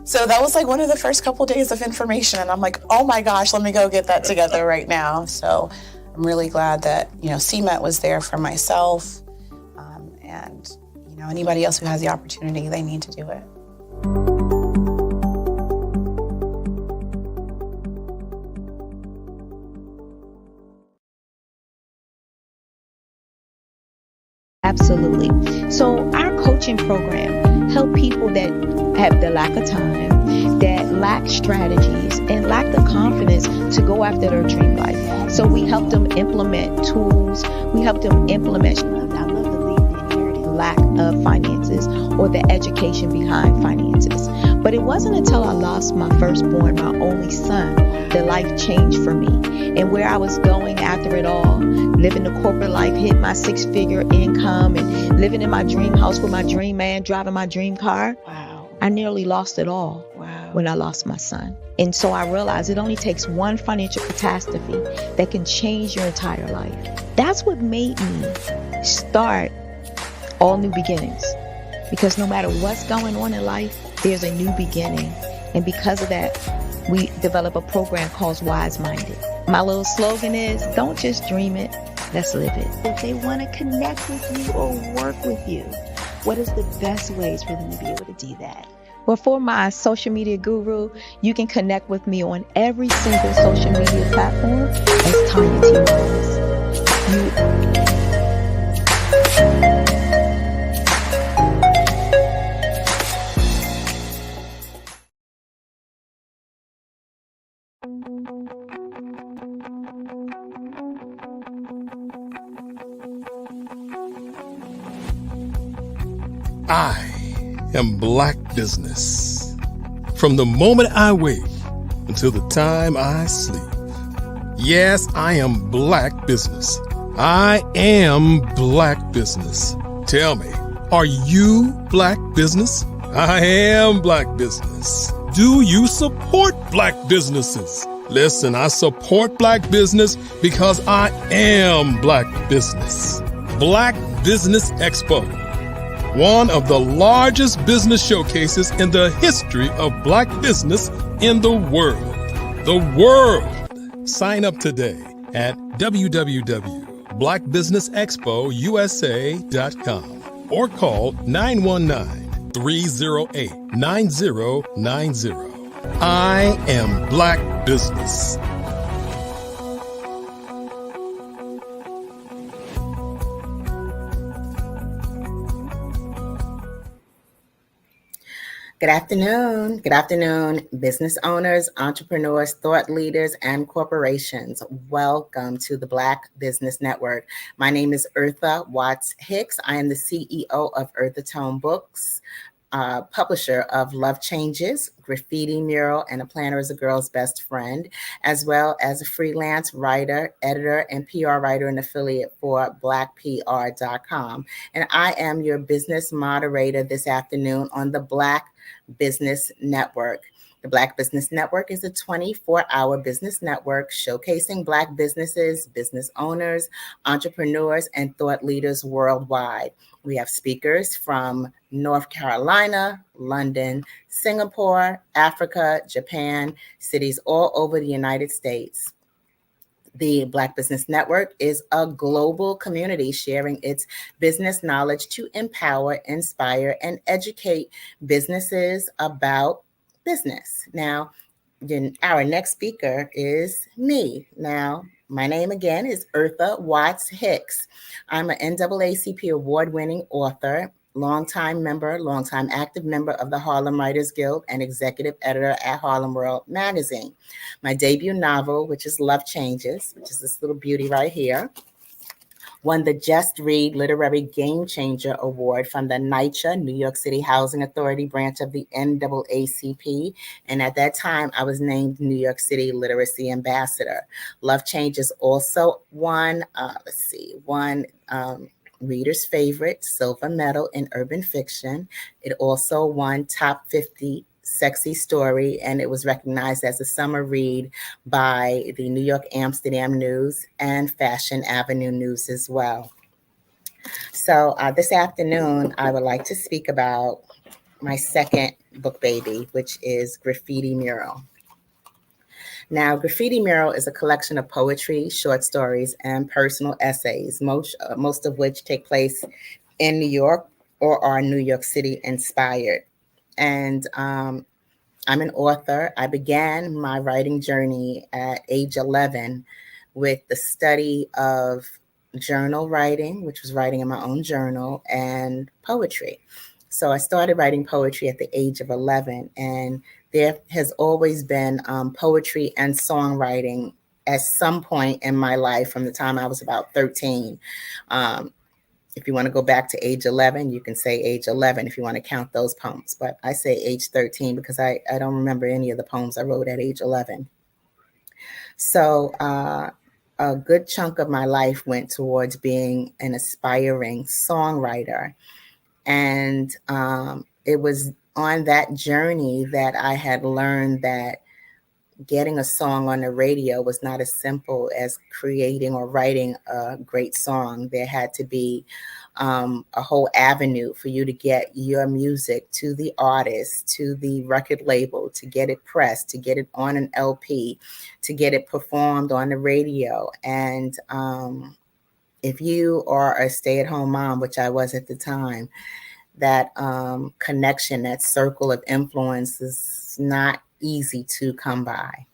So that was like one of the first couple days of information. And I'm like, oh my gosh, let me go get that together right now. So I'm really glad that, CMET was there for myself. And anybody else who has the opportunity, they need to do it. Absolutely. So our coaching program help people that have the lack of time, that lack strategies, and lack the confidence to go after their dream life. So we help them implement tools. We help them implement, I love to leave the inherited lack of finances or the education behind finances. But it wasn't until I lost my firstborn, my only son, that life changed for me. And where I was going after it all, living the corporate life, hit my 6-figure income, and living in my dream house with my dream man, driving my dream car. Wow. I nearly lost it all when I lost my son. And so I realized it only takes one financial catastrophe that can change your entire life. That's what made me start All New Beginnings. Because no matter what's going on in life, there's a new beginning. And because of that, we develop a program called Wise Minded. My little slogan is, don't just dream it, let's live it. If they want to connect with you or work with you, what is the best ways for them to be able to do that? Well, for my social media guru, you can connect with me on every single social media platform as Tanya T. Wallace. I am Black business. From the moment I wake until the time I sleep. Yes, I am Black business. I am Black business. Tell me, are you Black business? I am Black business. Do you support Black businesses? Listen, I support Black business because I am Black business. Black Business Expo, one of the largest business showcases in the history of Black business in the world. The world! Sign up today at www.blackbusinessexpousa.com or call 919-308-9090. I am Black business. Good afternoon. Good afternoon, business owners, entrepreneurs, thought leaders, and corporations. Welcome to the Black Business Network. My name is Eartha Watts Hicks. I am the CEO of Eartha Tone Books, publisher of Love Changes, Graffiti Mural, and A Planner is a Girl's Best Friend, as well as a freelance writer, editor, and PR writer and affiliate for blackpr.com. And I am your business moderator this afternoon on the Black Business Network. The Black Business Network is a 24-hour business network showcasing Black businesses, business owners, entrepreneurs, and thought leaders worldwide. We have speakers from North Carolina, London, Singapore, Africa, Japan, cities all over the United States. The Black Business Network is a global community sharing its business knowledge to empower, inspire, and educate businesses about business. Now, our next speaker is me. Now, my name again is Eartha Watts Hicks. I'm an NAACP award-winning author, longtime active member of the Harlem Writers Guild, and executive editor at Harlem World Magazine. My debut novel, which is Love Changes, which is this little beauty right here, won the Just Read Literary Game Changer Award from the NYCHA, New York City Housing Authority branch of the NAACP. And at that time, I was named New York City Literacy Ambassador. Love Changes also won, Reader's Favorite Silver Medal in Urban Fiction. It also won Top 50 Sexy Story, and it was recognized as a summer read by the New York Amsterdam News and Fashion Avenue News as well. So this afternoon, I would like to speak about my second book baby, which is Graffiti Mural. Now, Graffiti Mural is a collection of poetry, short stories, and personal essays, most of which take place in New York or are New York City inspired. And I'm an author. I began my writing journey at age 11 with the study of journal writing, which was writing in my own journal, and poetry. So I started writing poetry at the age of 11, and there has always been poetry and songwriting at some point in my life from the time I was about 13. If you want to go back to age 11, you can say age 11 if you want to count those poems. But I say age 13 because I don't remember any of the poems I wrote at age 11. So a good chunk of my life went towards being an aspiring songwriter. And it was on that journey that I had learned that getting a song on the radio was not as simple as creating or writing a great song. There had to be a whole avenue for you to get your music to the artist, to the record label, to get it pressed, to get it on an LP, to get it performed on the radio. And if you are a stay-at-home mom, which I was at the time, that connection, that circle of influence is not easy to come by.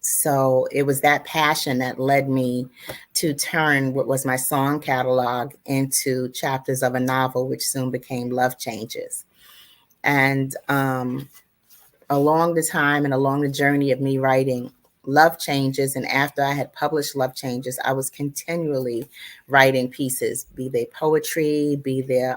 So it was that passion that led me to turn what was my song catalog into chapters of a novel, which soon became Love Changes. And along the time and along the journey of me writing Love Changes, and after I had published Love Changes, I was continually writing pieces, be they poetry, be they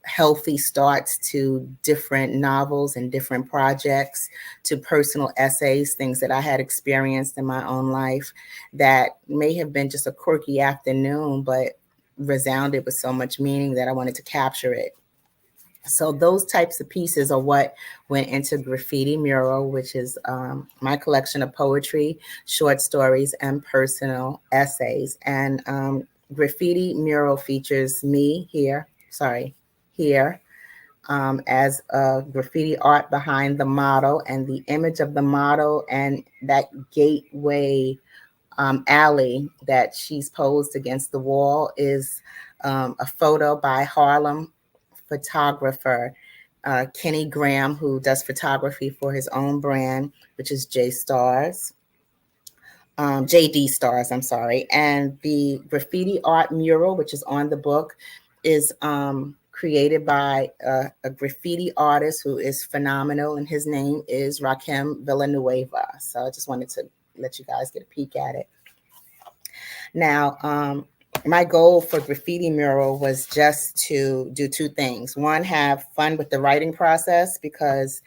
healthy starts to different novels and different projects, to personal essays, things that I had experienced in my own life that may have been just a quirky afternoon, but resounded with so much meaning that I wanted to capture it. So those types of pieces are what went into Graffiti Mural, which is my collection of poetry, short stories, and personal essays. And Graffiti Mural features me here as a graffiti art behind the model, and the image of the model and that gateway alley that she's posed against the wall is a photo by Harlem photographer Kenny Graham, who does photography for his own brand, which is JD Stars, I'm sorry. And the graffiti art mural, which is on the book, is created by a graffiti artist who is phenomenal, and his name is Rakim Villanueva. So I just wanted to let you guys get a peek at it. Now, my goal for Graffiti Mural was just to do two things. One, have fun with the writing process, because,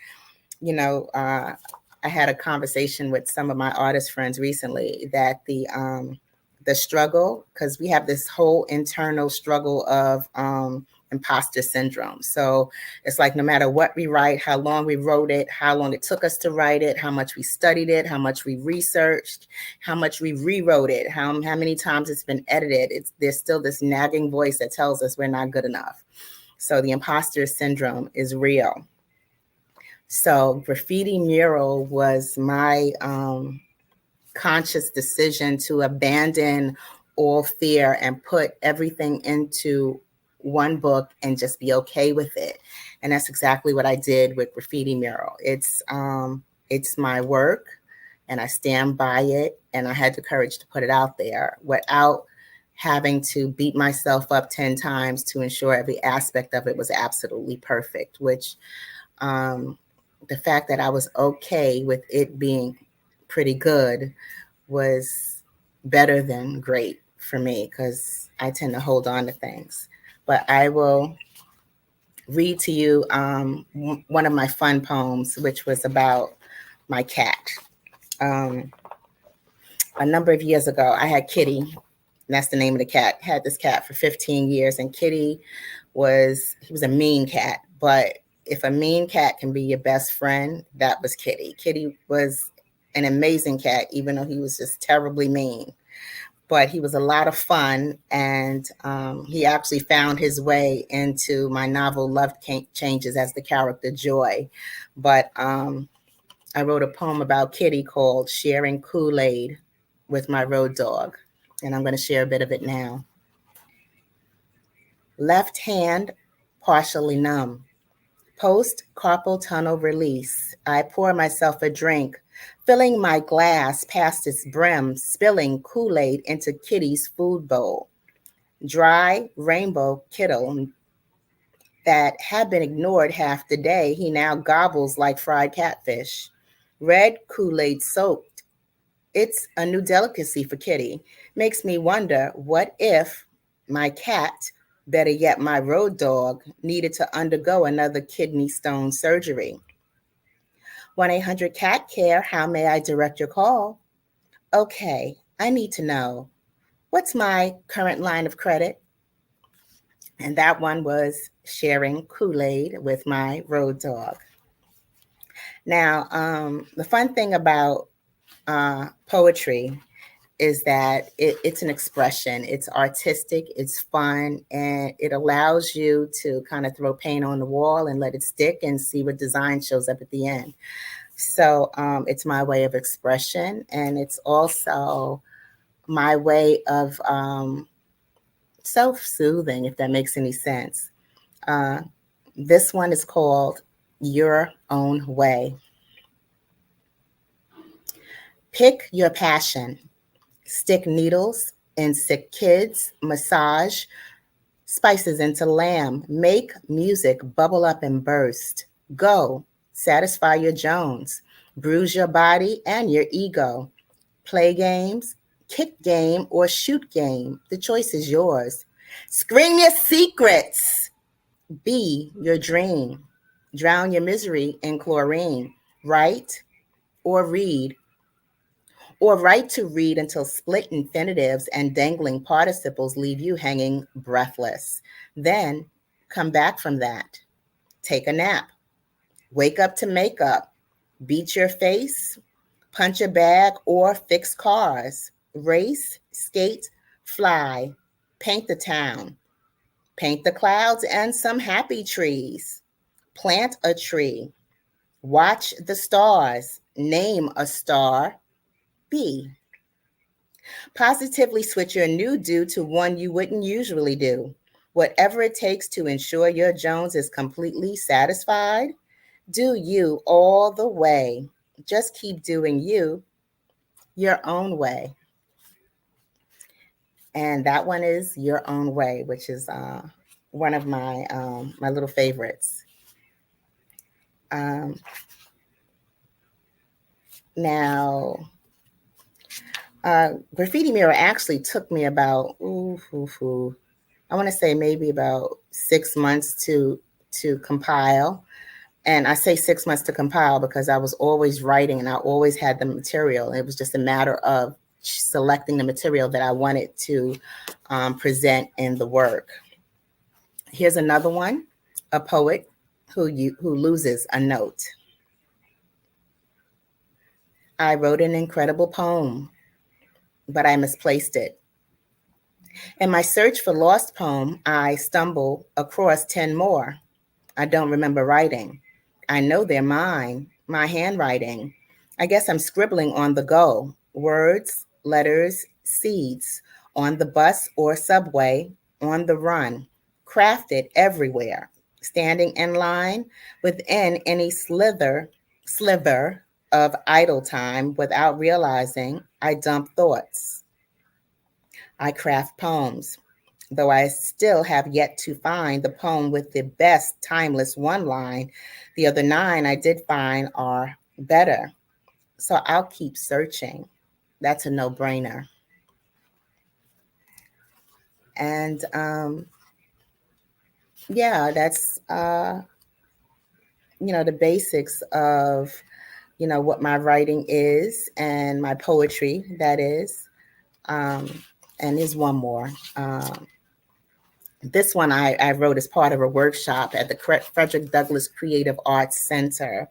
you know, I had a conversation with some of my artist friends recently that the struggle, because we have this whole internal struggle of imposter syndrome. So it's like no matter what we write, how long we wrote it, how long it took us to write it, how much we studied it, how much we researched, how much we rewrote it, how many times it's been edited, there's still this nagging voice that tells us we're not good enough. So the imposter syndrome is real. So Graffiti Mural was my conscious decision to abandon all fear and put everything into one book and just be okay with it. And that's exactly what I did with Graffiti Mural. It's my work, and I stand by it, and I had the courage to put it out there without having to beat myself up 10 times to ensure every aspect of it was absolutely perfect, which the fact that I was okay with it being pretty good was better than great for me because I tend to hold on to things. But I will read to you one of my fun poems, which was about my cat. A number of years ago, I had Kitty. That's the name of the cat. Had this cat for 15 years, and Kitty he was a mean cat. But if a mean cat can be your best friend, that was Kitty. Kitty was an amazing cat, even though he was just terribly mean. But he was a lot of fun, and he actually found his way into my novel Love Changes as the character Joy. But I wrote a poem about Kitty called Sharing Kool-Aid with My Road Dog, and I'm going to share a bit of it now. Left hand partially numb. Post-carpal tunnel release. I pour myself a drink, filling my glass past its brim, spilling Kool-Aid into Kitty's food bowl. Dry rainbow Kittle that had been ignored half the day, he now gobbles like fried catfish. Red Kool-Aid soaked. It's a new delicacy for Kitty. Makes me wonder, what if my cat, better yet my road dog, needed to undergo another kidney stone surgery? 1-800-CAT-CARE, how may I direct your call? Okay, I need to know, what's my current line of credit? And that one was sharing Kool-Aid with my road dog. Now, the fun thing about poetry is that it's an expression. It's artistic, it's fun, and it allows you to kind of throw paint on the wall and let it stick and see what design shows up at the end. So it's my way of expression, and it's also my way of self-soothing, if that makes any sense. This one is called Your Own Way. Pick your passion. Stick needles in sick kids, massage spices into lamb, make music bubble up and burst. Go, satisfy your Jones, bruise your body and your ego. Play games, kick game, or shoot game. The choice is yours. Scream your secrets. Be your dream. Drown your misery in chlorine. Write or read. Or write to read until split infinitives and dangling participles leave you hanging breathless. Then come back from that. Take a nap. Wake up to makeup. Beat your face. Punch a bag or fix cars. Race, skate, fly. Paint the town. Paint the clouds and some happy trees. Plant a tree. Watch the stars. Name a star. Be. Positively switch your new do to one you wouldn't usually do. Whatever it takes to ensure your Jones is completely satisfied, do you all the way. Just keep doing you your own way. And that one is Your Own Way, which is one of my my little favorites. Now, Graffiti Mirror actually took me about, I want to say maybe about 6 months to compile. And I say 6 months to compile because I was always writing and I always had the material. It was just a matter of selecting the material that I wanted to present in the work. Here's another one, a poet who loses a note. I wrote an incredible poem, but I misplaced it. In my search for lost poem, I stumble across 10 more I don't remember writing. I know they're mine, my handwriting. I guess I'm scribbling on the go. Words, letters, seeds, on the bus or subway, on the run, crafted everywhere, standing in line within any sliver of idle time without realizing I dump thoughts. I craft poems, though I still have yet to find the poem with the best timeless one line. The other 9 I did find are better. So I'll keep searching. That's a no-brainer. And yeah, that's the basics of what my writing is and my poetry, that is. And there's one more. This one I wrote as part of a workshop at the Frederick Douglass Creative Arts Center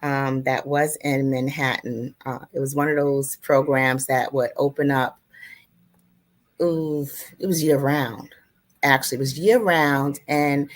that was in Manhattan. It was one of those programs that would open up. It was year round. Actually, it was year round, and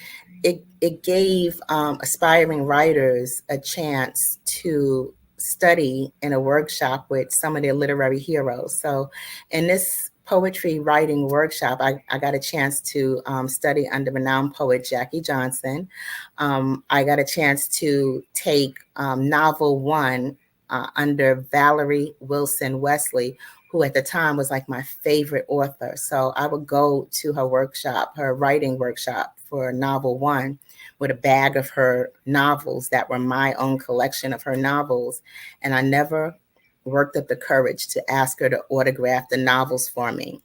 it gave aspiring writers a chance to study in a workshop with some of their literary heroes. So in this poetry writing workshop, I got a chance to study under renowned poet Jackie Johnson. I got a chance to take novel one under Valerie Wilson Wesley, who at the time was like my favorite author. So I would go to her workshop, her writing workshop for novel one, with a bag of her novels that were my own collection of her novels. And I never worked up the courage to ask her to autograph the novels for me.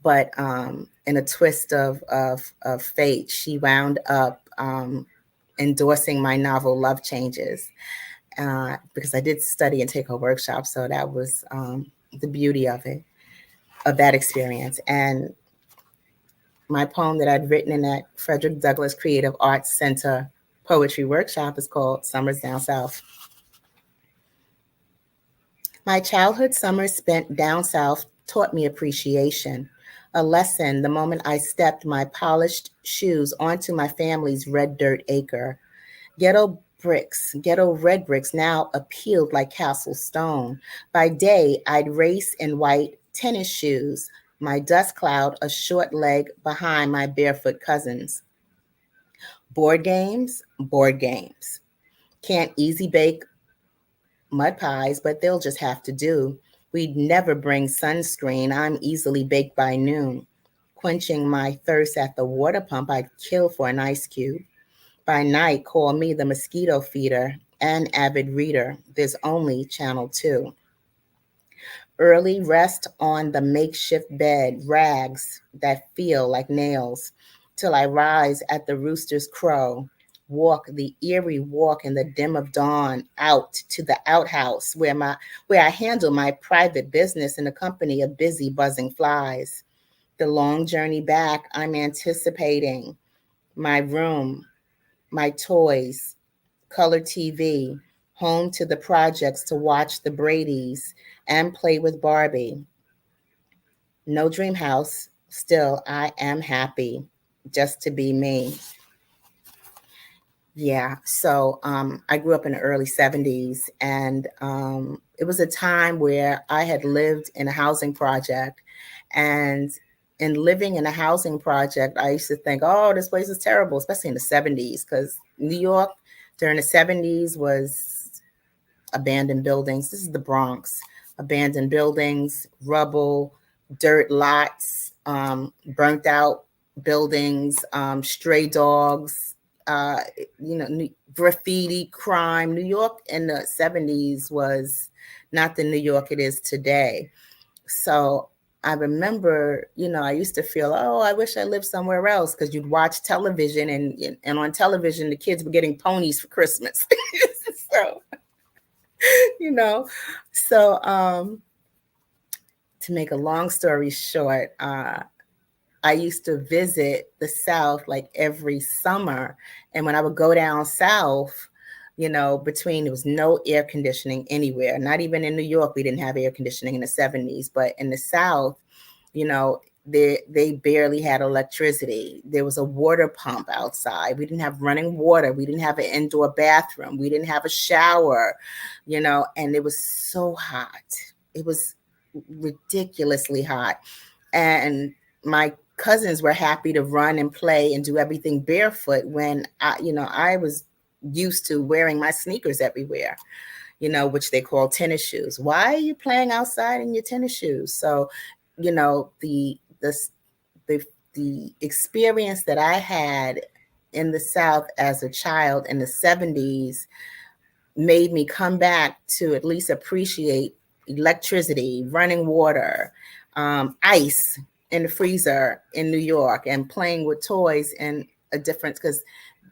But in a twist of fate, she wound up endorsing my novel Love Changes, because I did study and take her workshop. So that was the beauty of it, of that experience. And my poem that I'd written in that Frederick Douglass Creative Arts Center poetry workshop is called Summers Down South. My childhood summers spent down south taught me appreciation, a lesson the moment I stepped my polished shoes onto my family's red dirt acre. Ghetto red bricks now appealed like castle stone. By day, I'd race in white tennis shoes, my dust cloud a short leg behind my barefoot cousins. Board games. Can't easy bake mud pies, but they'll just have to do. We'd never bring sunscreen. I'm easily baked by noon. Quenching my thirst at the water pump, I'd kill for an ice cube. By night, call me the mosquito feeder and avid reader. There's only Channel 2. Early rest on the makeshift bed, rags that feel like nails, till I rise at the rooster's crow. Walk the eerie walk in the dim of dawn out to the outhouse where I handle my private business in the company of busy buzzing flies. The long journey back, I'm anticipating my room, my toys, color TV, home to the projects to watch the Bradys and play with Barbie. No dream house, still I am happy just to be me. Yeah, so I grew up in the early 70s, and it was a time where I had lived in a housing project. And in living in a housing project, I used to think, oh, this place is terrible, especially in the 70s, because New York during the 70s was abandoned buildings. This is the Bronx. Abandoned buildings, rubble, dirt lots, burnt out buildings, stray dogs, graffiti, crime. New York in the 70s was not the New York it is today. So I remember, I used to feel, oh, I wish I lived somewhere else, because you'd watch television and on television, the kids were getting ponies for Christmas. So, to make a long story short, I used to visit the South like every summer. And when I would go down South, there was no air conditioning anywhere. Not even in New York, we didn't have air conditioning in the 70s. But in the South, they barely had electricity. There was a water pump outside. We didn't have running water. We didn't have an indoor bathroom. We didn't have a shower, and it was so hot. It was ridiculously hot. And my cousins were happy to run and play and do everything barefoot when I was used to wearing my sneakers everywhere, which they call tennis shoes. Why are you playing outside in your tennis shoes? So, the experience that I had in the South as a child in the 70s made me come back to at least appreciate electricity, running water, ice. in the freezer in New York and playing with toys and a difference, because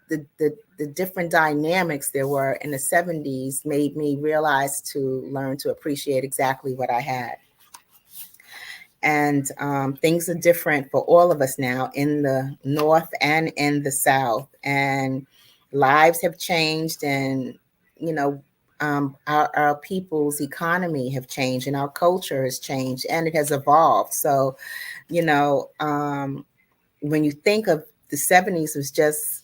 the different dynamics there were in the 70s made me realize to learn to appreciate exactly what I had. And things are different for all of us now in the North and in the South. And lives have changed, and, you know, our people's economy have changed, and our culture has changed, and it has evolved. So, you know, when you think of the 70s was just,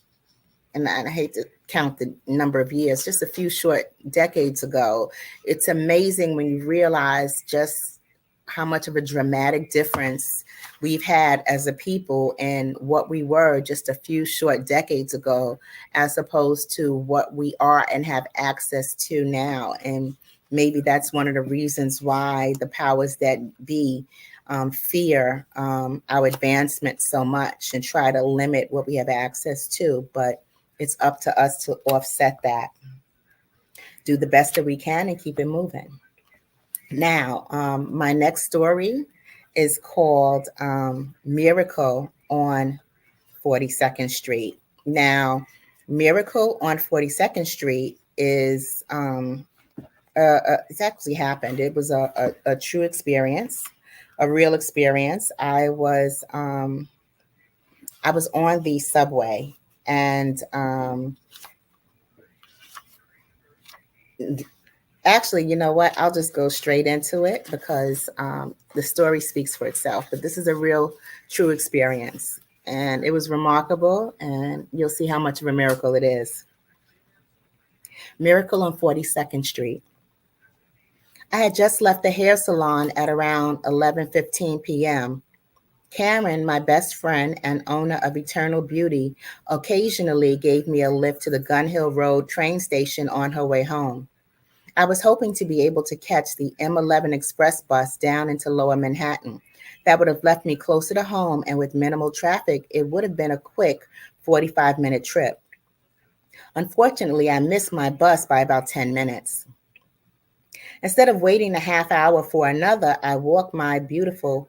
and I hate to count the number of years, just a few short decades ago, it's amazing when you realize just how much of a dramatic difference we've had as a people and what we were just a few short decades ago, as opposed to what we are and have access to now. And maybe that's one of the reasons why the powers that be fear our advancement so much and try to limit what we have access to. But it's up to us to offset that, do the best that we can, and keep it moving. Now, my next story is called Miracle on 42nd Street. Now, Miracle on 42nd Street is, it's actually happened. It was a true experience, a real experience. I was on the subway, and actually, you know what? I'll just go straight into it because the story speaks for itself. But this is a real, true experience. And it was remarkable. And you'll see how much of a miracle it is. Miracle on 42nd Street. I had just left the hair salon at around 11:15 p.m. Karen, my best friend and owner of Eternal Beauty, occasionally gave me a lift to the Gun Hill Road train station on her way home. I was hoping to be able to catch the M11 express bus down into Lower Manhattan. That would have left me closer to home, and with minimal traffic, it would have been a quick 45-minute trip. Unfortunately, I missed my bus by about 10 minutes. Instead of waiting a half hour for another, I walked my beautified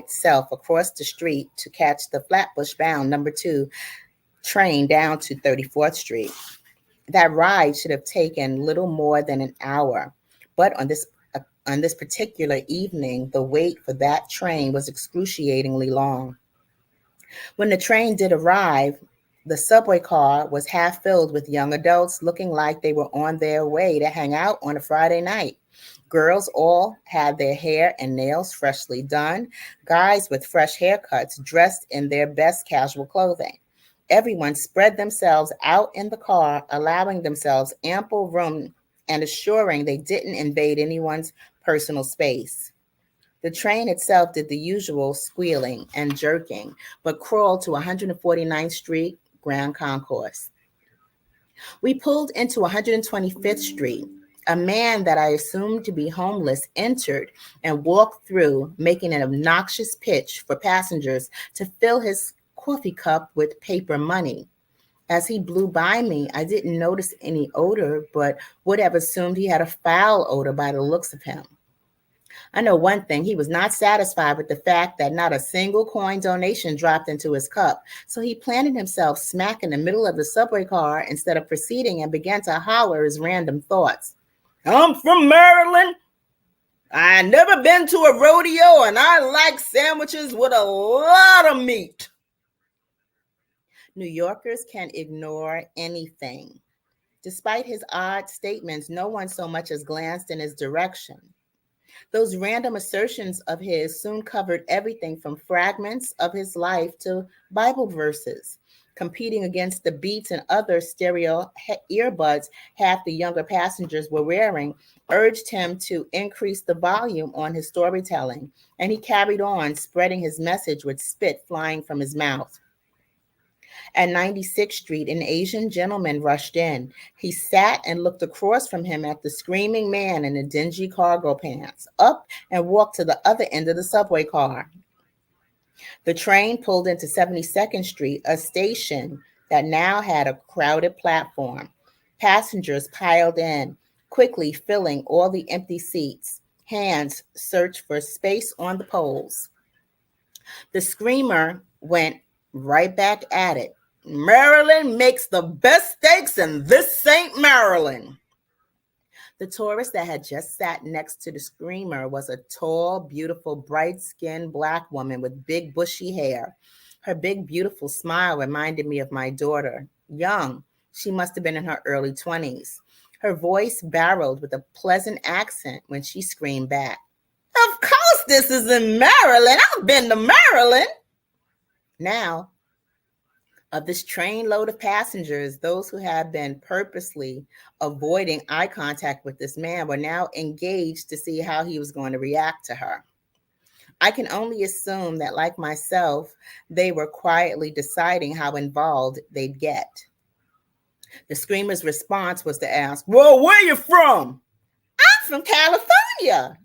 self across the street to catch the Flatbush-bound number 2 train down to 34th Street. That ride should have taken little more than an hour, but on this particular evening, the wait for that train was excruciatingly long. When the train did arrive, the subway car was half filled with young adults looking like they were on their way to hang out on a Friday night. Girls all had their hair and nails freshly done, guys with fresh haircuts dressed in their best casual clothing. Everyone spread themselves out in the car, allowing themselves ample room and assuring they didn't invade anyone's personal space. The train itself did the usual squealing and jerking, but crawled to 149th Street Grand Concourse. We pulled into 125th Street. A man that I assumed to be homeless entered and walked through, making an obnoxious pitch for passengers to fill his coffee cup with paper money. As he blew by me, I didn't notice any odor, but would have assumed he had a foul odor by the looks of him. I know one thing, he was not satisfied with the fact that not a single coin donation dropped into his cup, so he planted himself smack in the middle of the subway car instead of proceeding and began to holler his random thoughts. I'm from Maryland. I never been to a rodeo, and I like sandwiches with a lot of meat. New Yorkers can ignore anything. Despite his odd statements, no one so much as glanced in his direction. Those random assertions of his soon covered everything from fragments of his life to Bible verses. Competing against the Beats and other stereo earbuds half the younger passengers were wearing, urged him to increase the volume on his storytelling, and he carried on, spreading his message with spit flying from his mouth. At 96th Street, an Asian gentleman rushed in. He sat and looked across from him at the screaming man in the dingy cargo pants, up and walked to the other end of the subway car. The train pulled into 72nd Street, a station that now had a crowded platform. Passengers piled in, quickly filling all the empty seats. Hands searched for space on the poles. The screamer went right back at it. Maryland makes the best steaks, and this ain't Maryland. The tourist that had just sat next to the screamer was a tall, beautiful, bright-skinned Black woman with big, bushy hair. Her big, beautiful smile reminded me of my daughter. Young, she must have been in her early 20s. Her voice barreled with a pleasant accent when she screamed back, "Of course this is in Maryland. I've been to Maryland." Now, of this trainload of passengers, those who had been purposely avoiding eye contact with this man were now engaged to see how he was going to react to her. I can only assume that, like myself, they were quietly deciding how involved they'd get. The screamer's response was to ask, "Well, where you from?" "I'm from California."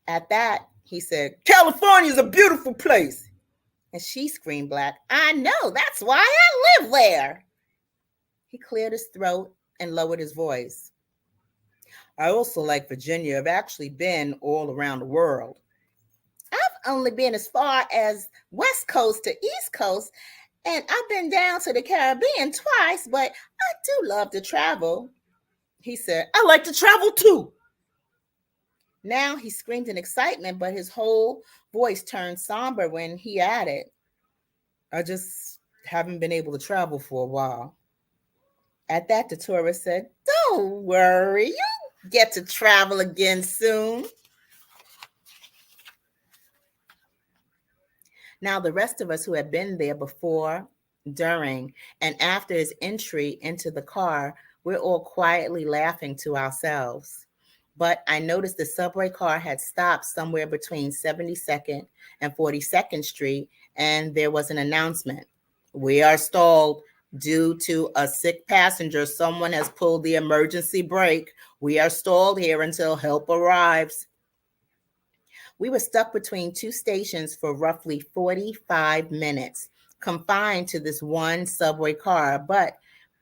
At that, he said, "California's a beautiful place." And she screamed back, "I know, that's why I live there." He cleared his throat and lowered his voice. "I also like Virginia. I've actually been all around the world." "I've only been as far as West Coast to East Coast, and I've been down to the Caribbean twice, but I do love to travel." He said, "I like to travel too." Now he screamed in excitement, but his whole voice turned somber when he added, "I just haven't been able to travel for a while." At that, the tourist said, "Don't worry, you'll get to travel again soon." Now, the rest of us who had been there before, during, and after his entry into the car, we're all quietly laughing to ourselves. But I noticed the subway car had stopped somewhere between 72nd and 42nd Street, and there was an announcement. "We are stalled due to a sick passenger. Someone has pulled the emergency brake. We are stalled here until help arrives." We were stuck between two stations for roughly 45 minutes, confined to this one subway car, but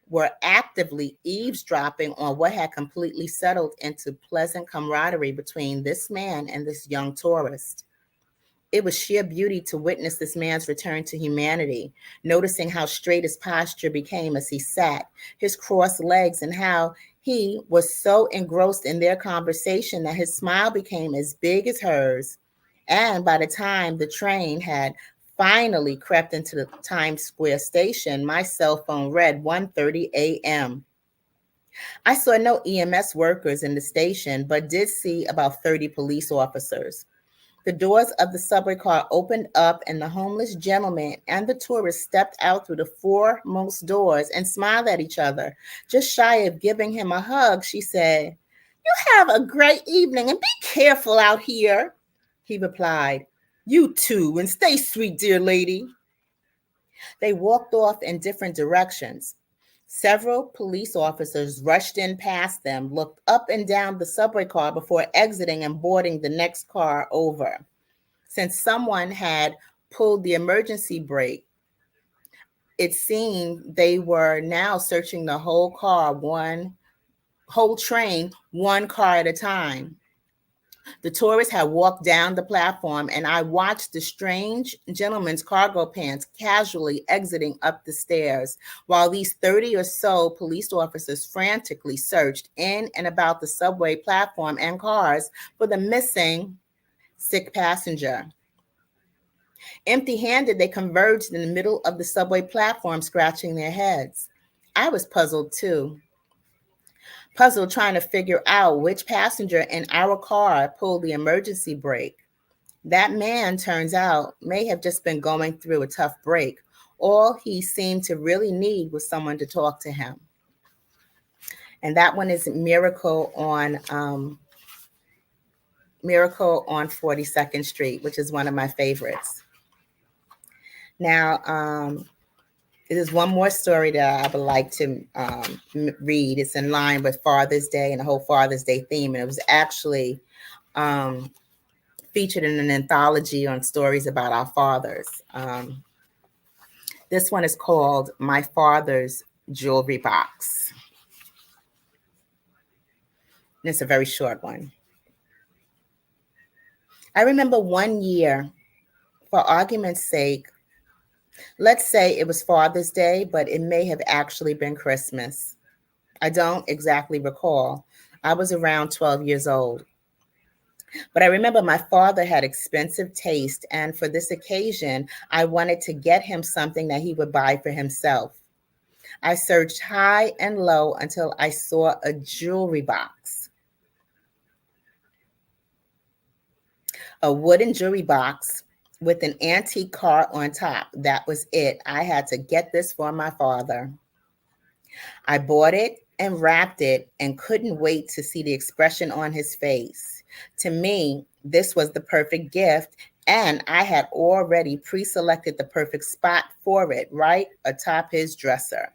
were actively eavesdropping on what had completely settled into pleasant camaraderie between this man and this young tourist. It was sheer beauty to witness this man's return to humanity, noticing how straight his posture became as he sat, his crossed legs, and how he was so engrossed in their conversation that his smile became as big as hers. And by the time the train had finally crept into the Times Square station, my cell phone read 1:30 a.m. I saw no EMS workers in the station, but did see about 30 police officers. The doors of the subway car opened up, and the homeless gentleman and the tourist stepped out through the foremost doors and smiled at each other. Just shy of giving him a hug, she said, "You have a great evening and be careful out here." He replied, "You too, and stay sweet, dear lady." They walked off in different directions. Several police officers rushed in past them, looked up and down the subway car before exiting and boarding the next car over. Since someone had pulled the emergency brake, it seemed they were now searching the whole train, one car at a time. The tourist had walked down the platform, and I watched the strange gentleman's cargo pants casually exiting up the stairs, while these 30 or so police officers frantically searched in and about the subway platform and cars for the missing sick passenger. Empty-handed, they converged in the middle of the subway platform, scratching their heads. I was puzzled too. Puzzled trying to figure out which passenger in our car pulled the emergency brake. That man, turns out, may have just been going through a tough break. All he seemed to really need was someone to talk to him. And that one is Miracle on 42nd Street, which is one of my favorites. Now, there's one more story that I would like to read. It's in line with Father's Day and the whole Father's Day theme. And it was actually featured in an anthology on stories about our fathers. This one is called My Father's Jewelry Box. And it's a very short one. I remember one year For argument's sake, let's say it was Father's Day, but it may have actually been Christmas. I don't exactly recall. I was around 12 years old. But I remember my father had expensive taste, and for this occasion, I wanted to get him something that he would buy for himself. I searched high and low until I saw a jewelry box. A wooden jewelry box with an antique car on top. That was it. I had to get this for my father. I bought it and wrapped it and couldn't wait to see the expression on his face. To me, this was the perfect gift, and I had already pre-selected the perfect spot for it, right atop his dresser.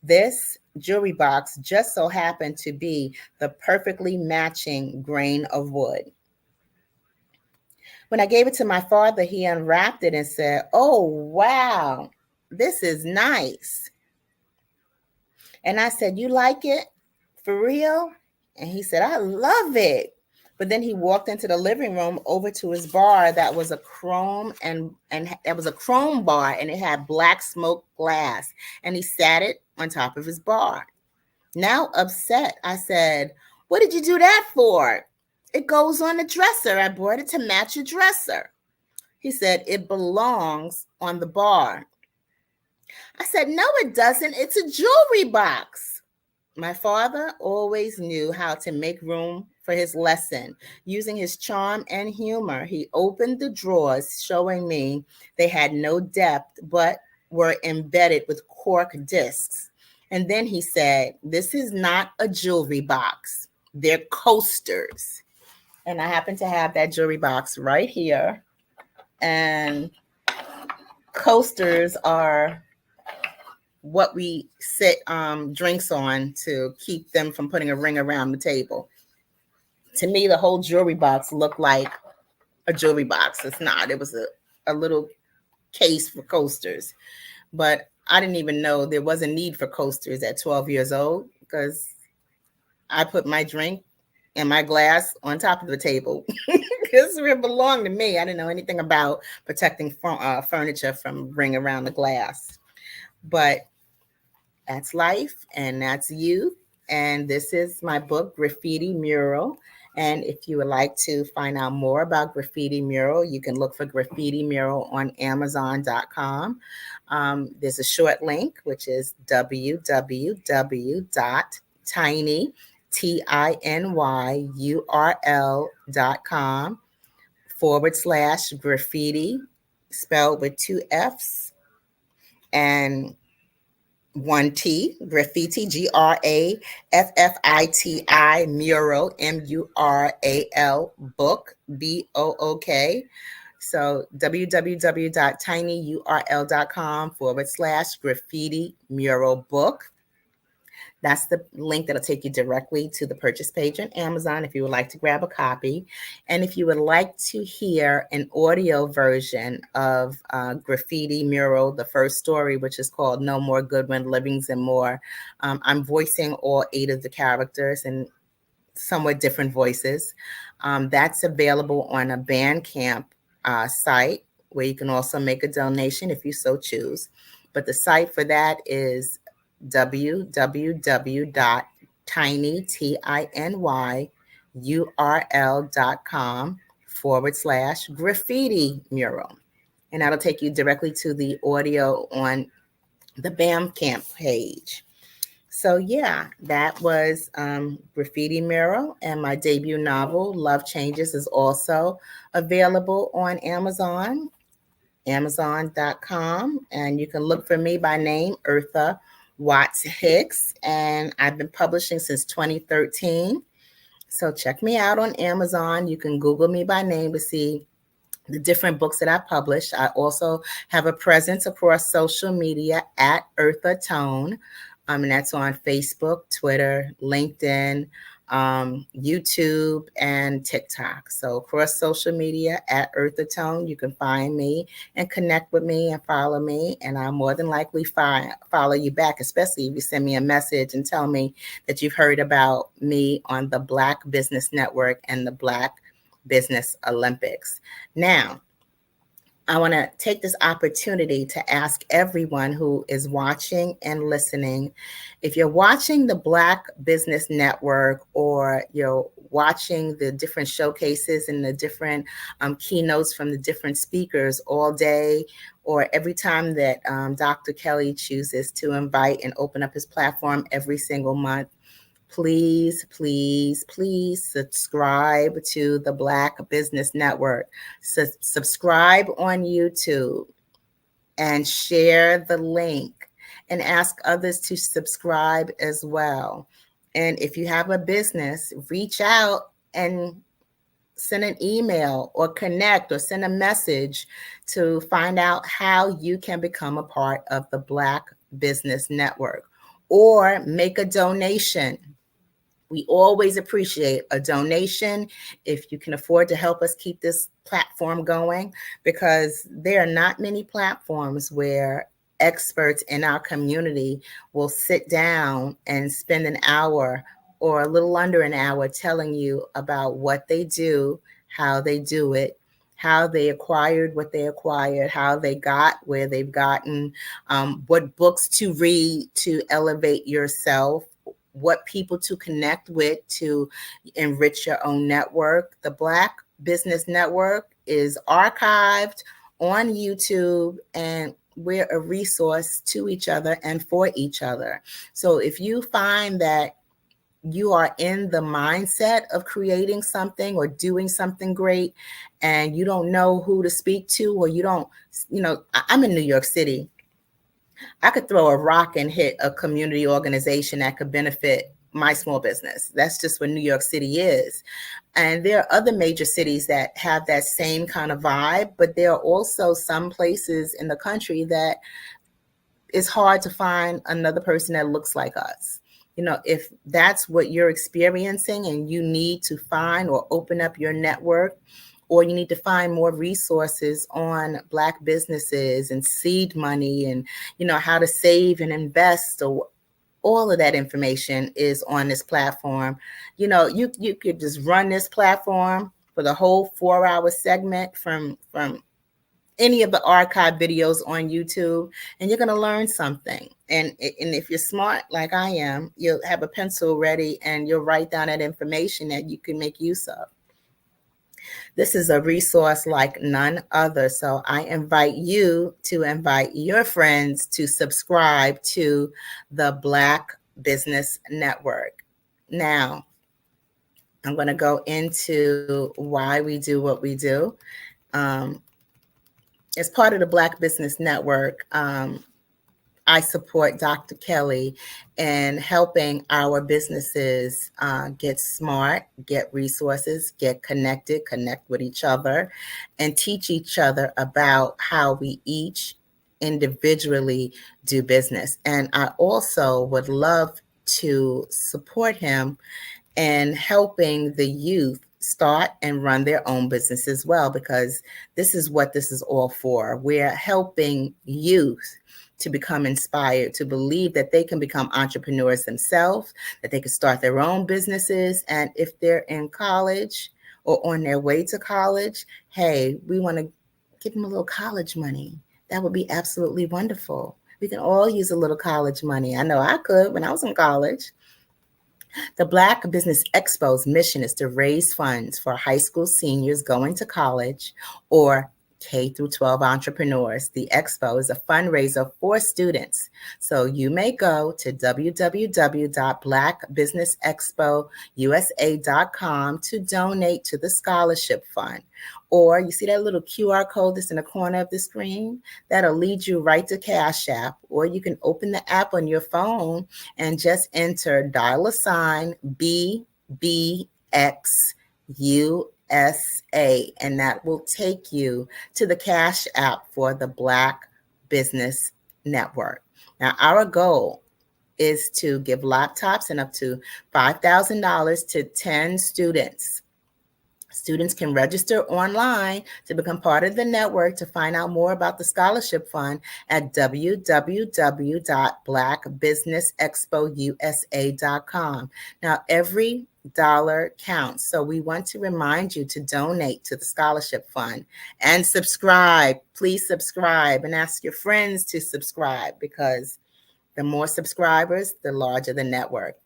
This jewelry box just so happened to be the perfectly matching grain of wood. When I gave it to my father, he unwrapped it and said, "Oh, wow, this is nice." And I said, "You like it? For real?" And he said, "I love it." But then he walked into the living room over to his bar that was a chrome and that was a chrome bar, and it had black smoked glass. And he sat it on top of his bar. Now upset, I said, "What did you do that for?" "It goes on the dresser. I bought it to match your dresser." He said, "It belongs on the bar." I said, "No, it doesn't. It's a jewelry box." My father always knew how to make room for his lesson. Using his charm and humor, he opened the drawers, showing me they had no depth, but were embedded with cork discs. And then he said, "This is not a jewelry box. They're coasters." And I happen to have that jewelry box right here. And coasters are what we sit drinks on to keep them from putting a ring around the table. To me, the whole jewelry box looked like a jewelry box. It's not. It was a little case for coasters. But I didn't even know there was a need for coasters at 12 years old, because I put my drink and my glass on top of the table. This belonged to me. I didn't know anything about protecting furniture from ring around the glass. But that's life, and that's youth. And this is my book, Graffiti Mural. And if you would like to find out more about Graffiti Mural, you can look for Graffiti Mural on Amazon.com. There's a short link, which is www.tinyurl.com/graffiti, spelled with 2 F's and 1 T, graffiti, GRAFFITI, mural, MURAL, book, BOOK. So www.tinyurl.com/graffiti mural book. That's the link that'll take you directly to the purchase page on Amazon if you would like to grab a copy. And if you would like to hear an audio version of Graffiti Mural, the first story, which is called No More Goodwin, Livings and More, I'm voicing all 8 of the characters in somewhat different voices. That's available on a Bandcamp site, where you can also make a donation if you so choose. But the site for that is www.tinyurl.com/graffiti mural. And that'll take you directly to the audio on the Bandcamp page. So yeah, that was Graffiti Mural, and my debut novel, Love Changes, is also available on Amazon, Amazon.com, and you can look for me by name, Eartha Watts Hicks, and I've been publishing since 2013. So check me out on Amazon. You can Google me by name to see the different books that I publish. I also have a presence across social media at Eartha Tone, and that's on Facebook, Twitter, LinkedIn, YouTube, and TikTok. So across social media at Eartha Tone, you can find me and connect with me and follow me, and I'll more than likely follow you back, especially if you send me a message and tell me that you've heard about me on the Black Business Network and the Black Business Olympics. Now, I want to take this opportunity to ask everyone who is watching and listening, if you're watching the Black Business Network or you're watching the different showcases and the different keynotes from the different speakers all day, or every time that Dr. Kelly chooses to invite and open up his platform every single month, please, please, please subscribe to the Black Business Network. Subscribe on YouTube and share the link and ask others to subscribe as well. And if you have a business, reach out and send an email or connect or send a message to find out how you can become a part of the Black Business Network, or make a donation. We always appreciate a donation if you can afford to help us keep this platform going, because there are not many platforms where experts in our community will sit down and spend an hour or a little under an hour telling you about what they do, how they do it, how they acquired what they acquired, how they got where they've gotten, what books to read to elevate yourself, what people to connect with to enrich your own network. The Black Business Network is archived on YouTube, and we're a resource to each other and for each other. So if you find that you are in the mindset of creating something or doing something great and you don't know who to speak to, or you don't, I'm in New York City. I could throw a rock and hit a community organization that could benefit my small business. That's just what New York City is. And there are other major cities that have that same kind of vibe, but there are also some places in the country that it's hard to find another person that looks like us. If that's what you're experiencing and you need to find or open up your network, or you need to find more resources on Black businesses and seed money and, how to save and invest, or all of that information is on this platform. You could just run this platform for the whole 4-hour segment from any of the archive videos on YouTube, and you're going to learn something. And if you're smart like I am, you'll have a pencil ready and you'll write down that information that you can make use of. This is a resource like none other. So I invite you to invite your friends to subscribe to the Black Business Network. Now, I'm going to go into why we do what we do. As part of the Black Business Network, I support Dr. Kelly in helping our businesses get smart, get resources, get connected, connect with each other, and teach each other about how we each individually do business. And I also would love to support him in helping the youth start and run their own business as well, because this is what this is all for. We're helping youth to become inspired, to believe that they can become entrepreneurs themselves, that they can start their own businesses. And if they're in college or on their way to college, hey, we want to give them a little college money. That would be absolutely wonderful. We can all use a little college money. I know I could when I was in college. The Black Business Expo's mission is to raise funds for high school seniors going to college or K through 12 entrepreneurs. The Expo is a fundraiser for students. So you may go to www.blackbusinessexpousa.com to donate to the scholarship fund. Or you see that little QR code that's in the corner of the screen? That'll lead you right to Cash App. Or you can open the app on your phone and just enter $BBXUSA, and that will take you to the Cash App for the Black Business Network. Now, our goal is to give laptops and up to $5,000 to 10 students. Students can register online to become part of the network. To find out more about the scholarship fund at www.blackbusinessexpousa.com. Now, every dollar counts. So we want to remind you to donate to the scholarship fund and subscribe. Please subscribe and ask your friends to subscribe, because the more subscribers, the larger the network.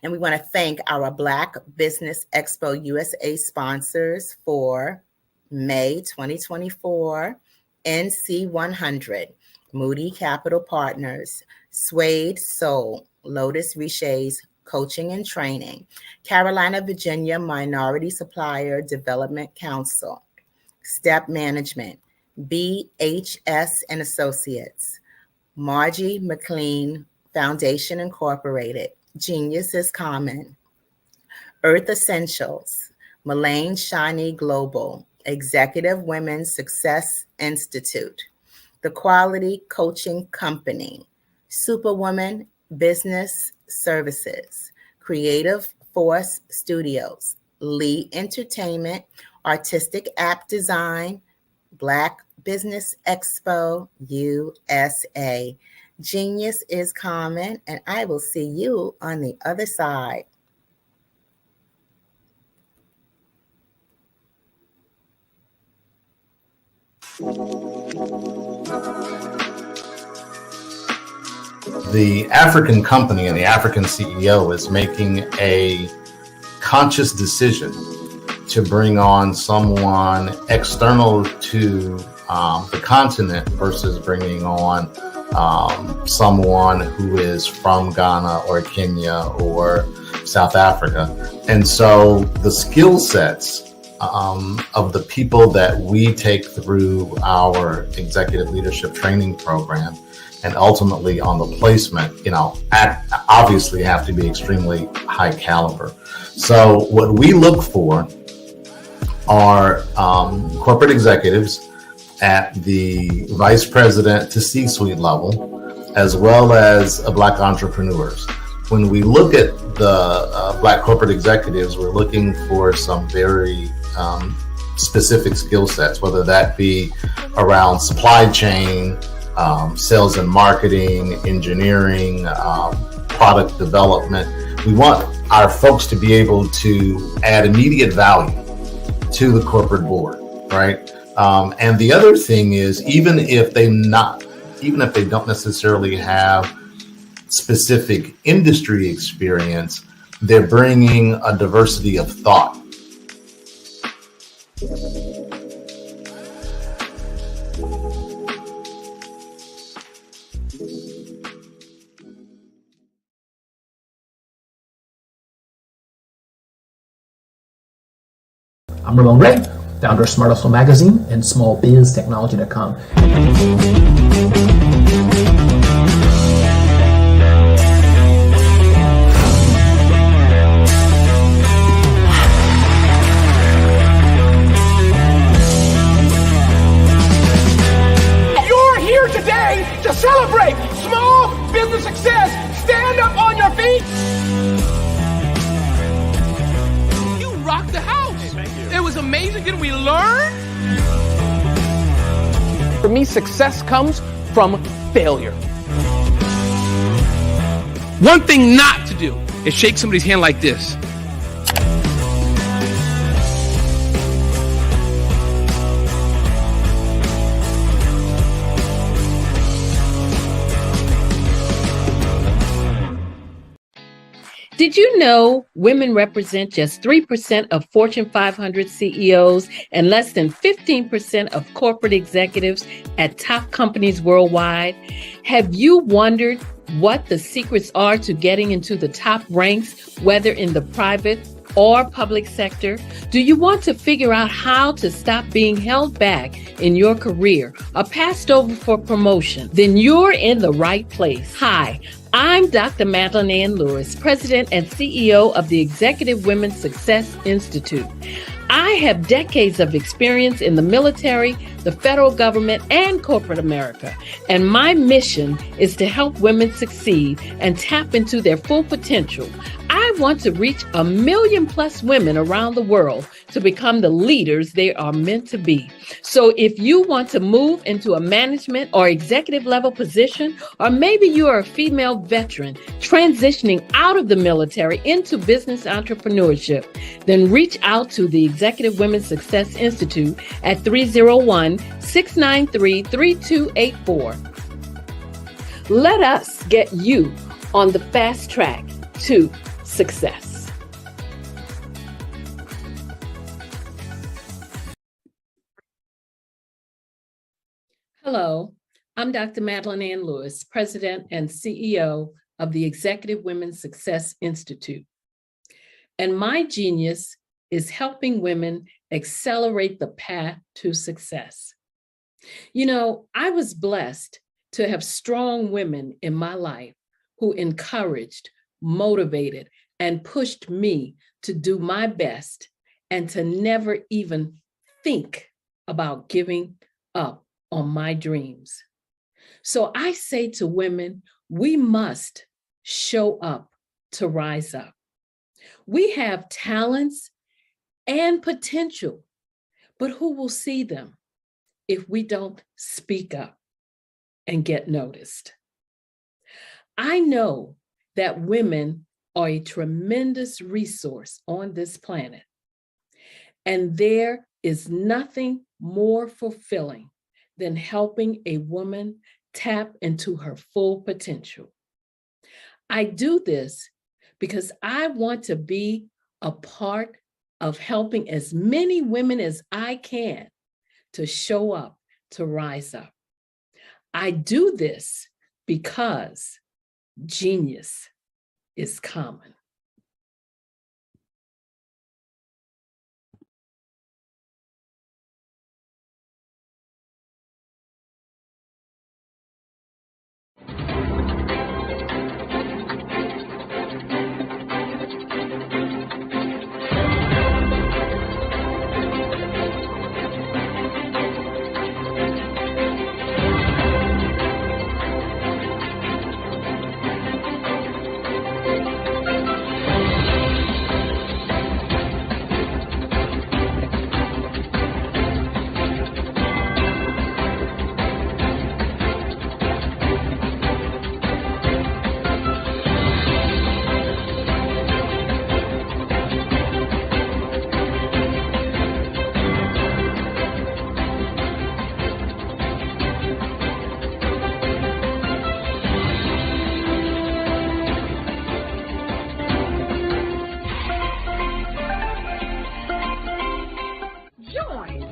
And we want to thank our Black Business Expo USA sponsors for May 2024, NC 100, Moody Capital Partners, Suede Soul, Lotus Riche's Coaching and Training, Carolina, Virginia Minority Supplier Development Council, Step Management, BHS and Associates, Margie McLean Foundation Incorporated, Genius is Common, Earth Essentials, Mullane Shani Global, Executive Women's Success Institute, The Quality Coaching Company, Superwoman Business Services, Creative Force Studios, Lee Entertainment, Artistic App Design, Black Business Expo USA. Genius is Common, and I will see you on the other side. The African company and the African CEO is making a conscious decision to bring on someone external to the continent versus bringing on someone who is from Ghana or Kenya or South Africa. And so the skill sets of the people that we take through our executive leadership training program and ultimately on the placement, obviously have to be extremely high caliber. So what we look for are corporate executives at the vice president to C-suite level, as well as Black entrepreneurs. When we look at the Black corporate executives, we're looking for some very specific skill sets, whether that be around supply chain, sales and marketing, engineering, product development. We want our folks to be able to add immediate value to the corporate board, right? And the other thing is, even if they don't necessarily have specific industry experience, they're bringing a diversity of thought. I'm Ramon Ray, founder of Smart Hustle Magazine and smallbiztechnology.com. You're here today to celebrate small business success. Stand up on your feet. You rocked the house. It was amazing. Didn't we learn? For me, success comes from failure. One thing not to do is shake somebody's hand like this. Did you know women represent just 3% of Fortune 500 CEOs and less than 15% of corporate executives at top companies worldwide? Have you wondered what the secrets are to getting into the top ranks, whether in the private or public sector? Do you want to figure out how to stop being held back in your career or passed over for promotion? Then you're in the right place. Hi, I'm Dr. Madeline Ann Lewis, President and CEO of the Executive Women's Success Institute. I have decades of experience in the military, the federal government, and corporate America, and my mission is to help women succeed and tap into their full potential. I I want to reach 1 million plus women around the world to become the leaders they are meant to be. So if you want to move into a management or executive level position, or maybe you are a female veteran transitioning out of the military into business entrepreneurship, then reach out to the Executive Women's Success Institute at 301-693-3284. Let us get you on the fast track to success. Hello, I'm Dr. Madeline Ann Lewis, President and CEO of the Executive Women's Success Institute. And my genius is helping women accelerate the path to success. You know, I was blessed to have strong women in my life who encouraged, motivated, and pushed me to do my best and to never even think about giving up on my dreams. So I say to women, we must show up to rise up. We have talents and potential, but who will see them if we don't speak up and get noticed? I know that women are a tremendous resource on this planet, and there is nothing more fulfilling than helping a woman tap into her full potential. I do this because I want to be a part of helping as many women as I can to show up, to rise up. I do this because genius is common.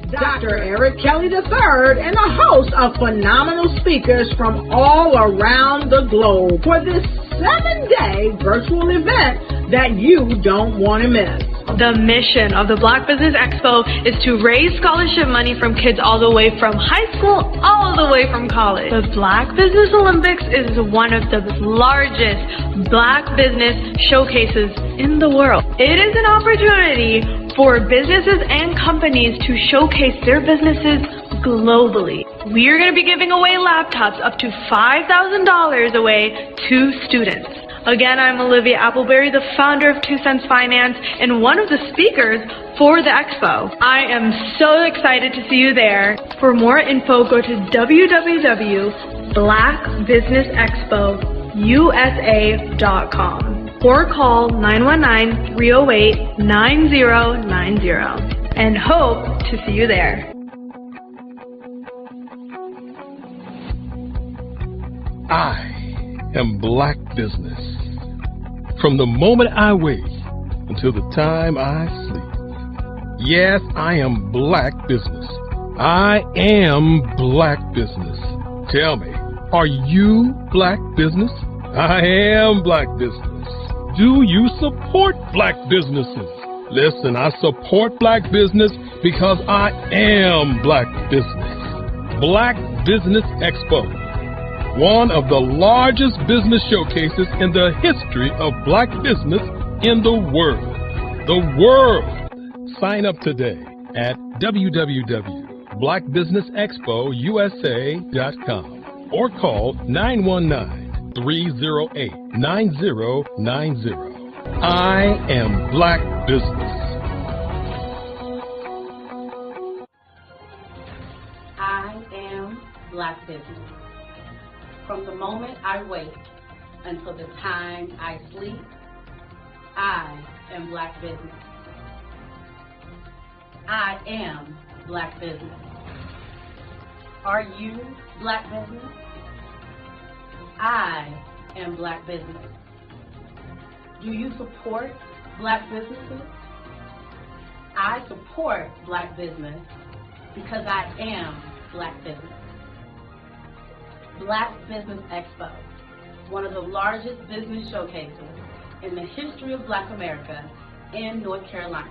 Dr. Eric Kelly III and a host of phenomenal speakers from all around the globe for this 7-day virtual event that you don't want to miss. The mission of the Black Business Expo is to raise scholarship money from kids all the way from high school, all the way from college. The Black Business Olympics is one of the largest Black business showcases in the world. It is an opportunity for businesses and companies to showcase their businesses globally. We are going to be giving away laptops up to $5,000 away to students. Again, I'm Olivia Appleberry, the founder of 2 Cents Finance and one of the speakers for the expo. I am so excited to see you there. For more info, go to www.blackbusinessexpousa.com or call 919-308-9090 and hope to see you there. I am Black business. From the moment I wake until the time I sleep. Yes, I am Black business. I am Black business. Tell me, are you Black business? I am Black business. Do you support Black businesses? Listen, I support Black business because I am Black business. Black Business Expo, one of the largest business showcases in the history of Black business in the world. The world! Sign up today at www.blackbusinessexpousa.com or call 919-308-9090. I am Black business. I am Black business. From the moment I wake until the time I sleep, I am Black business. I am Black business. Are you Black business? I am Black business. Do you support Black businesses? I support Black business because I am Black business. Black Business Expo, one of the largest business showcases in the history of Black America in North Carolina.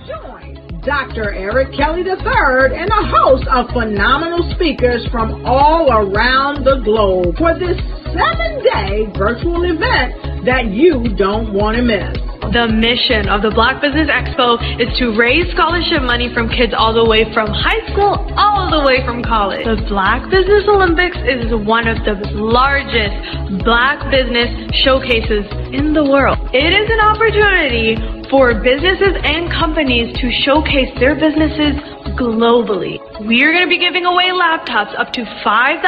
Join Dr. Eric Kelly III and a host of phenomenal speakers from all around the globe for this 7-day virtual event that you don't want to miss. The mission of the Black Business Expo is to raise scholarship money from kids all the way from high school, all the way from college. The Black Business Olympics is one of the largest Black business showcases in the world. It is an opportunity for businesses and companies to showcase their businesses globally. We are going to be giving away laptops up to $5,000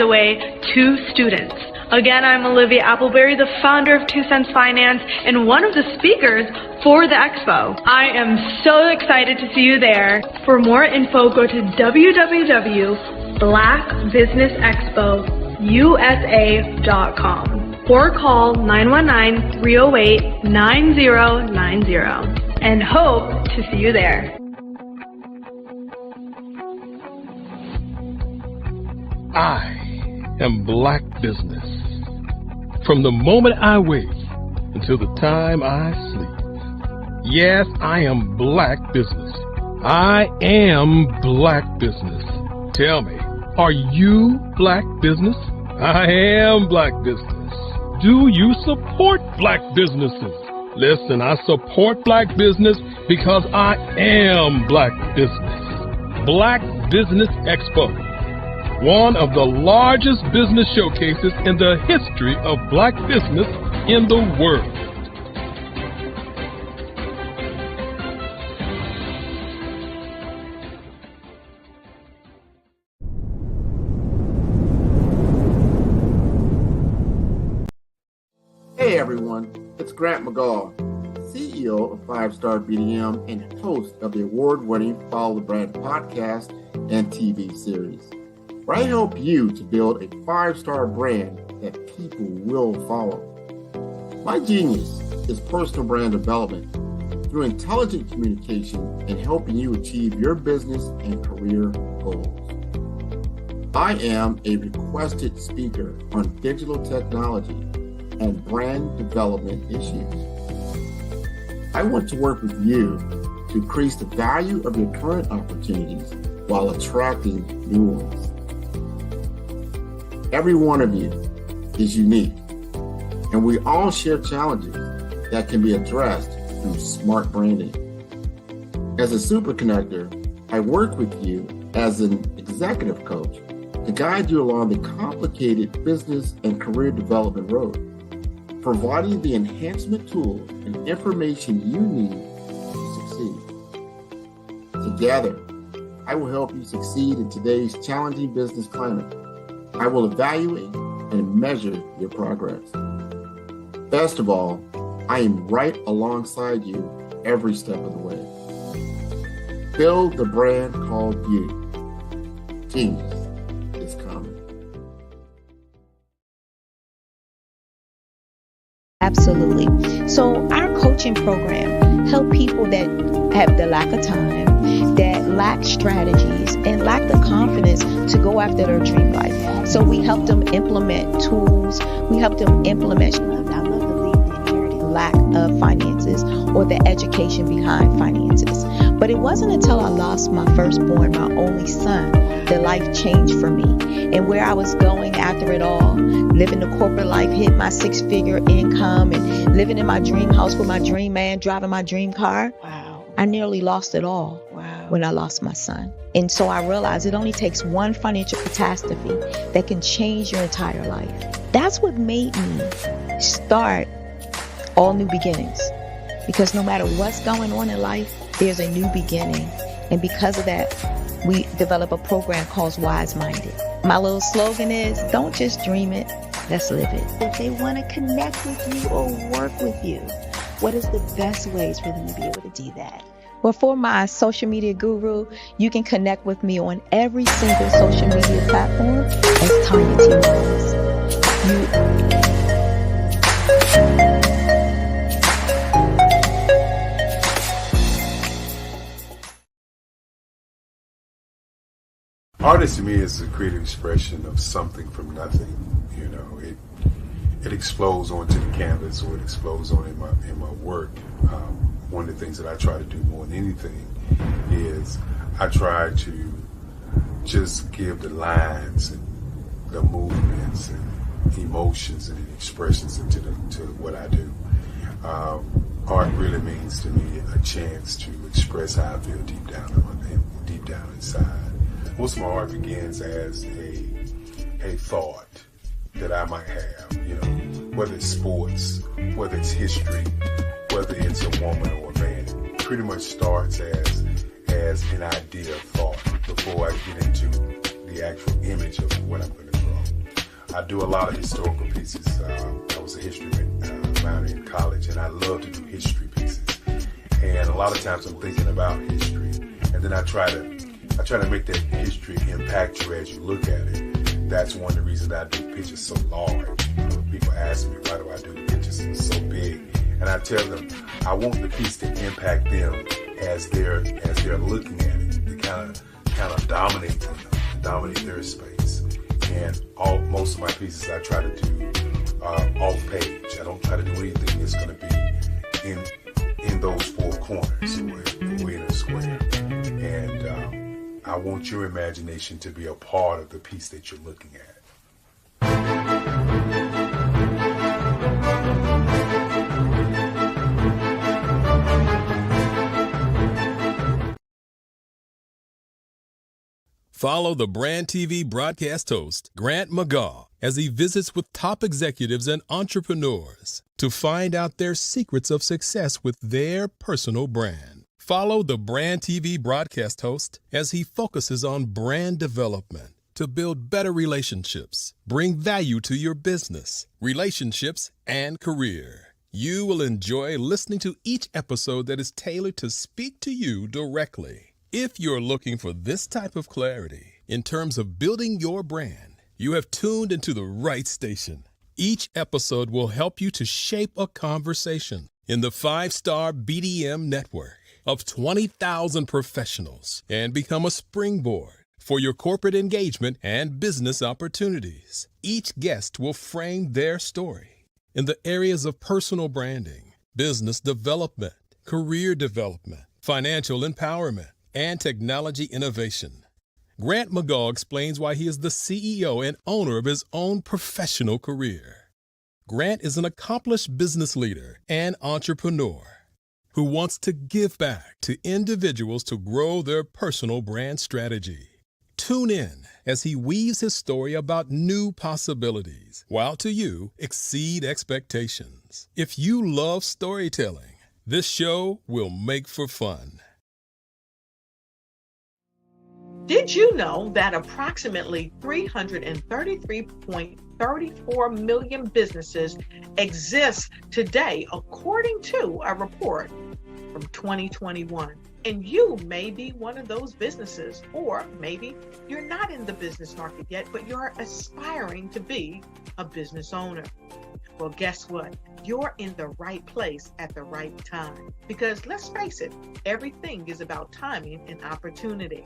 away to students. Again, I'm Olivia Appleberry, the founder of 2 Cents Finance and one of the speakers for the expo. I am so excited to see you there. For more info, go to www.blackbusinessexpousa.com or call 919-308-9090 and hope to see you there. I am Black business. From the moment I wake until the time I sleep. Yes, I am Black business. I am Black business. Tell me, are you Black business? I am Black business. Do you support Black businesses? Listen, I support Black business because I am Black business. Black Business Expo, one of the largest business showcases in the history of Black business in the world. Hey everyone, it's Grant McGaw, CEO of 5-Star BDM and host of the award-winning Follow the Brand podcast and TV series, where I help you to build a 5-star brand that people will follow. My genius is personal brand development through intelligent communication and helping you achieve your business and career goals. I am a requested speaker on digital technology and brand development issues. I want to work with you to increase the value of your current opportunities while attracting new ones. Every one of you is unique, and we all share challenges that can be addressed through smart branding. As a super connector, I work with you as an executive coach to guide you along the complicated business and career development road, providing the enhancement tools and information you need to succeed. Together, I will help you succeed in today's challenging business climate. I will evaluate and measure your progress. Best of all, I am right alongside you every step of the way. Build the brand called you. Genius is coming. Absolutely. So our coaching program help people that have the lack of time, that lack strategies, and lack the confidence to go after their dream life. So we help them implement tools. We help them implement, I love to leave the inherited lack of finances or the education behind finances. But it wasn't until I lost my firstborn, my only son, that life changed for me. And where I was going after it all, living the corporate life, hit my 6-figure income and living in my dream house with my dream man, driving my dream car. Wow. I nearly lost it all when I lost my son. And so I realized it only takes one financial catastrophe that can change your entire life. That's what made me start all new beginnings. Because no matter what's going on in life, there's a new beginning. And because of that, we develop a program called Wise Minded. My little slogan is, don't just dream it, let's live it. If they want to connect with you or work with you, what is the best ways for them to be able to do that? Well, for my social media guru, you can connect with me on every single social media platform as Tanya T. Rose. Artist to me is a creative expression of something from nothing. You know, it explodes onto the canvas, or it explodes on in my work. One of the things that I try to do more than anything is I try to just give the lines and the movements and emotions and expressions into to what I do. Art really means to me a chance to express how I feel deep down inside. Most of my art begins as a thought that I might have, you know, whether it's sports, whether it's history, whether it's a woman or a man. It pretty much starts as an idea of thought before I get into the actual image of what I'm going to draw. I do a lot of historical pieces. I was a history minor in college, and I love to do history pieces. And a lot of times I'm thinking about history, and then I try to make that history impact you as you look at it. That's one of the reasons I do pictures so large. People ask me, why do I do the pictures so big? And I tell them, I want the piece to impact them as they're looking at it, to kind of dominate them, dominate their space. And most of my pieces I try to do off page. I don't try to do anything that's going to be in those four corners or in a square. And I want your imagination to be a part of the piece that you're looking at. Follow the Brand TV broadcast host, Grant McGaugh, as he visits with top executives and entrepreneurs to find out their secrets of success with their personal brand. Follow the Brand TV broadcast host as he focuses on brand development to build better relationships, bring value to your business, relationships, and career. You will enjoy listening to each episode that is tailored to speak to you directly. If you're looking for this type of clarity in terms of building your brand, you have tuned into the right station. Each episode will help you to shape a conversation in the 5-star BDM network of 20,000 professionals and become a springboard for your corporate engagement and business opportunities. Each guest will frame their story in the areas of personal branding, business development, career development, financial empowerment, and technology innovation. Grant McGaugh explains why he is the CEO and owner of his own professional career. Grant is an accomplished business leader and entrepreneur who wants to give back to individuals to grow their personal brand strategy. Tune in as he weaves his story about new possibilities, while to you exceed expectations. If you love storytelling, this show will make for fun. Did you know that approximately 333.34 million businesses exist today, according to a report from 2021? And you may be one of those businesses, or maybe you're not in the business market yet, but you're aspiring to be a business owner. Well, guess what? You're in the right place at the right time. Because let's face it, everything is about timing and opportunity.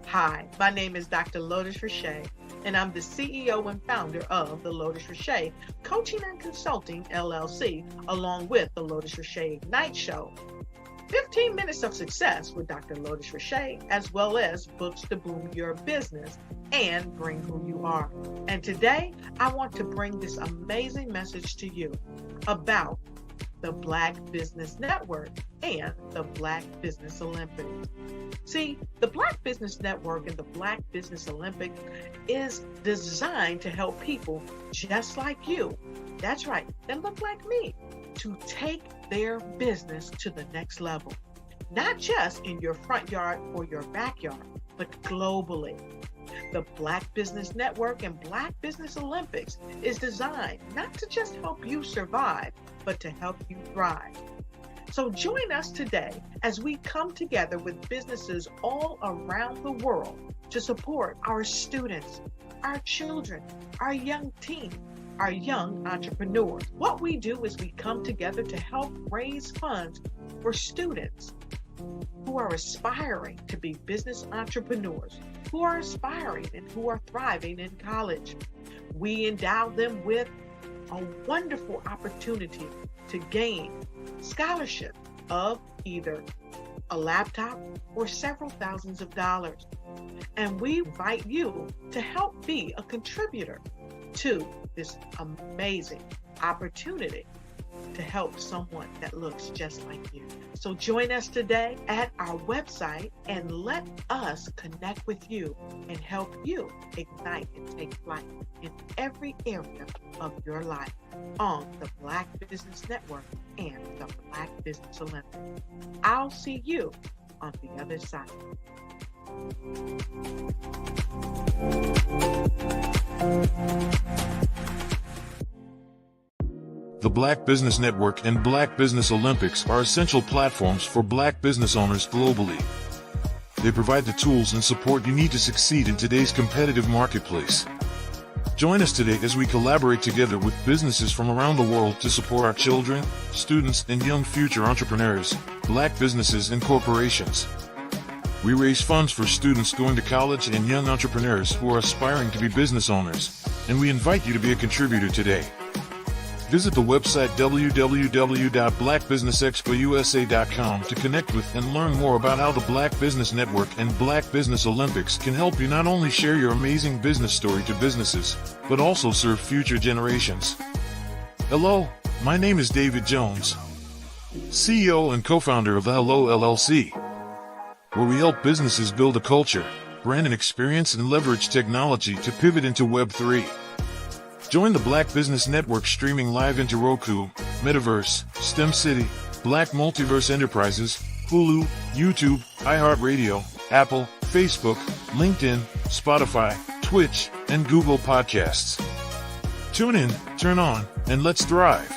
Hi, my name is Dr. Lotus Richey, and I'm the CEO and founder of the Lotus Richey Coaching and Consulting LLC, along with the Lotus Richey Ignite Show. 15 minutes of success with Dr. Lotus Richey, as well as books to boom your business and bring who you are. And today, I want to bring this amazing message to you about the Black Business Network and the Black Business Olympics. See, the Black Business Network and the Black Business Olympics is designed to help people just like you. That's right, that look like me. to take their business to the next level, not just in your front yard or your backyard, but globally. The Black Business Network and Black Business Olympics is designed not to just help you survive, but to help you thrive. So join us today as we come together with businesses all around the world to support our students, our children, our young teens, our young entrepreneurs. What we do is we come together to help raise funds for students who are aspiring to be business entrepreneurs, who are aspiring and who are thriving in college. We endow them with a wonderful opportunity to gain scholarship of either a laptop or several thousands of dollars. And we invite you to help be a contributor to this amazing opportunity to help someone that looks just like you. So join us today at our website and let us connect with you and help you ignite and take flight in every area of your life on the Black Business Network and the Black Business Olympics. I'll see you on the other side. The Black Business Network and Black Business Olympics are essential platforms for Black business owners globally. They provide the tools and support you need to succeed in today's competitive marketplace. Join us today as we collaborate together with businesses from around the world to support our children, students, and young future entrepreneurs, Black businesses, and corporations. We raise funds for students going to college and young entrepreneurs who are aspiring to be business owners, and we invite you to be a contributor today. Visit the website www.blackbusinessexpousa.com to connect with and learn more about how the Black Business Network and Black Business Olympics can help you not only share your amazing business story to businesses, but also serve future generations. Hello, my name is David Jones, CEO and co-founder of the Hello LLC, where we help businesses build a culture, brand and experience, and leverage technology to pivot into Web3. Join the Black Business Network streaming live into Roku, Metaverse, STEM City, Black Multiverse Enterprises, Hulu, YouTube, iHeartRadio, Apple, Facebook, LinkedIn, Spotify, Twitch, and Google Podcasts. Tune in, turn on, and let's thrive.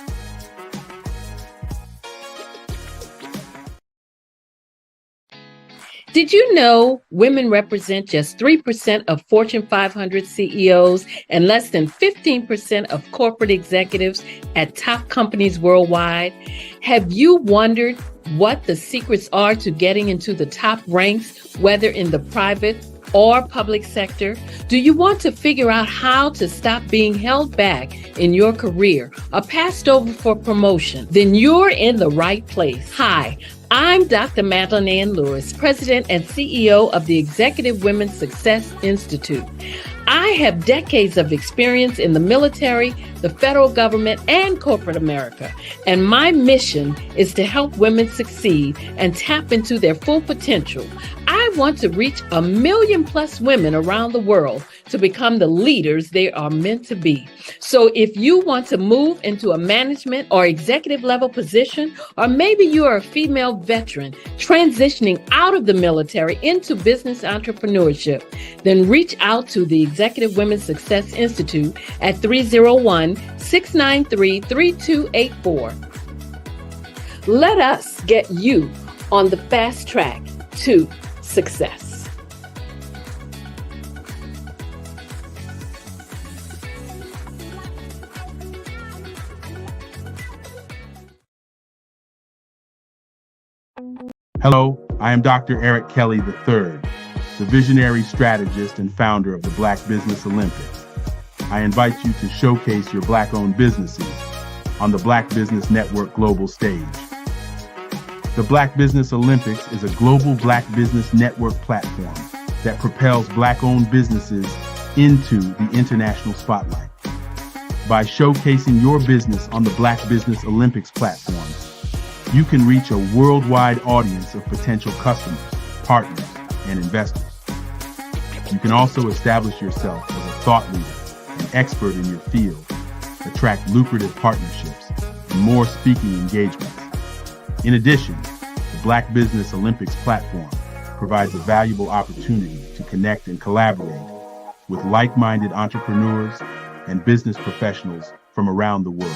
Did you know women represent just 3% of Fortune 500 CEOs and less than 15% of corporate executives at top companies worldwide? Have you wondered what the secrets are to getting into the top ranks, whether in the private or public sector? Do you want to figure out how to stop being held back in your career or passed over for promotion? Then you're in the right place. Hi, I'm Dr. Madeline Ann Lewis, President and CEO of the Executive Women's Success Institute. I have decades of experience in the military, the federal government, and corporate America, and my mission is to help women succeed and tap into their full potential. I want to reach 1 million plus women around the world to become the leaders they are meant to be. So if you want to move into a management or executive level position, or maybe you are a female veteran transitioning out of the military into business entrepreneurship, then reach out to the Executive Women's Success Institute at 301-693-3284. Let us get you on the fast track to success. Hello, I am Dr. Eric Kelly III, the visionary strategist and founder of the Black Business Olympics. I invite you to showcase your Black-owned businesses on the Black Business Network global stage. The Black Business Olympics is a global Black Business Network platform that propels Black-owned businesses into the international spotlight. By showcasing your business on the Black Business Olympics platform, you can reach a worldwide audience of potential customers, partners, and investors. You can also establish yourself as a thought leader and expert in your field, attract lucrative partnerships, and more speaking engagements. In addition, the Black Business Olympics platform provides a valuable opportunity to connect and collaborate with like-minded entrepreneurs and business professionals from around the world.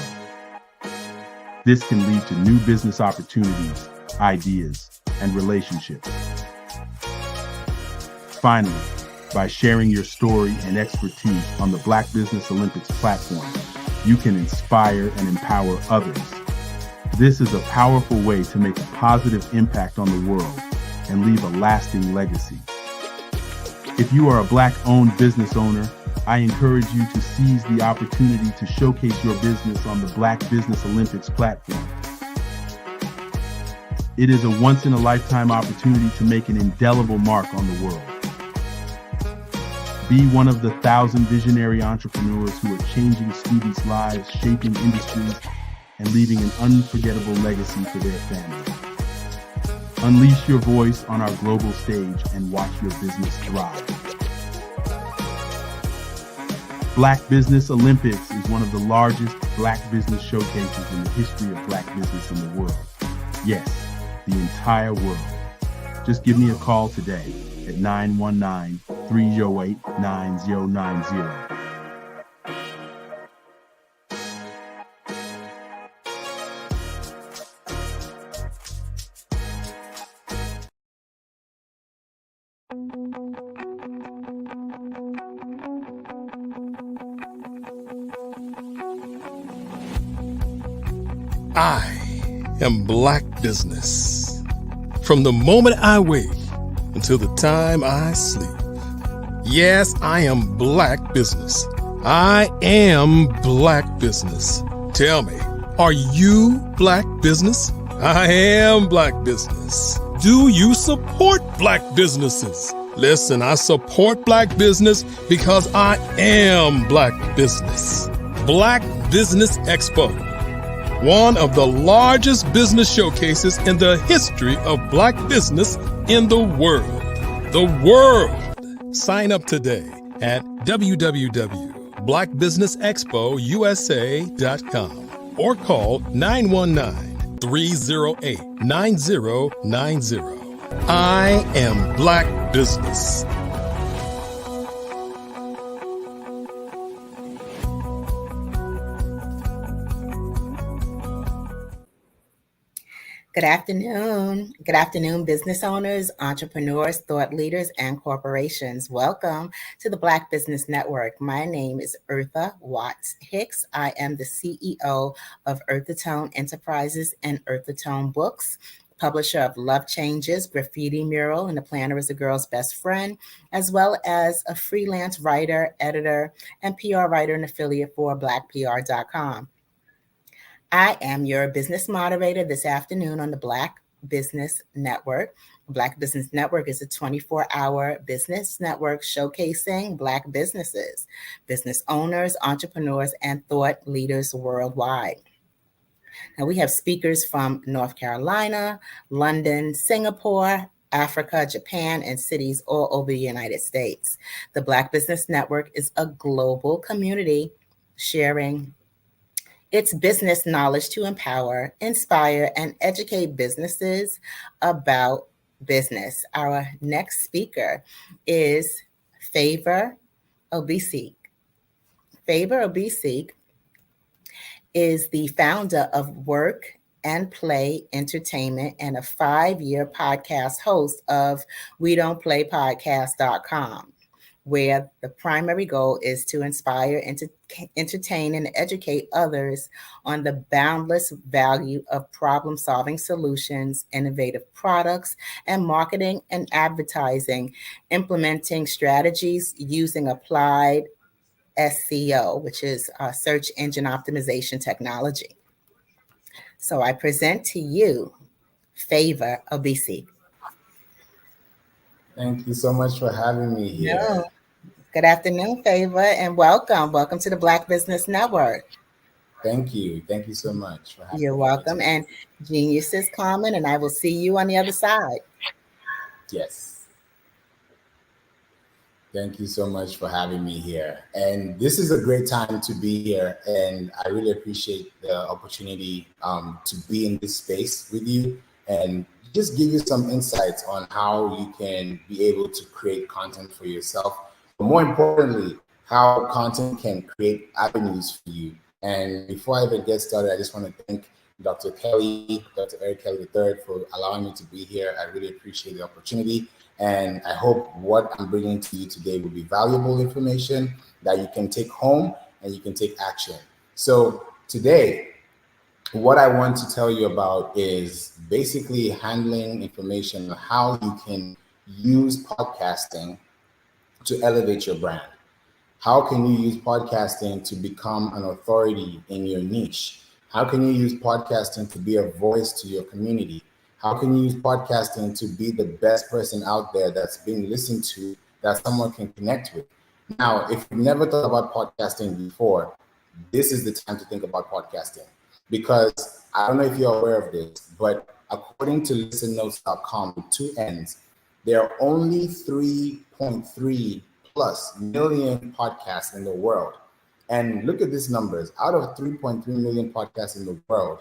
This can lead to new business opportunities, ideas, and relationships. Finally, by sharing your story and expertise on the Black Business Olympics platform, you can inspire and empower others. This is a powerful way to make a positive impact on the world and leave a lasting legacy. If you are a Black-owned business owner, I encourage you to seize the opportunity to showcase your business on the Black Business Olympics platform. It is a once-in-a-lifetime opportunity to make an indelible mark on the world. Be one of the 1,000 visionary entrepreneurs who are changing students' lives, shaping industries, and leaving an unforgettable legacy for their families. Unleash your voice on our global stage and watch your business thrive. Black Business Olympics is one of the largest Black business showcases in the history of Black business in the world. Yes, the entire world. Just give me a call today at 919-308-9090. I am Black business. From the moment I wake until the time I sleep. Yes, I am Black business. I am Black business. Tell me, are you Black business? I am Black business. Do you support Black businesses? Listen, I support Black business because I am Black business. Black Business Expo, one of the largest business showcases in the history of Black business in the world. The world! Sign up today at www.blackbusinessexpousa.com or call 919-308-9090. I am Black business. Good afternoon. Good afternoon, business owners, entrepreneurs, thought leaders, and corporations. Welcome to the Black Business Network. My name is Eartha Watts Hicks. I am the CEO of Eartha Tone Enterprises and Eartha Tone Books, publisher of Love Changes, Graffiti Mural, and The Planner is a Girl's Best Friend, as well as a freelance writer, editor, and PR writer and affiliate for blackpr.com. I am your business moderator this afternoon on the Black Business Network. Black Business Network is a 24-hour business network showcasing Black businesses, business owners, entrepreneurs, and thought leaders worldwide. Now, we have speakers from North Carolina, London, Singapore, Africa, Japan, and cities all over the United States. The Black Business Network is a global community sharing its business knowledge to empower, inspire, and educate businesses about business. Our next speaker is Favor Obisek. Favor Obisek is the founder of Work and Play Entertainment and a 5-year podcast host of WeDon'tPlayPodcast.com, where the primary goal is to inspire, entertain, and educate others on the boundless value of problem-solving solutions, innovative products, and marketing and advertising, implementing strategies using applied SEO, which is search engine optimization technology. So I present to you Favor Obisek. Thank you so much for having me here. No. Good afternoon, Favor, and welcome. Welcome to the Black Business Network. Thank you. Thank you so much for having me. You're welcome. And Genius is coming, and I will see you on the other side. Yes. Thank you so much for having me here. And this is a great time to be here. And I really appreciate the opportunity to be in this space with you and just give you some insights on how you can be able to create content for yourself. But more importantly, how content can create avenues for you. And before I even get started, I just want to thank Dr. Eric Kelly III, for allowing me to be here. I really appreciate the opportunity. And I hope what I'm bringing to you today will be valuable information that you can take home and you can take action. So today, what I want to tell you about is basically handling information on how you can use podcasting to elevate your brand. How can you use podcasting to become an authority in your niche? How can you use podcasting to be a voice to your community? How can you use podcasting to be the best person out there that's being listened to, that someone can connect with? Now, if you've never thought about podcasting before, this is the time to think about podcasting. Because I don't know if you're aware of this, but according to listennotes.com, with 2 N's, there are only 3.3 plus million podcasts in the world. And look at these numbers. Out of 3.3 million podcasts in the world,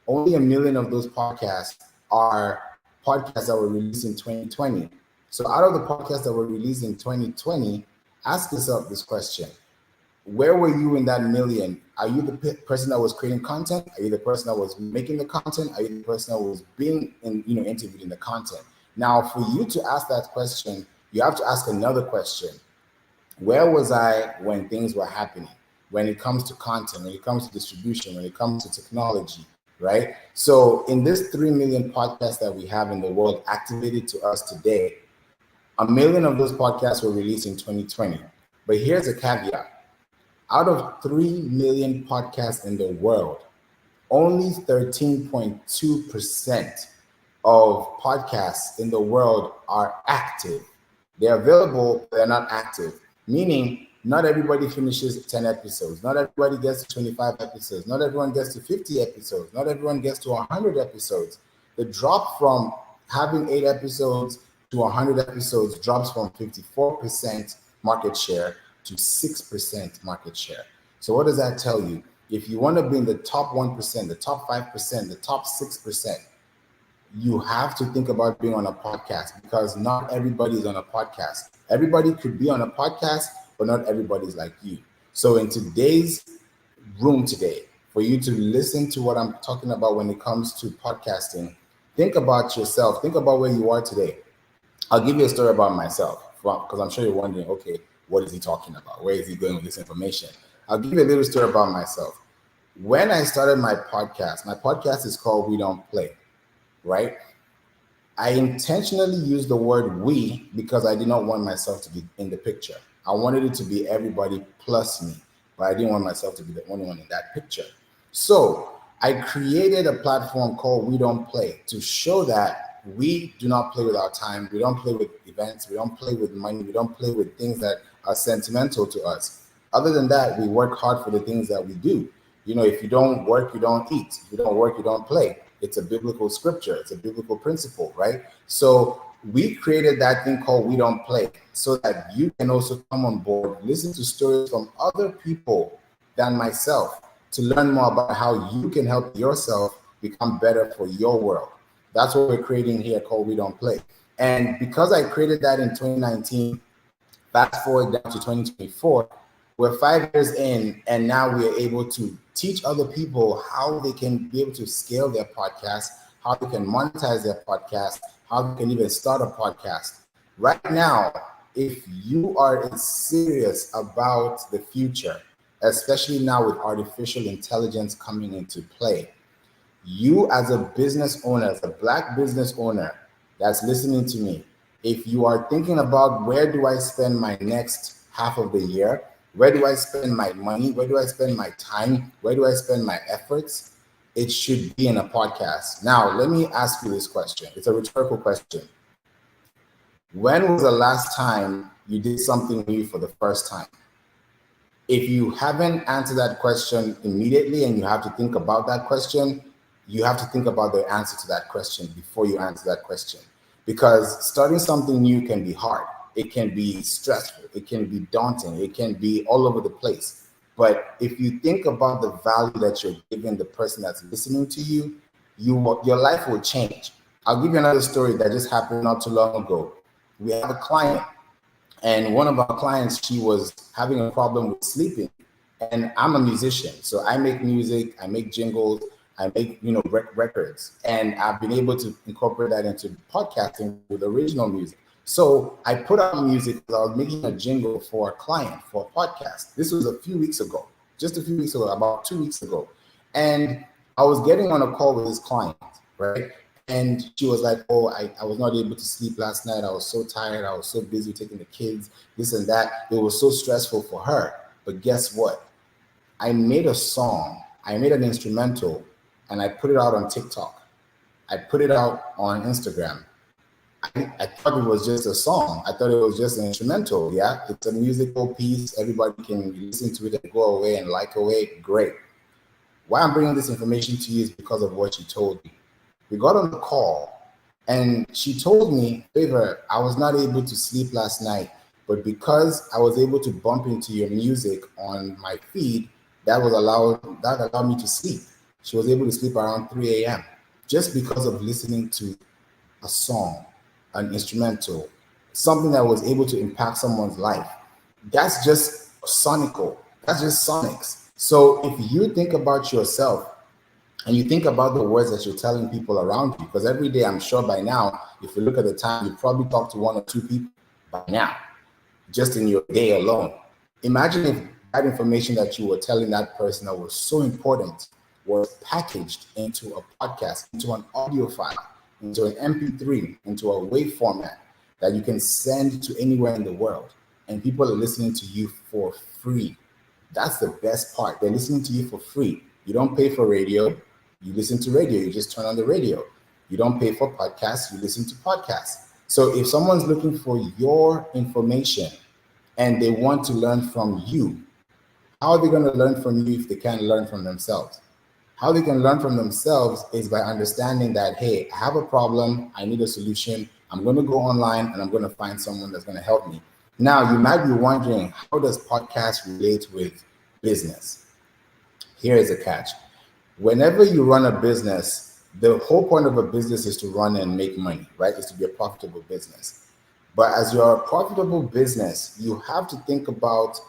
only 1 million of those podcasts are podcasts that were released in 2020. So out of the podcasts that were released in 2020, ask yourself this question. Where were you in that million? Are you the person that was creating content? Are you the person that was making the content? Are you the person that was being interviewed in the content? Now, for you to ask that question, you have to ask another question. Where was I when things were happening? When it comes to content, when it comes to distribution, when it comes to technology, right? So in this 3 million podcasts that we have in the world activated to us today, 1 million of those podcasts were released in 2020. But here's a caveat. Out of 3 million podcasts in the world, only 13.2% of podcasts in the world are active. They're available, but they're not active. Meaning, not everybody finishes 10 episodes. Not everybody gets to 25 episodes. Not everyone gets to 50 episodes. Not everyone gets to 100 episodes. The drop from having 8 episodes to 100 episodes drops from 54% market share to 6% market share. So what does that tell you? If you want to be in the top 1%, the top 5%, the top 6%, you have to think about being on a podcast, because not everybody is on a podcast. Everybody could be on a podcast, but not everybody's like you. So in today's room today, for you to listen to what I'm talking about when it comes to podcasting, think about yourself. Think about where you are today. I'll give you a story about myself, because I'm sure you're wondering, okay, what is he talking about? Where is he going with this information? I'll give you a little story about myself. When I started my podcast is called We Don't Play, right? I intentionally used the word we because I did not want myself to be in the picture. I wanted it to be everybody plus me, but I didn't want myself to be the only one in that picture. So I created a platform called We Don't Play to show that we do not play with our time. We don't play with events. We don't play with money. We don't play with things that are sentimental to us. Other than that, we work hard for the things that we do. You know, if you don't work, you don't eat. If you don't work, you don't play. It's a biblical scripture. It's a biblical principle, right? So we created that thing called We Don't Play so that you can also come on board, listen to stories from other people than myself to learn more about how you can help yourself become better for your world. That's what we're creating here called We Don't Play. And because I created that in 2019, fast forward down to 2024, we're 5 years in, and now we are able to teach other people how they can be able to scale their podcast, how they can monetize their podcast, how they can even start a podcast. Right now, if you are serious about the future, especially now with artificial intelligence coming into play, you as a business owner, as a Black business owner that's listening to me, if you are thinking about where do I spend my next half of the year, where do I spend my money? Where do I spend my time? Where do I spend my efforts? It should be in a podcast. Now, let me ask you this question. It's a rhetorical question. When was the last time you did something new for the first time? If you haven't answered that question immediately and you have to think about that question, you have to think about the answer to that question before you answer that question. Because starting something new can be hard. it can be stressful, it can be daunting, it can be all over the place. But if you think about the value that you're giving the person that's listening to you, your life will change. I'll give you another story that just happened not too long ago. We have a client, and one of our clients, she was having a problem with sleeping. And I'm a musician, so I make music, I make jingles, I make records, and I've been able to incorporate that into podcasting with original music. So I put out music because I was making a jingle for a client for a podcast. This was a few weeks ago, just a few weeks ago, about 2 weeks ago, and I was getting on a call with this client, right? And she was like, "Oh, I was not able to sleep last night. I was so tired. I was so busy taking the kids, this and that. It was so stressful for her." But guess what? I made a song, I made an instrumental, and I put it out on TikTok. I put it out on Instagram. I thought it was just a song. I thought it was just an instrumental. Yeah, it's a musical piece. Everybody can listen to it and go away and like away. Great. Why I'm bringing this information to you is because of what she told me. We got on the call, and she told me, "Favor, I was not able to sleep last night, but because I was able to bump into your music on my feed, that allowed me to sleep." She was able to sleep around 3 a.m. just because of listening to a song, an instrumental, something that was able to impact someone's life. That's just sonical. That's just sonics. So if you think about yourself and you think about the words that you're telling people around you, because every day, I'm sure by now, if you look at the time, you probably talk to 1 or 2 people by now, just in your day alone. Imagine if that information that you were telling that person that was so important was packaged into a podcast, into an audio file, into an MP3, into a WAV format that you can send to anywhere in the world, and people are listening to you for free. That's the best part. They're listening to you for free. You don't pay for radio. You listen to radio. You just turn on the radio. You don't pay for podcasts. You listen to podcasts. So if someone's looking for your information and they want to learn from you, how are they going to learn from you if they can't learn from themselves? How they can learn from themselves is by understanding that, hey, I have a problem, I need a solution, I'm going to go online and I'm going to find someone that's going to help me. Now, you might be wondering, how does podcast relate with business? Here is a catch. Whenever you run a business, the whole point of a business is to run and make money, right? It's to be a profitable business. But as you're a profitable business, you have to think about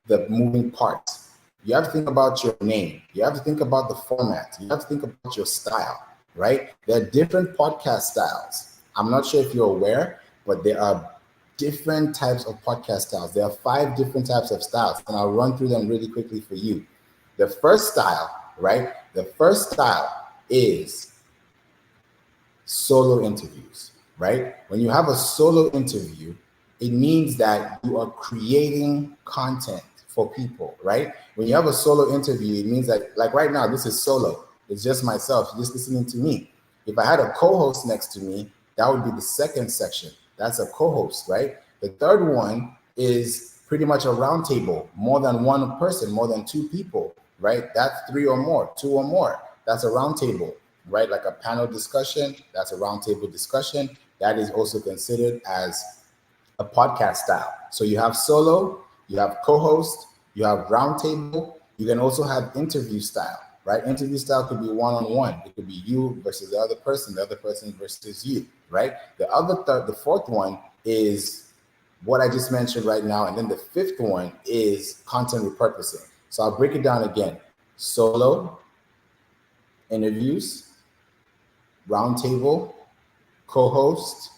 the moving parts. You have to think about your name. You have to think about the format. You have to think about your style, right? There are different podcast styles. I'm not sure if you're aware, but there are different types of podcast styles. There are 5 different types of styles, and I'll run through them really quickly for you. The first style, right? The first style is solo interviews, right? When you have a solo interview, it means that you are creating content for people, right? When you have a solo interview, it means that, like right now, this is solo. It's just myself, just listening to me. If I had a co-host next to me, that would be the second section. That's a co-host, right? The third one is pretty much a round table, more than one person, more than 2 people, right? That's 3 or more, 2 or more. That's a round table, right? Like a panel discussion, that's a round table discussion. That is also considered as a podcast style. So you have solo, you have co-host, you have roundtable. You can also have interview style, right? Interview style could be one-on-one. It could be you versus the other person versus you, right? The fourth one is what I just mentioned right now. And then the 5th one is content repurposing. So I'll break it down again. Solo, interviews, roundtable, co-host,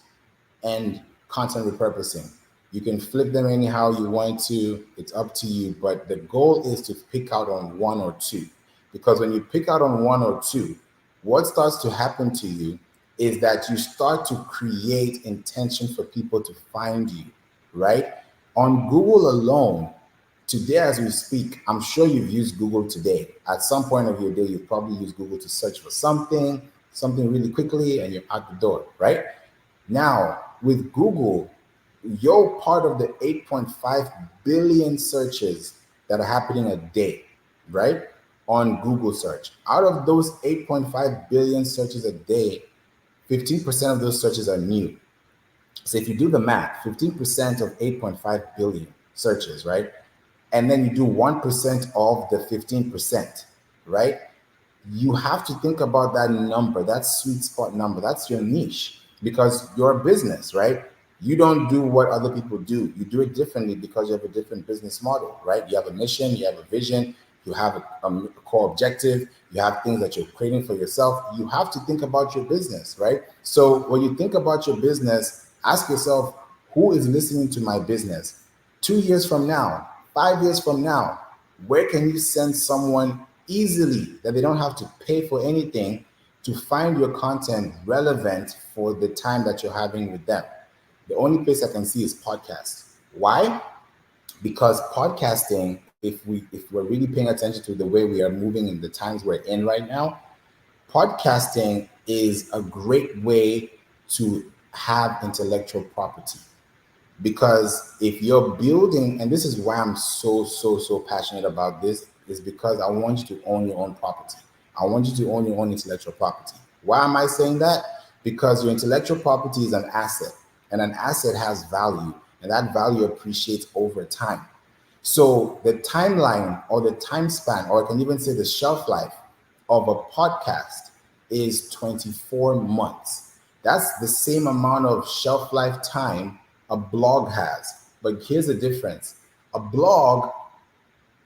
and content repurposing. You can flip them anyhow you want to. It's up to you. But the goal is to pick out on 1 or 2. Because when you pick out on 1 or 2, what starts to happen to you is that you start to create intention for people to find you, right? On Google alone, today as we speak, I'm sure you've used Google today. At some point of your day, you've probably used Google to search for something really quickly, and you're out the door, right? Now, with Google, you're part of the 8.5 billion searches that are happening a day, right? On Google search. Out of those 8.5 billion searches a day, 15% of those searches are new. So if you do the math, 15% of 8.5 billion searches, right? And then you do 1% of the 15%, right? You have to think about that number, that sweet spot number. That's your niche because you're a business, right? You don't do what other people do. You do it differently because you have a different business model, right? You have a mission, you have a vision, you have a core objective, you have things that you're creating for yourself. You have to think about your business, right? So when you think about your business, ask yourself, who is listening to my business? 2 years from now, 5 years from now, where can you send someone easily that they don't have to pay for anything to find your content relevant for the time that you're having with them? The only place I can see is podcasts. Why? Because podcasting, if we're really paying attention to the way we are moving in the times we're in right now, podcasting is a great way to have intellectual property. Because if you're building, and this is why I'm so passionate about this, is because I want you to own your own property. I want you to own your own intellectual property. Why am I saying that? Because your intellectual property is an asset, and an asset has value, and that value appreciates over time. So the timeline or the time span, or I can even say the shelf life of a podcast is 24 months. That's the same amount of shelf life time a blog has. But here's the difference. A blog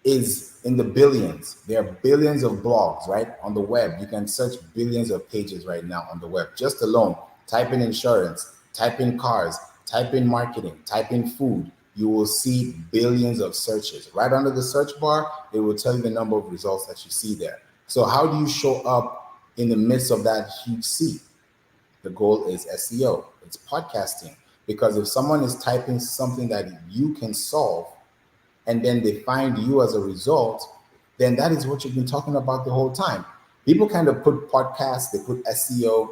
is in the billions. There are billions of blogs, right? On the web. You can search billions of pages right now on the web. Just alone, type in insurance, type in cars, type in marketing, type in food. You will see billions of searches. Right under the search bar, it will tell you the number of results that you see there. So how do you show up in the midst of that huge sea? The goal is SEO. It's podcasting. Because if someone is typing something that you can solve, and then they find you as a result, then that is what you've been talking about the whole time. People kind of put podcasts, they put SEO,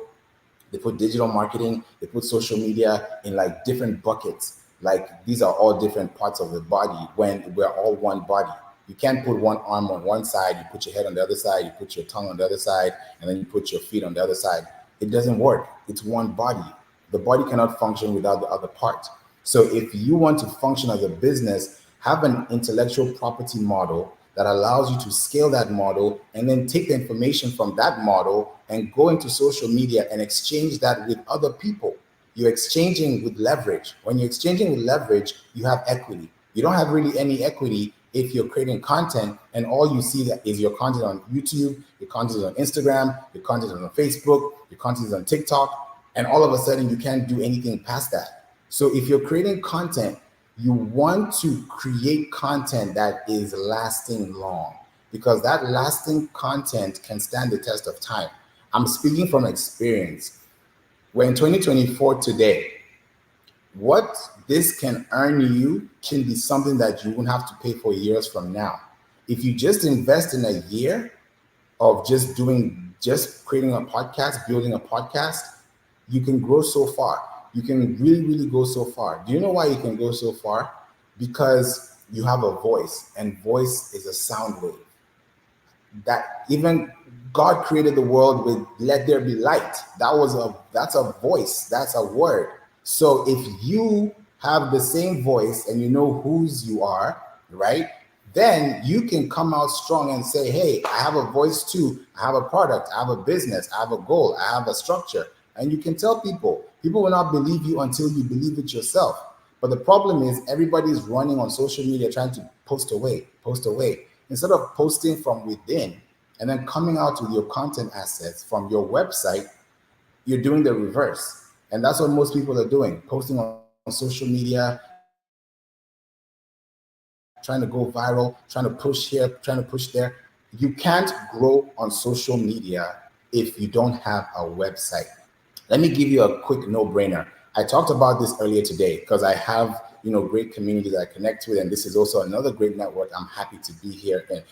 they put digital marketing, they put social media in like different buckets. Like these are all different parts of the body when we're all one body. You can't put one arm on one side, you put your head on the other side, you put your tongue on the other side, and then you put your feet on the other side. It doesn't work. It's one body. The body cannot function without the other part. So if you want to function as a business, have an intellectual property model that allows you to scale that model and then take the information from that model and go into social media and exchange that with other people. You're exchanging with leverage. When you're exchanging with leverage, you have equity. You don't have really any equity if you're creating content and all you see that is your content on YouTube, your content is on Instagram, your content is on Facebook, your content is on TikTok, and all of a sudden you can't do anything past that. So if you're creating content, you want to create content that is lasting long, because that lasting content can stand the test of time. I'm speaking from experience. We're in 2024 today. What this can earn you can be something that you won't have to pay for years from now. If you just invest in a year of just creating a podcast, building a podcast, you can grow so far. You can really go so far. Do you know why you can go so far? Because you have a voice, and voice is a sound wave. That even God created the world with "let there be light." That's a voice. That's a word. So if you have the same voice and you know whose you are, right? Then you can come out strong and say, hey, I have a voice too. I have a product. I have a business. I have a goal. I have a structure. And you can tell people. People will not believe you until you believe it yourself. But the problem is everybody's running on social media trying to post away. Instead of posting from within and then coming out with your content assets from your website, you're doing the reverse. And that's what most people are doing, posting on social media, trying to go viral, trying to push here, trying to push there. You can't grow on social media if you don't have a website. Let me give you a quick no-brainer. I talked about this earlier today because I have, great community that I connect with, and this is also another great network. I'm happy to be here. And,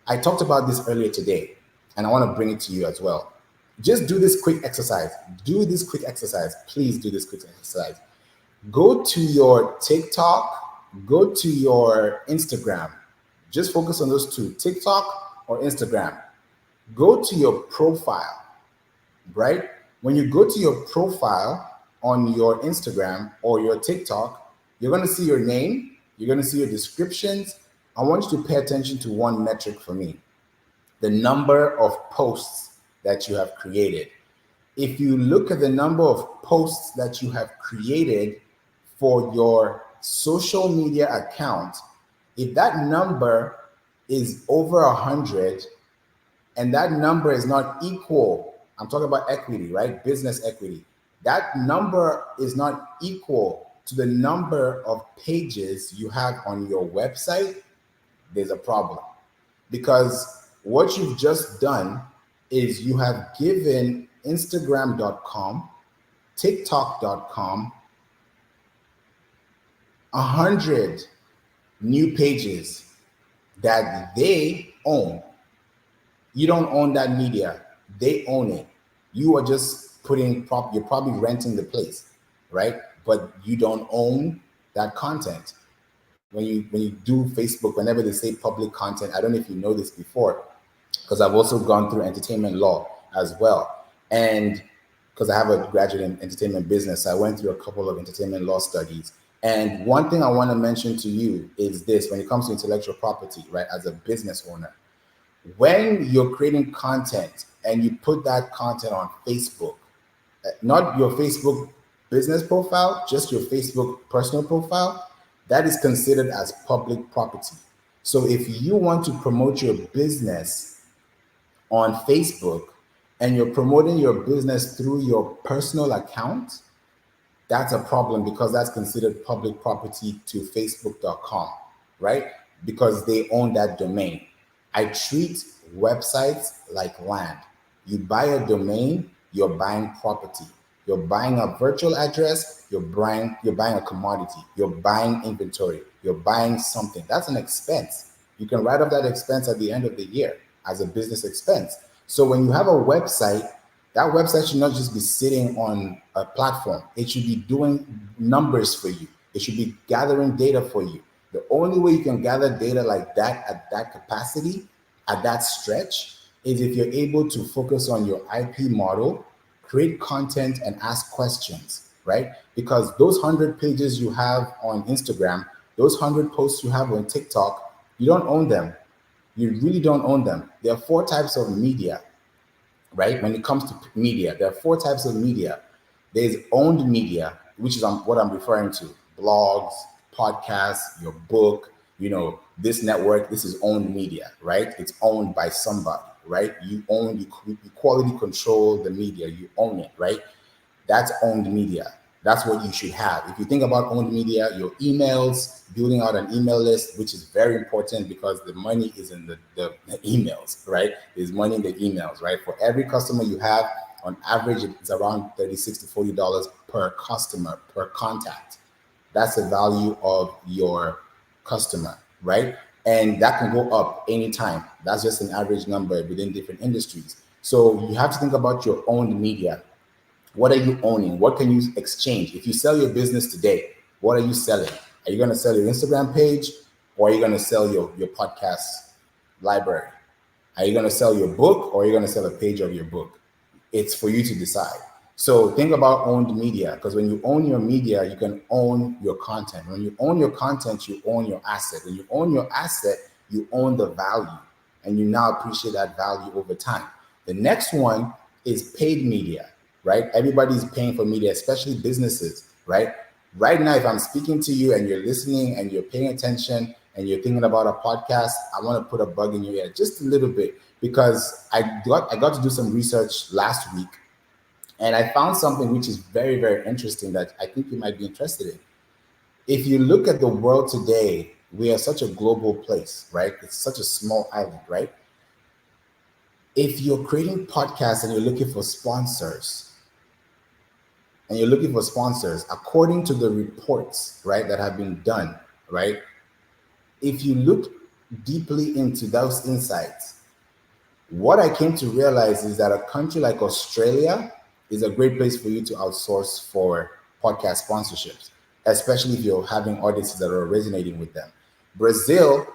I talked about this earlier today, and I want to bring it to you as well. Just do this quick exercise. Please do this quick exercise. Go to your TikTok, go to your Instagram. Just focus on those two, TikTok or Instagram. Go to your profile, right? When you go to your profile, on your Instagram or your TikTok, you're going to see your name, you're going to see your descriptions. I want you to pay attention to one metric for me: the number of posts that you have created. If you look at the number of posts that you have created for your social media account, if that number is over 100 and that number is not equal, I'm talking about equity, right? Business equity. That number is not equal to the number of pages you have on your website, there's a problem. Because what you've just done is you have given Instagram.com, TikTok.com 100 new pages that they own. You don't own that media, they own it. You are just you're probably renting the place, right? But you don't own that content. When you do Facebook, whenever they say public content, I don't know if you know this before, because I've also gone through entertainment law as well. And because I have a graduate in entertainment business, I went through a couple of entertainment law studies. And one thing I want to mention to you is this: when it comes to intellectual property, right, as a business owner, when you're creating content and you put that content on Facebook, not your Facebook business profile, just your Facebook personal profile, that is considered as public property. So if you want to promote your business on Facebook and you're promoting your business through your personal account, that's a problem, because that's considered public property to Facebook.com, right? Because they own that domain. I treat websites like land. You buy a domain, you're buying property. You're buying a virtual address, you're buying a commodity, you're buying inventory, you're buying something. That's an expense. You can write off that expense at the end of the year as a business expense. So when you have a website, that website should not just be sitting on a platform. It should be doing numbers for you. It should be gathering data for you. The only way you can gather data like that at that capacity, at that stretch, is if you're able to focus on your IP model, create content, and ask questions, right? Because those 100 pages you have on Instagram, those 100 posts you have on TikTok, you don't own them. You really don't own them. There are 4 types of media, right? When it comes to media, there are 4 types of media. There's owned media, which is what I'm referring to: blogs, podcasts, your book, this network. This is owned media, right? It's owned by somebody, right? You quality control the media, you own it, right? That's owned media. That's what you should have. If you think about owned media, your emails, building out an email list, which is very important because the money is in the emails, right? There's money in the emails, right? For every customer you have, on average, it's around $36 to $40 per customer, per contact. That's the value of your customer, right? And that can go up anytime. That's just an average number within different industries. So you have to think about your owned media. What are you owning? What can you exchange? If you sell your business today, what are you selling? Are you going to sell your Instagram page, or are you going to sell your podcast library? Are you going to sell your book, or are you going to sell a page of your book? It's for you to decide. So think about owned media, because when you own your media, you can own your content. When you own your content, you own your asset. When you own your asset, you own the value, and you now appreciate that value over time. The next one is paid media, right? Everybody's paying for media, especially businesses, right? Right now, if I'm speaking to you and you're listening and you're paying attention and you're thinking about a podcast, I want to put a bug in your ear just a little bit, because I got to do some research last week, and I found something which is very, very interesting that I think you might be interested in. If you look at the world today, we are such a global place, right? It's such a small island, right? If you're creating podcasts and you're looking for sponsors, according to the reports, right, that have been done, right? If you look deeply into those insights, what I came to realize is that a country like Australia is a great place for you to outsource for podcast sponsorships, especially if you're having audiences that are resonating with them. Brazil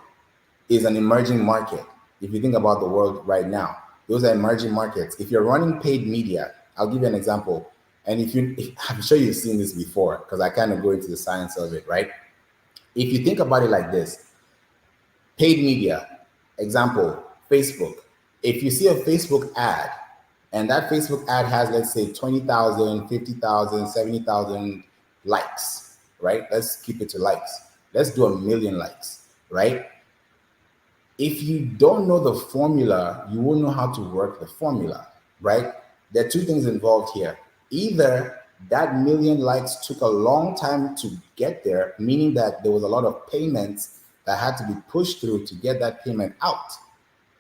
is an emerging market. If you think about the world right now, those are emerging markets. If you're running paid media, I'll give you an example. And I'm sure you've seen this before, because I kind of go into the science of it, right? If you think about it like this, paid media, example, Facebook. If you see a Facebook ad, and that Facebook ad has, let's say, 20,000, 50,000, 70,000 likes, right? Let's keep it to likes. Let's do 1 million likes, right? If you don't know the formula, you won't know how to work the formula, right? There are two things involved here. Either that 1 million likes took a long time to get there, meaning that there was a lot of payments that had to be pushed through to get that payment out.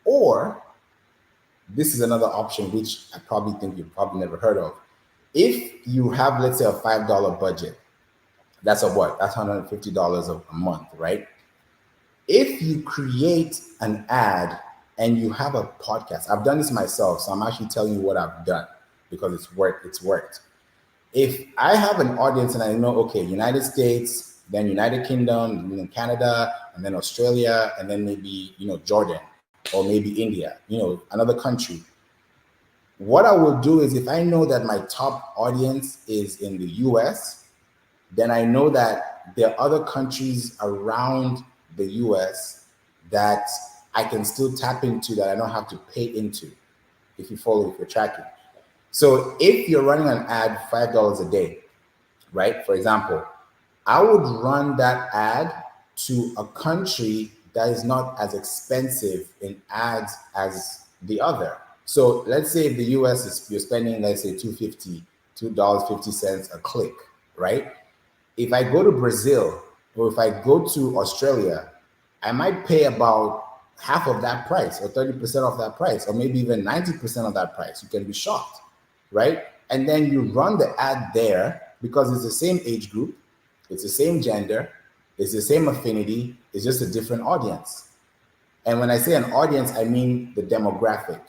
Or this is another option, which I probably think you've probably never heard of. If you have, let's say, a $5 budget, that's a what? That's $150 a month, right? If you create an ad and you have a podcast, I've done this myself, so I'm actually telling you what I've done because it's worked. If I have an audience and I know, okay, United States, then United Kingdom, then Canada, and then Australia, and then maybe, Jordan, or maybe India, another country. What I will do is, if I know that my top audience is in the US, then I know that there are other countries around the US that I can still tap into, that I don't have to pay into, if you're tracking. So if you're running an ad $5 a day, right? For example, I would run that ad to a country that is not as expensive in ads as the other. So let's say the US you're spending, let's say $2.50 a click, right? If I go to Brazil or if I go to Australia, I might pay about half of that price or 30% of that price, or maybe even 90% of that price. You can be shocked, right? And then you run the ad there because it's the same age group, it's the same gender, it's the same affinity, it's just a different audience. And when I say an audience, I mean the demographic,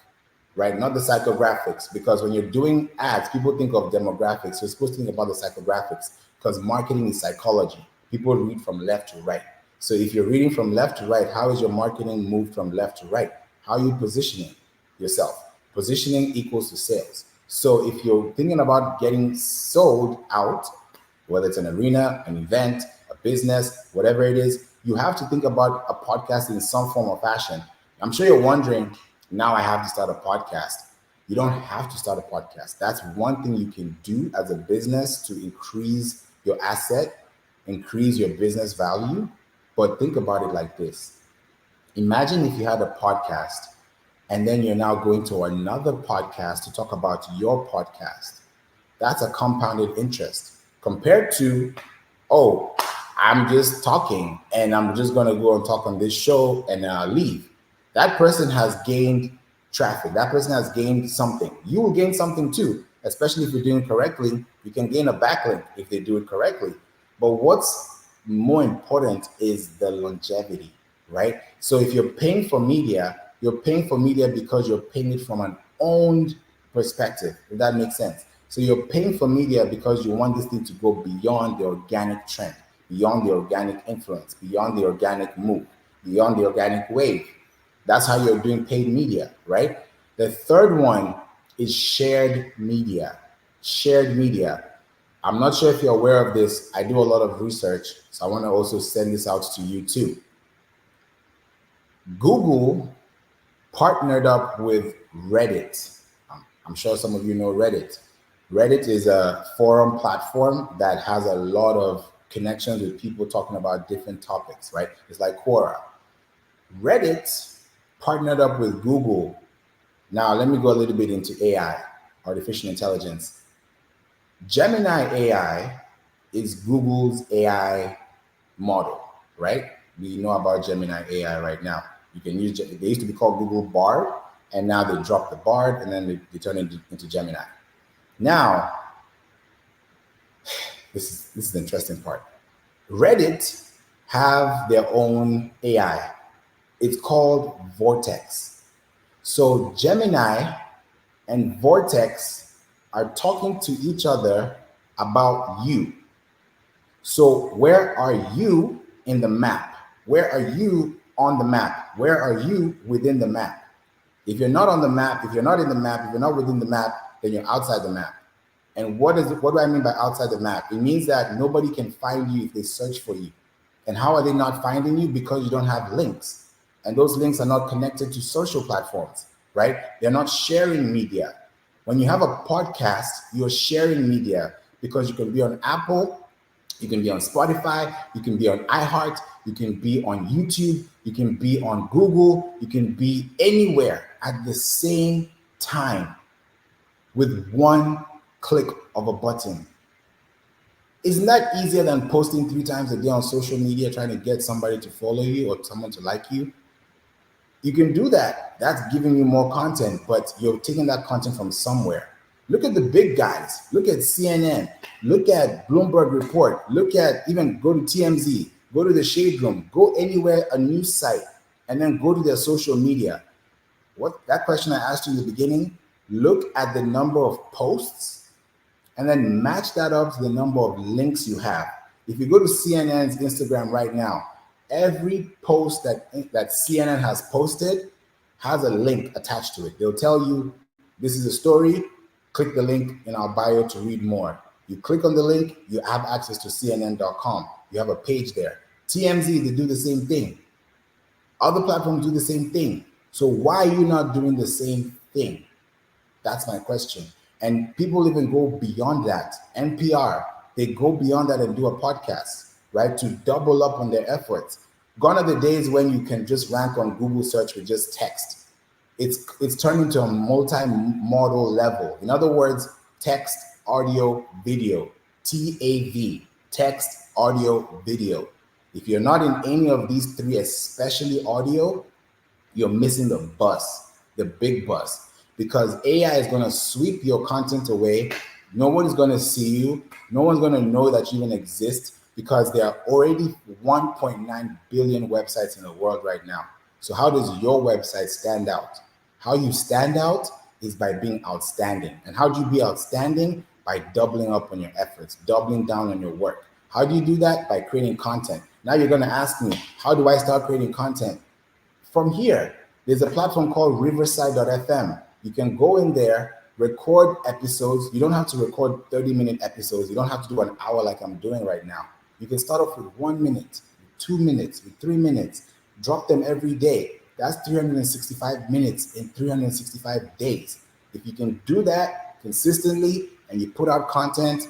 right? Not the psychographics, because when you're doing ads, people think of demographics. You're supposed to think about the psychographics, because marketing is psychology. People read from left to right. So if you're reading from left to right, how is your marketing moved from left to right? How are you positioning yourself? Positioning equals to sales. So if you're thinking about getting sold out, whether it's an arena, an event, a business, whatever it is, you have to think about a podcast in some form or fashion. I'm sure you're wondering, now I have to start a podcast. You don't have to start a podcast. That's one thing you can do as a business to increase your asset, increase your business value. But think about it like this. Imagine if you had a podcast and then you're now going to another podcast to talk about your podcast. That's a compounded interest compared to, oh, I'm just talking and I'm just going to go and talk on this show and then I'll leave. That person has gained traffic. That person has gained something. You will gain something too, especially if you're doing it correctly. You can gain a backlink if they do it correctly. But what's more important is the longevity, right? So if you're paying for media, you're paying for media because you're paying it from an owned perspective, if that makes sense. So you're paying for media because you want this thing to go beyond the organic trend, beyond the organic influence, beyond the organic move, beyond the organic wave. That's how you're doing paid media, right? The third one is shared media. Shared media. I'm not sure if you're aware of this. I do a lot of research, so I want to also send this out to you too. Google partnered up with Reddit. I'm sure some of you know Reddit. Reddit is a forum platform that has a lot of connections with people talking about different topics, right? It's like Quora. Reddit partnered up with Google. Now, let me go a little bit into AI, artificial intelligence. Gemini AI is Google's AI model, right? We know about Gemini AI right now. You can use, they used to be called Google Bard, and now they dropped the Bard and then they turn it into Gemini. Now, this is the interesting part. Reddit have their own AI. It's called Vortex. So Gemini and Vortex are talking to each other about you. So where are you in the map? Where are you on the map? Where are you within the map? If you're not on the map, if you're not in the map, if you're not within the map, then you're outside the map. And what do I mean by outside the map? It means that nobody can find you if they search for you. And how are they not finding you? Because you don't have links. And those links are not connected to social platforms, right? They're not sharing media. When you have a podcast, you're sharing media because you can be on Apple, you can be on Spotify, you can be on iHeart, you can be on YouTube, you can be on Google, you can be anywhere at the same time with one click of a button. Isn't that easier than posting 3 times a day on social media trying to get somebody to follow you or someone to like you? You can do that. That's giving you more content, but you're taking that content from somewhere. Look at the big guys. Look at CNN. Look at Bloomberg Report. Look at even go to TMZ. Go to the Shade Room. Go anywhere, a news site, and then go to their social media. What that question I asked you in the beginning, look at the number of posts and then match that up to the number of links you have. If you go to CNN's Instagram right now, every post that CNN has posted has a link attached to it. They'll tell you, this is a story, click the link in our bio to read more. You click on the link, you have access to CNN.com. You have a page there. TMZ, they do the same thing. Other platforms do the same thing. So why are you not doing the same thing? That's my question. And people even go beyond that. NPR, they go beyond that and do a podcast, right? To double up on their efforts. Gone are the days when you can just rank on Google search with just text. It's turned into a multi-modal level. In other words, text, audio, video, TAV, text, audio, video. If you're not in any of these 3, especially audio, you're missing the bus, the big bus. Because AI is going to sweep your content away. No one is going to see you. No one's going to know that you even exist because there are already 1.9 billion websites in the world right now. So how does your website stand out? How you stand out is by being outstanding. And how do you be outstanding? By doubling up on your efforts, doubling down on your work. How do you do that? By creating content. Now you're going to ask me, how do I start creating content? From here, there's a platform called riverside.fm. You can go in there, record episodes. You don't have to record 30-minute episodes. You don't have to do an hour like I'm doing right now. You can start off with 1 minute, 2 minutes, with 3 minutes. Drop them every day. That's 365 minutes in 365 days. If you can do that consistently and you put out content,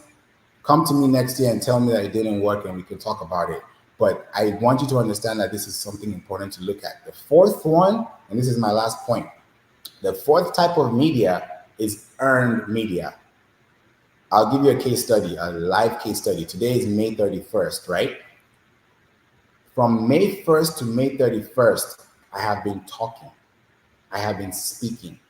come to me next year and tell me that it didn't work and we can talk about it. But I want you to understand that this is something important to look at. The fourth one, and this is my last point, the fourth type of media is earned media. I'll give you a case study, a live case study. Today is May 31st, right? From May 1st to May 31st, I have been talking. I have been speaking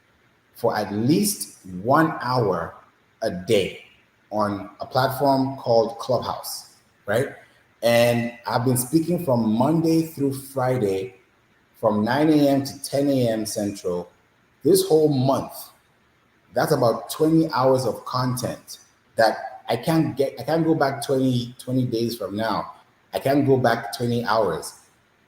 for at least 1 hour a day on a platform called Clubhouse, right? And I've been speaking from Monday through Friday from 9 a.m. to 10 a.m. Central this whole month. That's about 20 hours of content that I can't go back 20 days from now. I can't go back 20 hours,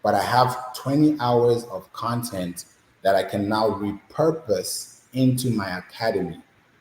but I have 20 hours of content that I can now repurpose into my academy.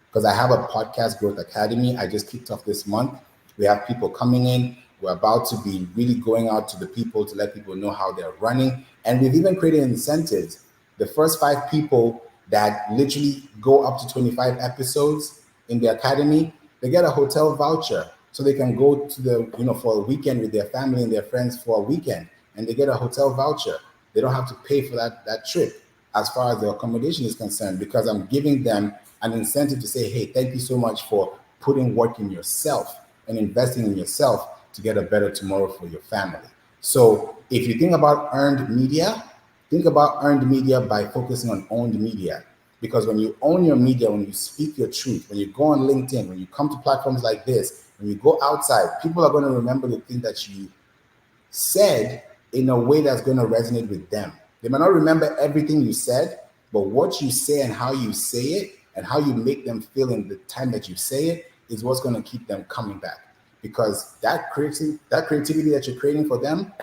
Because I have a podcast growth academy. I just kicked off this month. We have people coming in. We're about to be really going out to the people to let people know how they're running. And we've even created incentives. The first 5 people that literally go up to 25 episodes in the academy, they get a hotel voucher so they can go to for a weekend with their family and their friends for a weekend, and they get a hotel voucher. They don't have to pay for that trip as far as the accommodation is concerned, because I'm giving them an incentive to say, hey, thank you so much for putting work in yourself and investing in yourself to get a better tomorrow for your family. So if you think about earned media, think about earned media by focusing on owned media. Because when you own your media, when you speak your truth, when you go on LinkedIn, when you come to platforms like this, when you go outside, people are going to remember the thing that you said in a way that's going to resonate with them. They might not remember everything you said, but what you say and how you say it and how you make them feel in the time that you say it is what's going to keep them coming back. Because that creativity that you're creating for them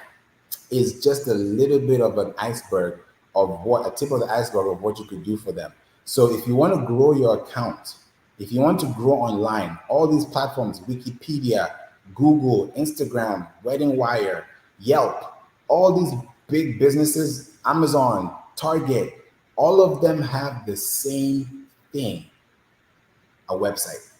is just a little bit of an iceberg of a tip of the iceberg of what you could do for them. So if you want to grow your account, If you want to grow online, all these platforms, Wikipedia, Google, Instagram, Wedding Wire, Yelp, all these big businesses, Amazon, Target, all of them have the same thing, a website.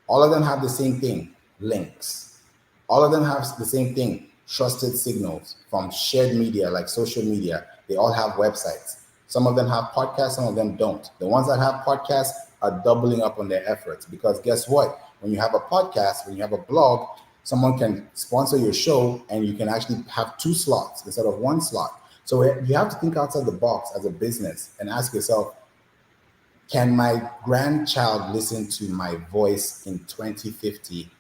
All of them have the same thing, links. All of them have the same thing, trusted signals from shared media like social media. They all have websites. Some of them have podcasts, some of them don't. The ones that have podcasts are doubling up on their efforts, because guess what? When you have a podcast, when you have a blog, someone can sponsor your show and you can actually have 2 slots instead of 1 slot. So you have to think outside the box as a business and ask yourself, can my grandchild listen to my voice in 2050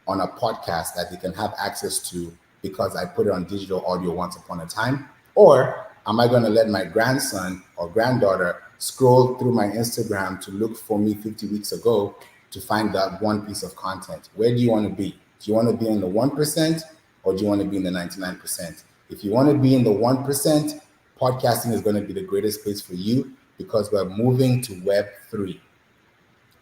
on a podcast that they can have access to because I put it on digital audio once upon a time? Or am I going to let my grandson or granddaughter scroll through my Instagram to look for me 50 weeks ago to find that one piece of content? Where do you want to be? Do you want to be in the 1% or do you want to be in the 99%? If you want to be in the 1%, podcasting is going to be the greatest place for you, because we're moving to Web 3.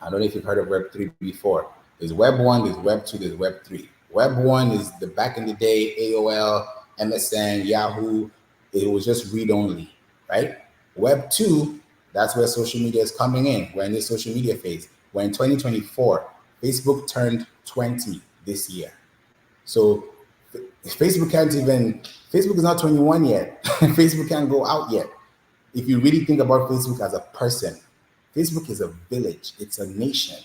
I don't know if you've heard of Web 3 before. There's Web 1, there's Web 2, there's Web 3. Web 1 is the back in the day, AOL, MSN, Yahoo. It was just read only, right? Web 2, that's where social media is coming in. We're in the social media phase. We're in 2024. Facebook turned 20 this year. So Facebook is not 21 yet. Facebook can't go out yet. If you really think about Facebook as a person, Facebook is a village, it's a nation,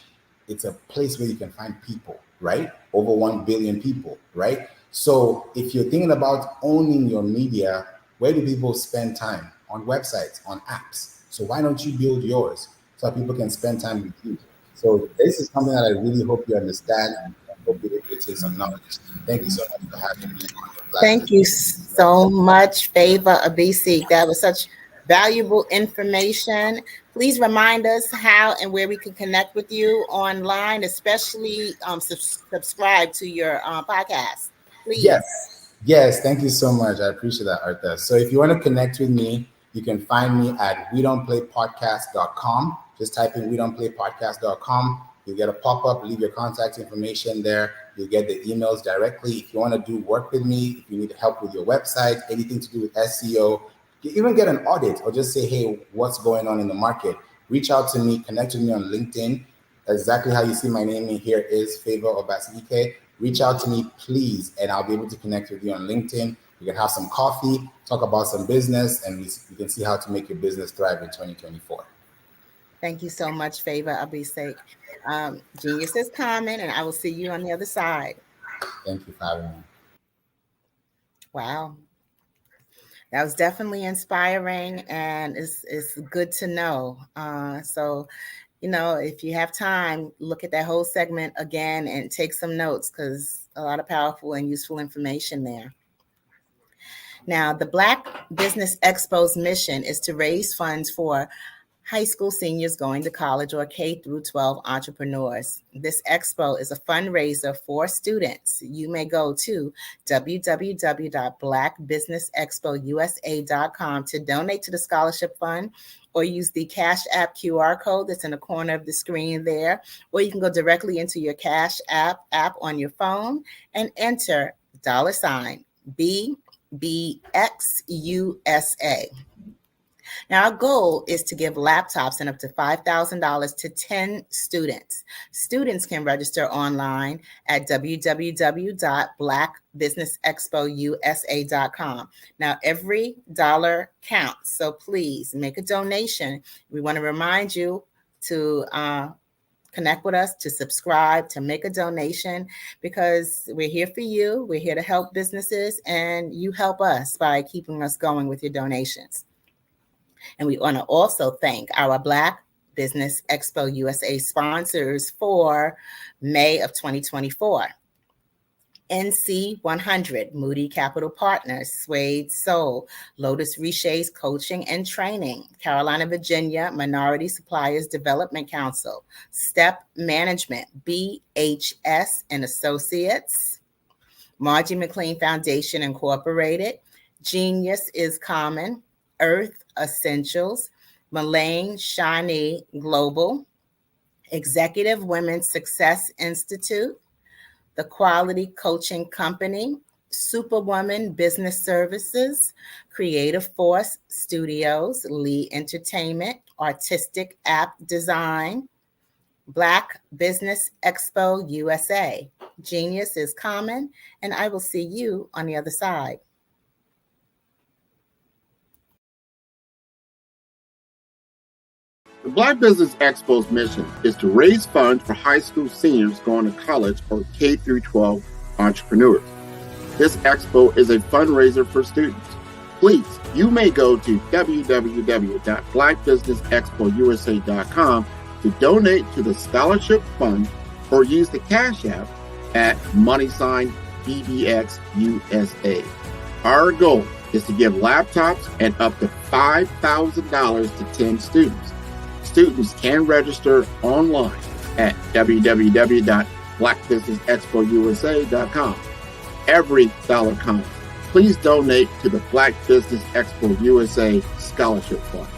it's a place where you can find people, right? Over 1 billion people, right? So if you're thinking about owning your media, where do people spend time? On websites, on apps. So why don't you build yours so that people can spend time with you? So this is something that I really hope you understand, and I hope you take some knowledge. Thank you so much for having me. Thank you so much, Favor Abisi. That was such valuable information. Please remind us how and where we can connect with you online, especially subscribe to your podcast. Please. Yes, thank you so much. I appreciate that, Artha. So if you want to connect with me, you can find me at wedon'tplaypodcast.com. Just type in wedon'tplaypodcast.com. You'll get a pop-up, leave your contact information there. You'll get the emails directly. If you want to do work with me, if you need help with your website, anything to do with SEO, you even get an audit, or just say, hey, what's going on in the market? Reach out to me, connect with me on LinkedIn. Exactly how you see my name in here is Favor Obasike. Reach out to me, please, and I'll be able to connect with you on LinkedIn. We can have some coffee, talk about some business, and we can see how to make your business thrive in 2024. Thank you so much, Favor Abisek. Genius is coming, and I will see you on the other side. Thank you for having me. Wow. That was definitely inspiring, and it's good to know. So, if you have time, look at that whole segment again and take some notes, because a lot of powerful and useful information there. Now, the Black Business Expo's mission is to raise funds for high school seniors going to college or K through 12 entrepreneurs. This expo is a fundraiser for students. You may go to www.blackbusinessexpousa.com to donate to the scholarship fund, or use the Cash App QR code that's in the corner of the screen there, or you can go directly into your Cash App on your phone and enter $BBXUSA. Now, our goal is to give laptops and up to $5,000 to 10 students. Students can register online at www.blackbusinessexpousa.com. Now, every dollar counts, so please make a donation. We want to remind you to connect with us, to subscribe, to make a donation, because we're here for you. We're here to help businesses, and you help us by keeping us going with your donations. And we want to also thank our Black Business Expo USA sponsors for May of 2024. NC 100, Moody Capital Partners, Suede Soul, Lotus Riche's Coaching and Training, Carolina, Virginia, Minority Suppliers Development Council, Step Management, BHS and Associates, Margie McLean Foundation Incorporated, Genius is Common, Earth Essentials, Mullane Shani Global, Executive Women's Success Institute, The Quality Coaching Company, Superwoman Business Services, Creative Force Studios, Lee Entertainment, Artistic App Design, Black Business Expo USA. Genius is common, and I will see you on the other side. The Black Business Expo's mission is to raise funds for high school seniors going to college or K-12 entrepreneurs. This expo is a fundraiser for students. Please, you may go to www.blackbusinessexpousa.com to donate to the scholarship fund or use the Cash App at $BBXUSA. Our goal is to give laptops and up to $5,000 to 10 students. Students can register online at www.blackbusinessexpousa.com. Every dollar counts. Please donate to the Black Business Expo USA Scholarship Fund.